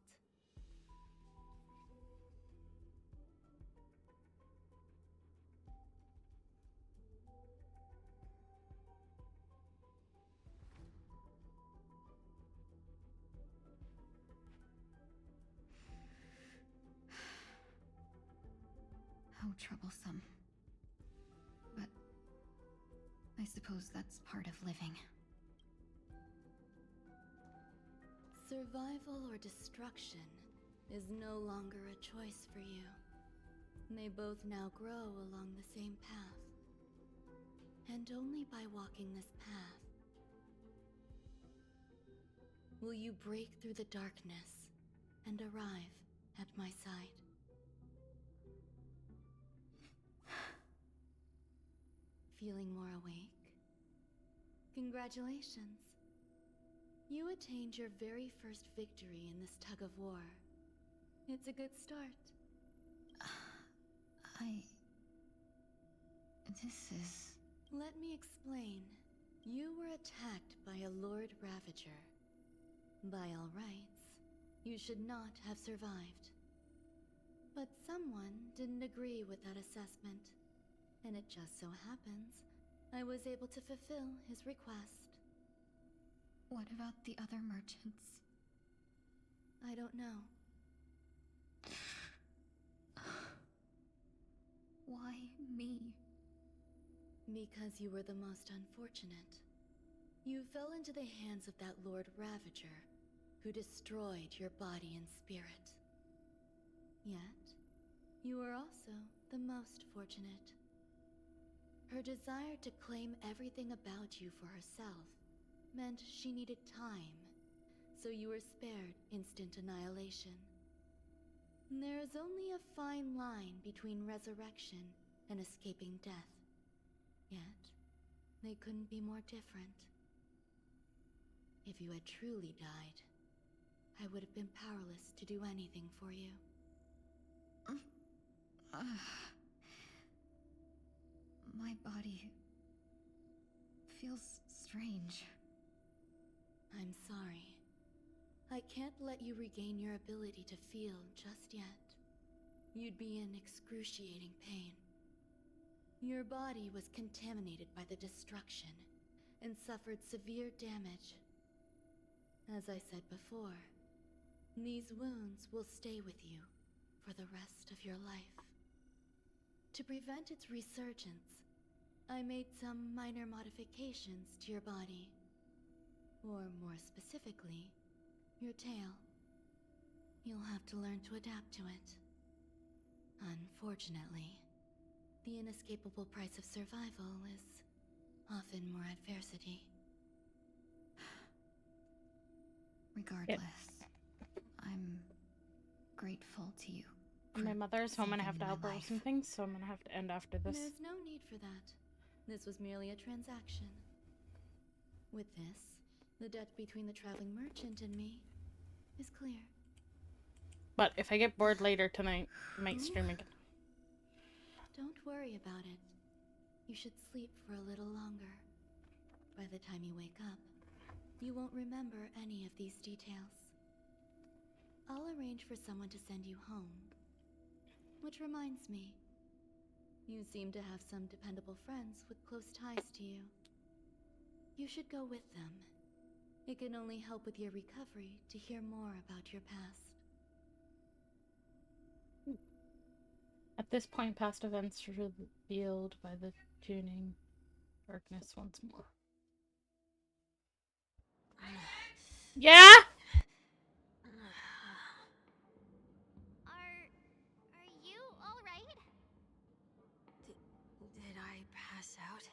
How troublesome. But I suppose that's part of living. Survival or destruction is no longer a choice for you. They both now grow along the same path. And only by walking this path will you break through the darkness and arrive at my side. Feeling more awake? Congratulations. You attained your very first victory in this tug of war. It's a good start. This is... Let me explain. You were attacked by a Lord Ravager. By all rights, you should not have survived. But someone didn't agree with that assessment, and it just so happens I was able to fulfill his request. What about the other merchants? I don't know. Why me? Because you were the most unfortunate. You fell into the hands of that Lord Ravager, who destroyed your body and spirit. Yet, you were also the most fortunate. Her desire to claim everything about you for herself meant she needed time, so you were spared instant annihilation. There is only a fine line between resurrection and escaping death. Yet, they couldn't be more different. If you had truly died, I would have been powerless to do anything for you. My body feels strange. I'm sorry. I can't let you regain your ability to feel just yet. You'd be in excruciating pain. Your body was contaminated by the destruction and suffered severe damage. As I said before, these wounds will stay with you for the rest of your life. To prevent its resurgence, I made some minor modifications to your body. Or more specifically, your tail. You'll have to learn to adapt to it. Unfortunately, the inescapable price of survival is often more adversity. Regardless, I'm grateful to you. My mother's home and I have to saving help my her with life. some things, so I'm gonna have to end after this. There's no need for that. This was merely a transaction. With this, the debt between the traveling merchant and me is clear. But if I get bored later tonight, I might stream again. Don't worry about it. You should sleep for a little longer. By the time you wake up, you won't remember any of these details. I'll arrange for someone to send you home. Which reminds me, you seem to have some dependable friends with close ties to you. You should go with them. It can only help with your recovery to hear more about your past. At this point, past events revealed by the tuning darkness once more. Yeah? Are you all right? Did I pass out?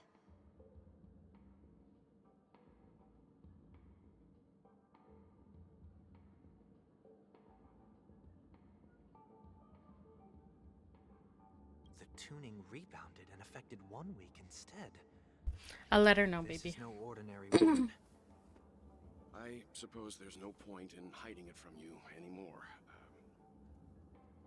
the tuning rebounded and affected 1 week instead. I'll let her know, This baby. is no ordinary wound. I suppose there's no point in hiding it from you anymore.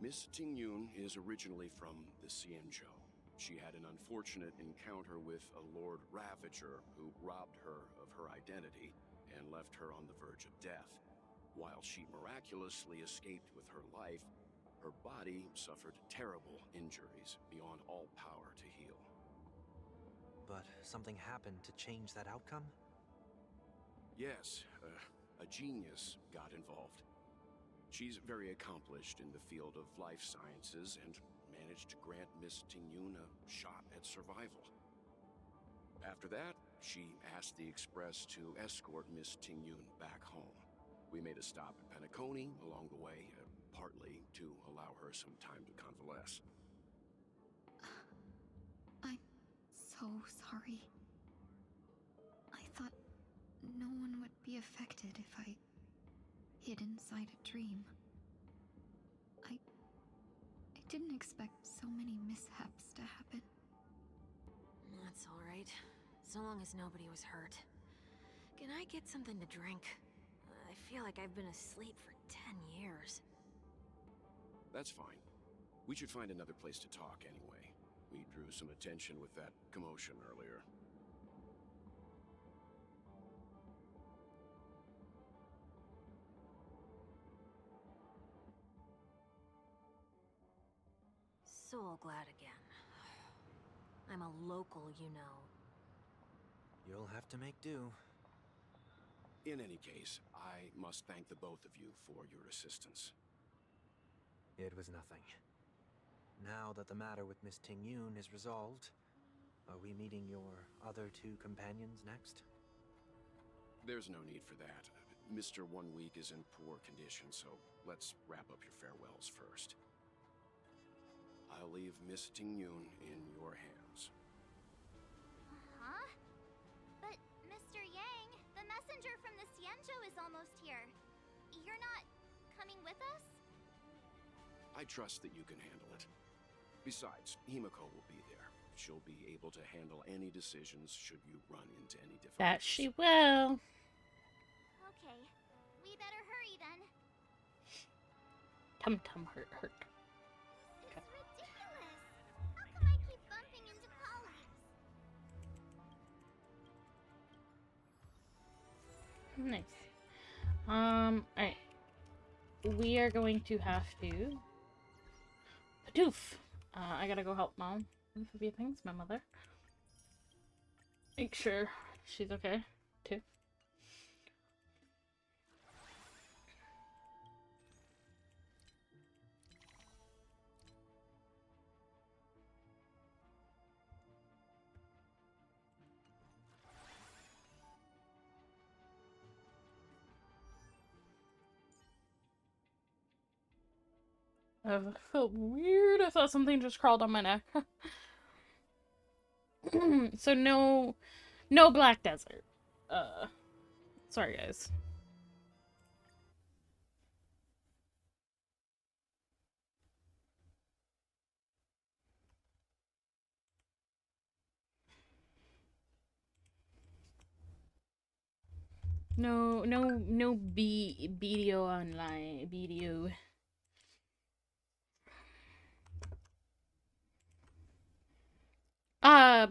Miss Tingyun is originally from the Xianzhou. She had an unfortunate encounter with a Lord Ravager who robbed her of her identity and left her on the verge of death. While she miraculously escaped with her life, her body suffered terrible injuries beyond all power to heal. But something happened to change that outcome? Yes, a genius got involved. She's very accomplished in the field of life sciences and managed to grant Miss Tingyun a shot at survival. After that, she asked the Express to escort Miss Tingyun back home. We made a stop at Penacony along the way, partly to allow her some time to convalesce. I'm so sorry. I thought no one would be affected if I hid inside a dream. I didn't expect so many mishaps to happen. That's alright. So long as nobody was hurt. Can I get something to drink? I feel like I've been asleep for 10 years. That's fine. We should find another place to talk anyway. We drew some attention with that commotion earlier. So glad again. I'm a local, you know. You'll have to make do. In any case, I must thank the both of you for your assistance. It was nothing. Now that the matter with Miss Tingyun is resolved, are we meeting your other 2 companions next? There's no need for that. Mr. 1 Week is in poor condition, so let's wrap up your farewells first. I'll leave Miss Tingyun in your hands. Huh? But, Mr. Yang, the messenger from the Xianzhou is almost here. You're not coming with us? I trust that you can handle it. Besides, Himiko will be there. She'll be able to handle any decisions should you run into any difficulties. That she will. Okay. We better hurry then. Tum-tum hurt. This is ridiculous. How come I keep bumping into colleagues? Nice. Alright. We are going to have to... Padoof! I gotta go help Mom with a few things, my mother. Make sure she's okay, too. I felt weird. I thought something just crawled on my neck. So no Black Desert. Sorry guys. No video online video.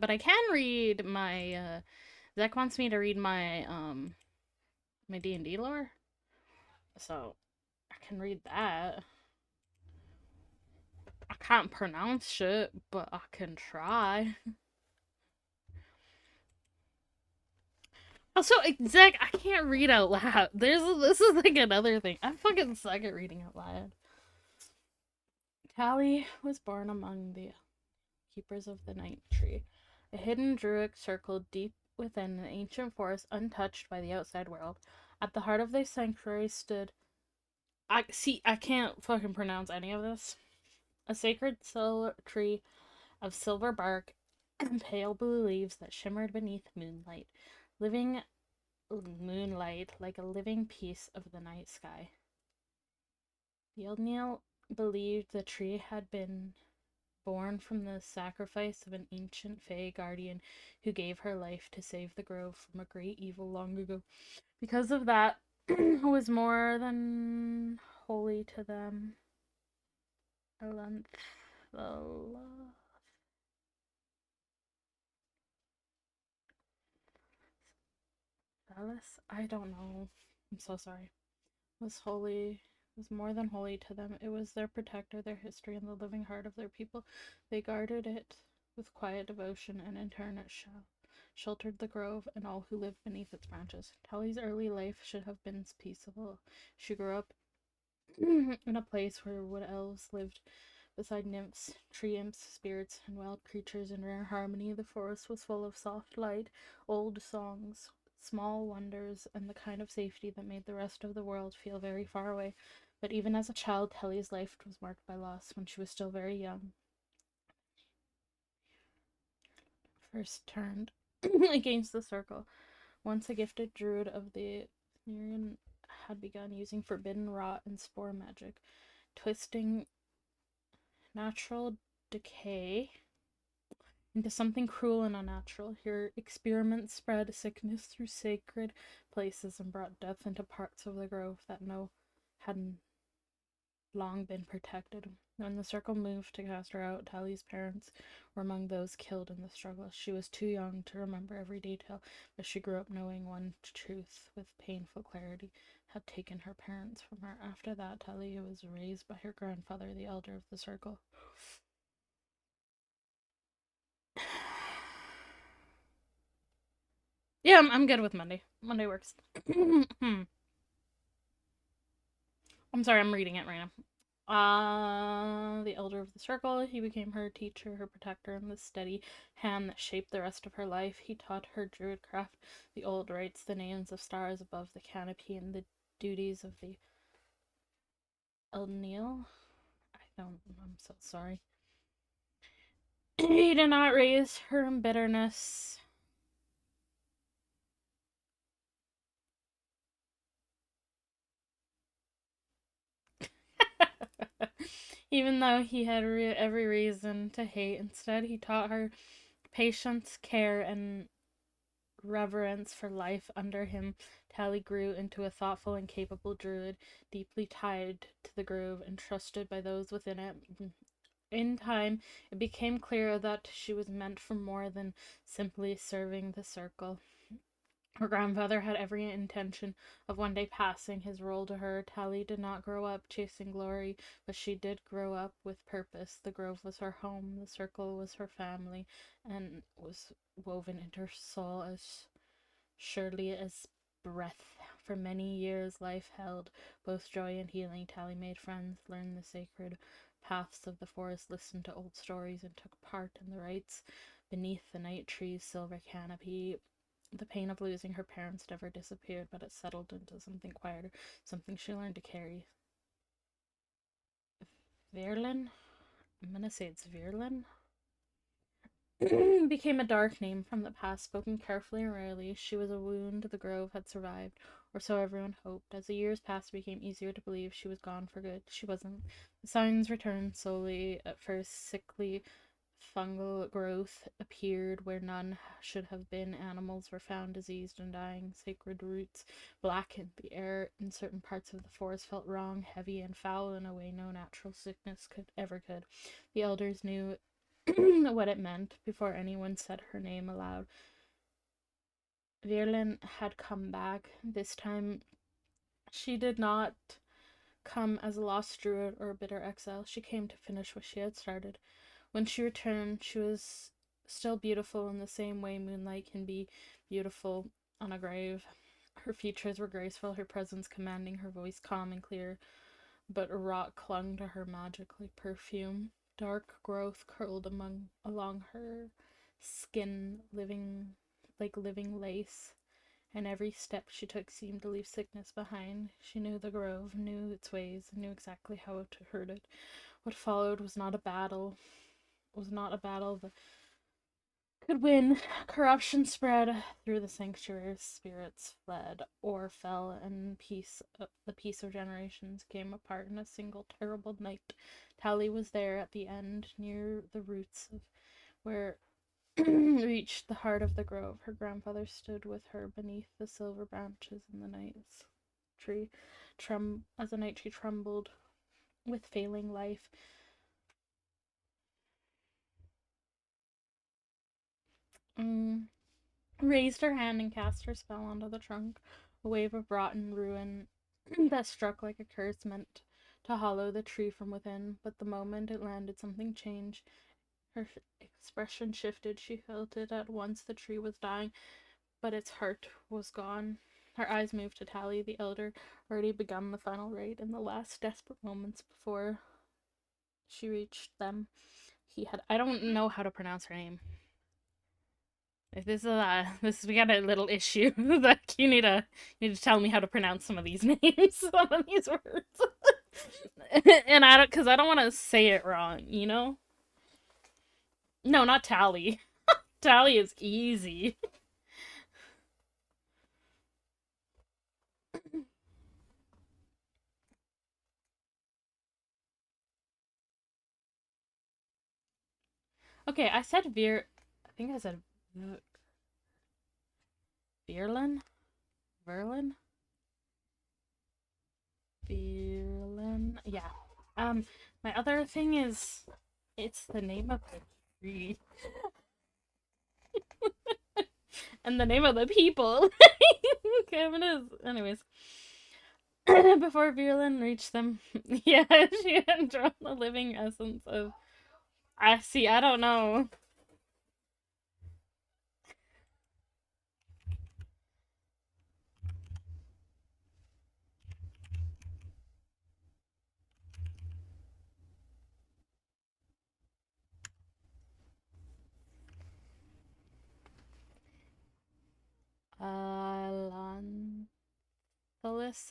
But I can read my, Zach wants me to read my, my D&D lore. So, I can read that. I can't pronounce shit, but I can try. Also, Zach, I can't read out loud. This is like another thing. I fucking suck at reading out loud. Tally was born among the keepers of the Night Tree, a hidden druid circle deep within an ancient forest untouched by the outside world. At the heart of the sanctuary stood... I can't fucking pronounce any of this. A sacred tree of silver bark and pale blue leaves that shimmered beneath moonlight like a living piece of the night sky. The Old Neil believed the tree had been born from the sacrifice of an ancient Fey guardian who gave her life to save the grove from a great evil long ago. Because of that, was more than holy to them. Alanth, Alice? I don't know. I'm so sorry. Was holy, was more than holy to them. It was their protector, their history, and the living heart of their people. They guarded it with quiet devotion, and in turn it sheltered the grove and all who lived beneath its branches. Tally's early life should have been peaceable. She grew up in a place where wood elves lived beside nymphs, tree imps, spirits, and wild creatures in rare harmony. The forest was full of soft light, old songs, small wonders, and the kind of safety that made the rest of the world feel very far away. But even as a child, Telly's life was marked by loss. When she was still very young, first turned against the circle. Once a gifted druid of the Nerian had begun using forbidden rot and spore magic, twisting natural decay into something cruel and unnatural. Her experiments spread sickness through sacred places and brought death into parts of the grove that hadn't long been protected. When the circle moved to cast her out, Tally's parents were among those killed in the struggle. She was too young to remember every detail, but she grew up knowing one truth with painful clarity had taken her parents from her. After that, Tally was raised by her grandfather, the elder of the circle. Yeah, I'm good with Monday. Monday works. I'm sorry, I'm reading it right now. The elder of the circle, he became her teacher, her protector, and the steady hand that shaped the rest of her life. He taught her druid craft, the old rites, the names of stars above the canopy, and the duties of the Elnil. I'm so sorry. He did not raise her in bitterness. Even though he had every reason to hate, instead he taught her patience, care, and reverence for life under him. Tally grew into a thoughtful and capable druid, deeply tied to the grove and trusted by those within it. In time, it became clear that she was meant for more than simply serving the circle. Her grandfather had every intention of one day passing his role to her. Tally did not grow up chasing glory, but she did grow up with purpose. The grove was her home, the circle was her family, and was woven into her soul as surely as breath. For many years, life held both joy and healing. Tally made friends, learned the sacred paths of the forest, listened to old stories, and took part in the rites beneath the night tree's silver canopy. The pain of losing her parents never disappeared, but it settled into something quieter, something she learned to carry. Verlin? I'm gonna say it's Verlin. Became a dark name from the past, spoken carefully and rarely. She was a wound the grove had survived, or so everyone hoped. As the years passed, it became easier to believe she was gone for good. She wasn't. The signs returned slowly. At first, sickly fungal growth appeared where none should have been. Animals were found diseased and dying. Sacred roots blackened. The air in certain parts of the forest felt wrong, heavy, and foul in a way no natural sickness could. The elders knew what it meant before anyone said her name aloud. Virlin had come back. This time, she did not come as a lost druid or a bitter exile. She came to finish what she had started. When she returned, she was still beautiful in the same way moonlight can be beautiful on a grave. Her features were graceful, her presence commanding, her voice calm and clear, but a rot clung to her magic like perfume. Dark growth curled along her skin, living lace, and every step she took seemed to leave sickness behind. She knew the grove, knew its ways, and knew exactly how to hurt it. What followed was not a battle. could win. Corruption spread through the sanctuary. Spirits fled or fell, and the peace of generations came apart in a single terrible night. Tally was there at the end, near the roots of where reached the heart of the grove. Her grandfather stood with her beneath the silver branches in the night's tree, as the night tree trembled with failing life. Raised her hand and cast her spell onto the trunk. A wave of rotten ruin that struck like a curse meant to hollow the tree from within, but the moment it landed, something changed. Her expression shifted. She felt it at once. The tree was dying, but its heart was gone. Her eyes moved to Tally, the elder, already begun the final raid. In the last desperate moments before she reached them, he had. I don't know how to pronounce her name. If we got a little issue. Like you need to tell me how to pronounce some of these names, some of these words. And because I don't want to say it wrong, you know? No, not Tally. Tally is easy. Okay, I said I think I said Verlin? Verlin? Verlin? Yeah. My other thing is, it's the name of the tree. And the name of the people. Okay, it is. Anyways. Before Verlin reached them, yeah, she had drawn the living essence of. I don't know.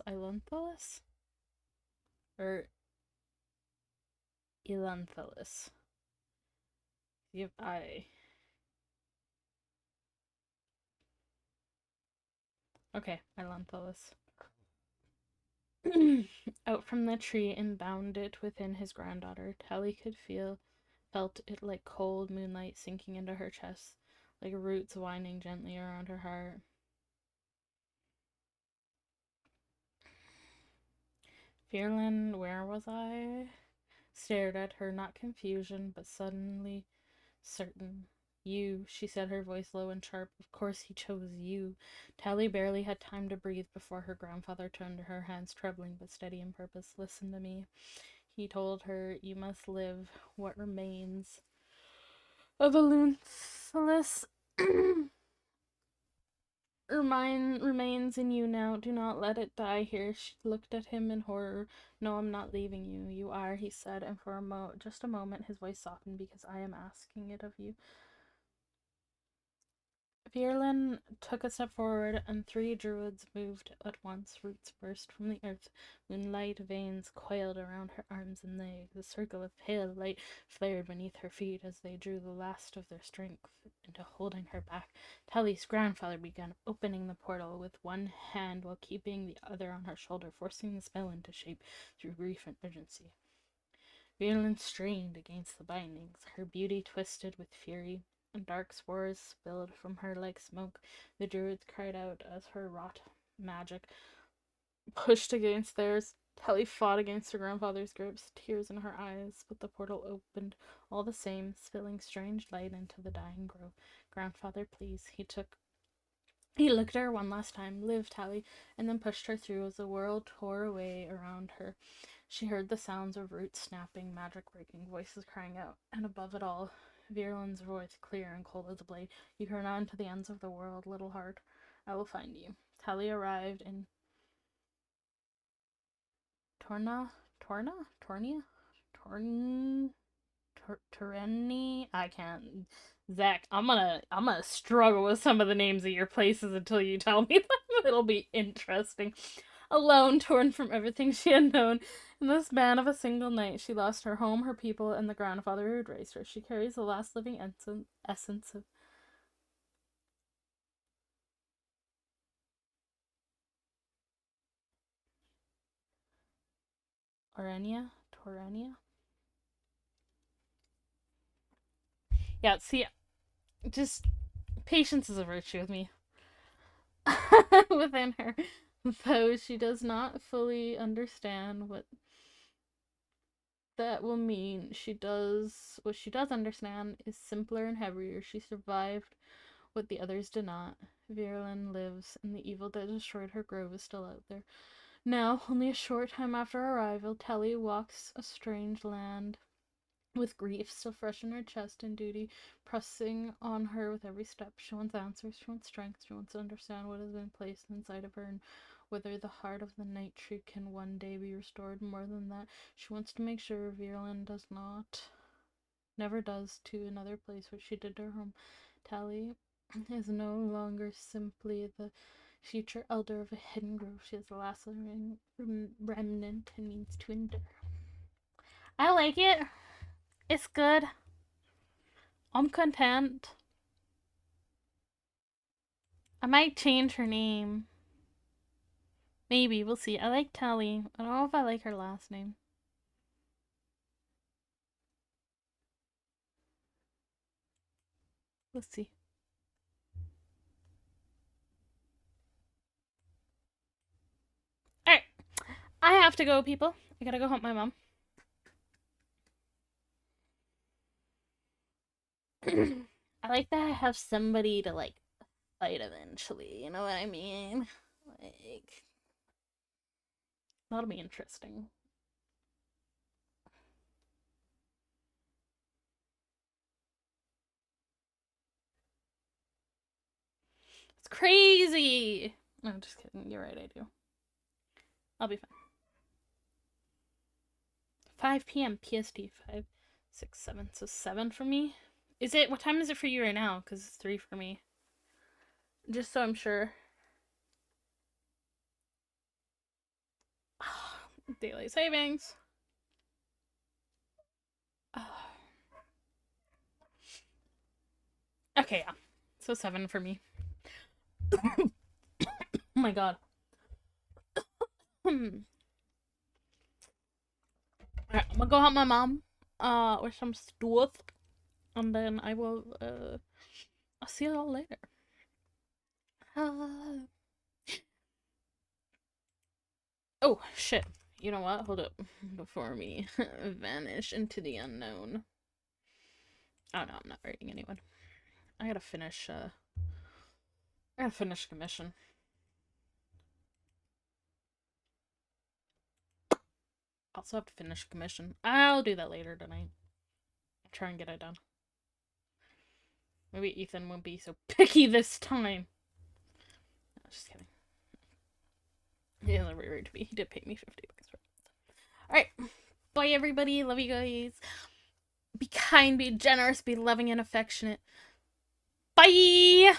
Ilanthalis? Or Elanthalis? Yep, Okay, Elanthalis. Out from the tree and bound it within his granddaughter. Tally could felt it like cold moonlight sinking into her chest, like roots winding gently around her heart. Fearlin, where was I? Stared at her, not confusion, but suddenly certain. You, she said, her voice low and sharp. Of course he chose you. Tally barely had time to breathe before her grandfather turned to her, hands trembling but steady in purpose. Listen to me. He told her, you must live what remains of Alunthelis remains in you now. Do not let it die here. She looked at him in horror. No, I'm not leaving you. You are, he said, and for just a moment his voice softened, because I am asking it of you. Fierlin took a step forward, and 3 druids moved at once. Roots burst from the earth. Moonlight veins coiled around her arms and legs. A circle of pale light flared beneath her feet as they drew the last of their strength into holding her back. Tally's grandfather began opening the portal with one hand while keeping the other on her shoulder, forcing the spell into shape through grief and urgency. Fierlin strained against the bindings, her beauty twisted with fury. Dark spores spilled from her like smoke. The druids cried out as her wrought magic pushed against theirs. Telly fought against her grandfather's grips, tears in her eyes, but the portal opened all the same, spilling strange light into the dying grove. Grandfather, please. He looked at her one last time. Live, Tally, and then pushed her through as the world tore away around her. She heard the sounds of roots snapping, magic breaking, voices crying out, and above it all, Virlin's voice, clear and cold as a blade. You can run to the ends of the world, little heart. I will find you. Tally arrived in Torni. I can't. Zach, I'm gonna struggle with some of the names of your places until you tell me them. It'll be interesting. Alone, torn from everything she had known, in this span of a single night, she lost her home, her people, and the grandfather who had raised her. She carries the last living essence of Torania. Yeah, see, just patience is a virtue with me. Within her, though she does not fully understand what that will mean. What she does understand is simpler and heavier. She survived what the others did not. Virulin lives, and the evil that destroyed her grove is still out there. Now, only a short time after arrival, Telly walks a strange land, with grief still fresh in her chest and duty pressing on her with every step. She wants answers, she wants strength, she wants to understand what has been placed inside of her and whether the heart of the night tree can one day be restored. More than that, she wants to make sure Virulin never does to another place what she did to her home. Tally is no longer simply the future elder of a hidden grove. She is the last living remnant and means to endure. I like it. It's good. I'm content. I might change her name. Maybe, we'll see. I like Tally. I don't know if I like her last name. Let's see. Alright. I have to go, people. I gotta go help my mom. I like that I have somebody to, like, fight eventually. You know what I mean? Like, that'll be interesting. It's crazy! No, just kidding. You're right, I do. I'll be fine. 5 p.m. PST. 5, 6, 7. So 7 for me. What time is it for you right now? Because it's 3 for me. Just so I'm sure. Daylight savings. Okay, yeah. So 7 for me. Oh my god. Alright, I'm gonna go help my mom with some stuff. And then I will I'll see you all later. Oh shit. You know what? Hold up. Before me vanish into the unknown. Oh no, I'm not writing anyone. I gotta finish commission. Also have to finish commission. I'll do that later tonight. I'll try and get it done. Maybe Ethan won't be so picky this time. No, just kidding. He hasn't very rude to me. He did pay me $50 for it. Alright. Bye everybody. Love you guys. Be kind, be generous, be loving and affectionate. Bye!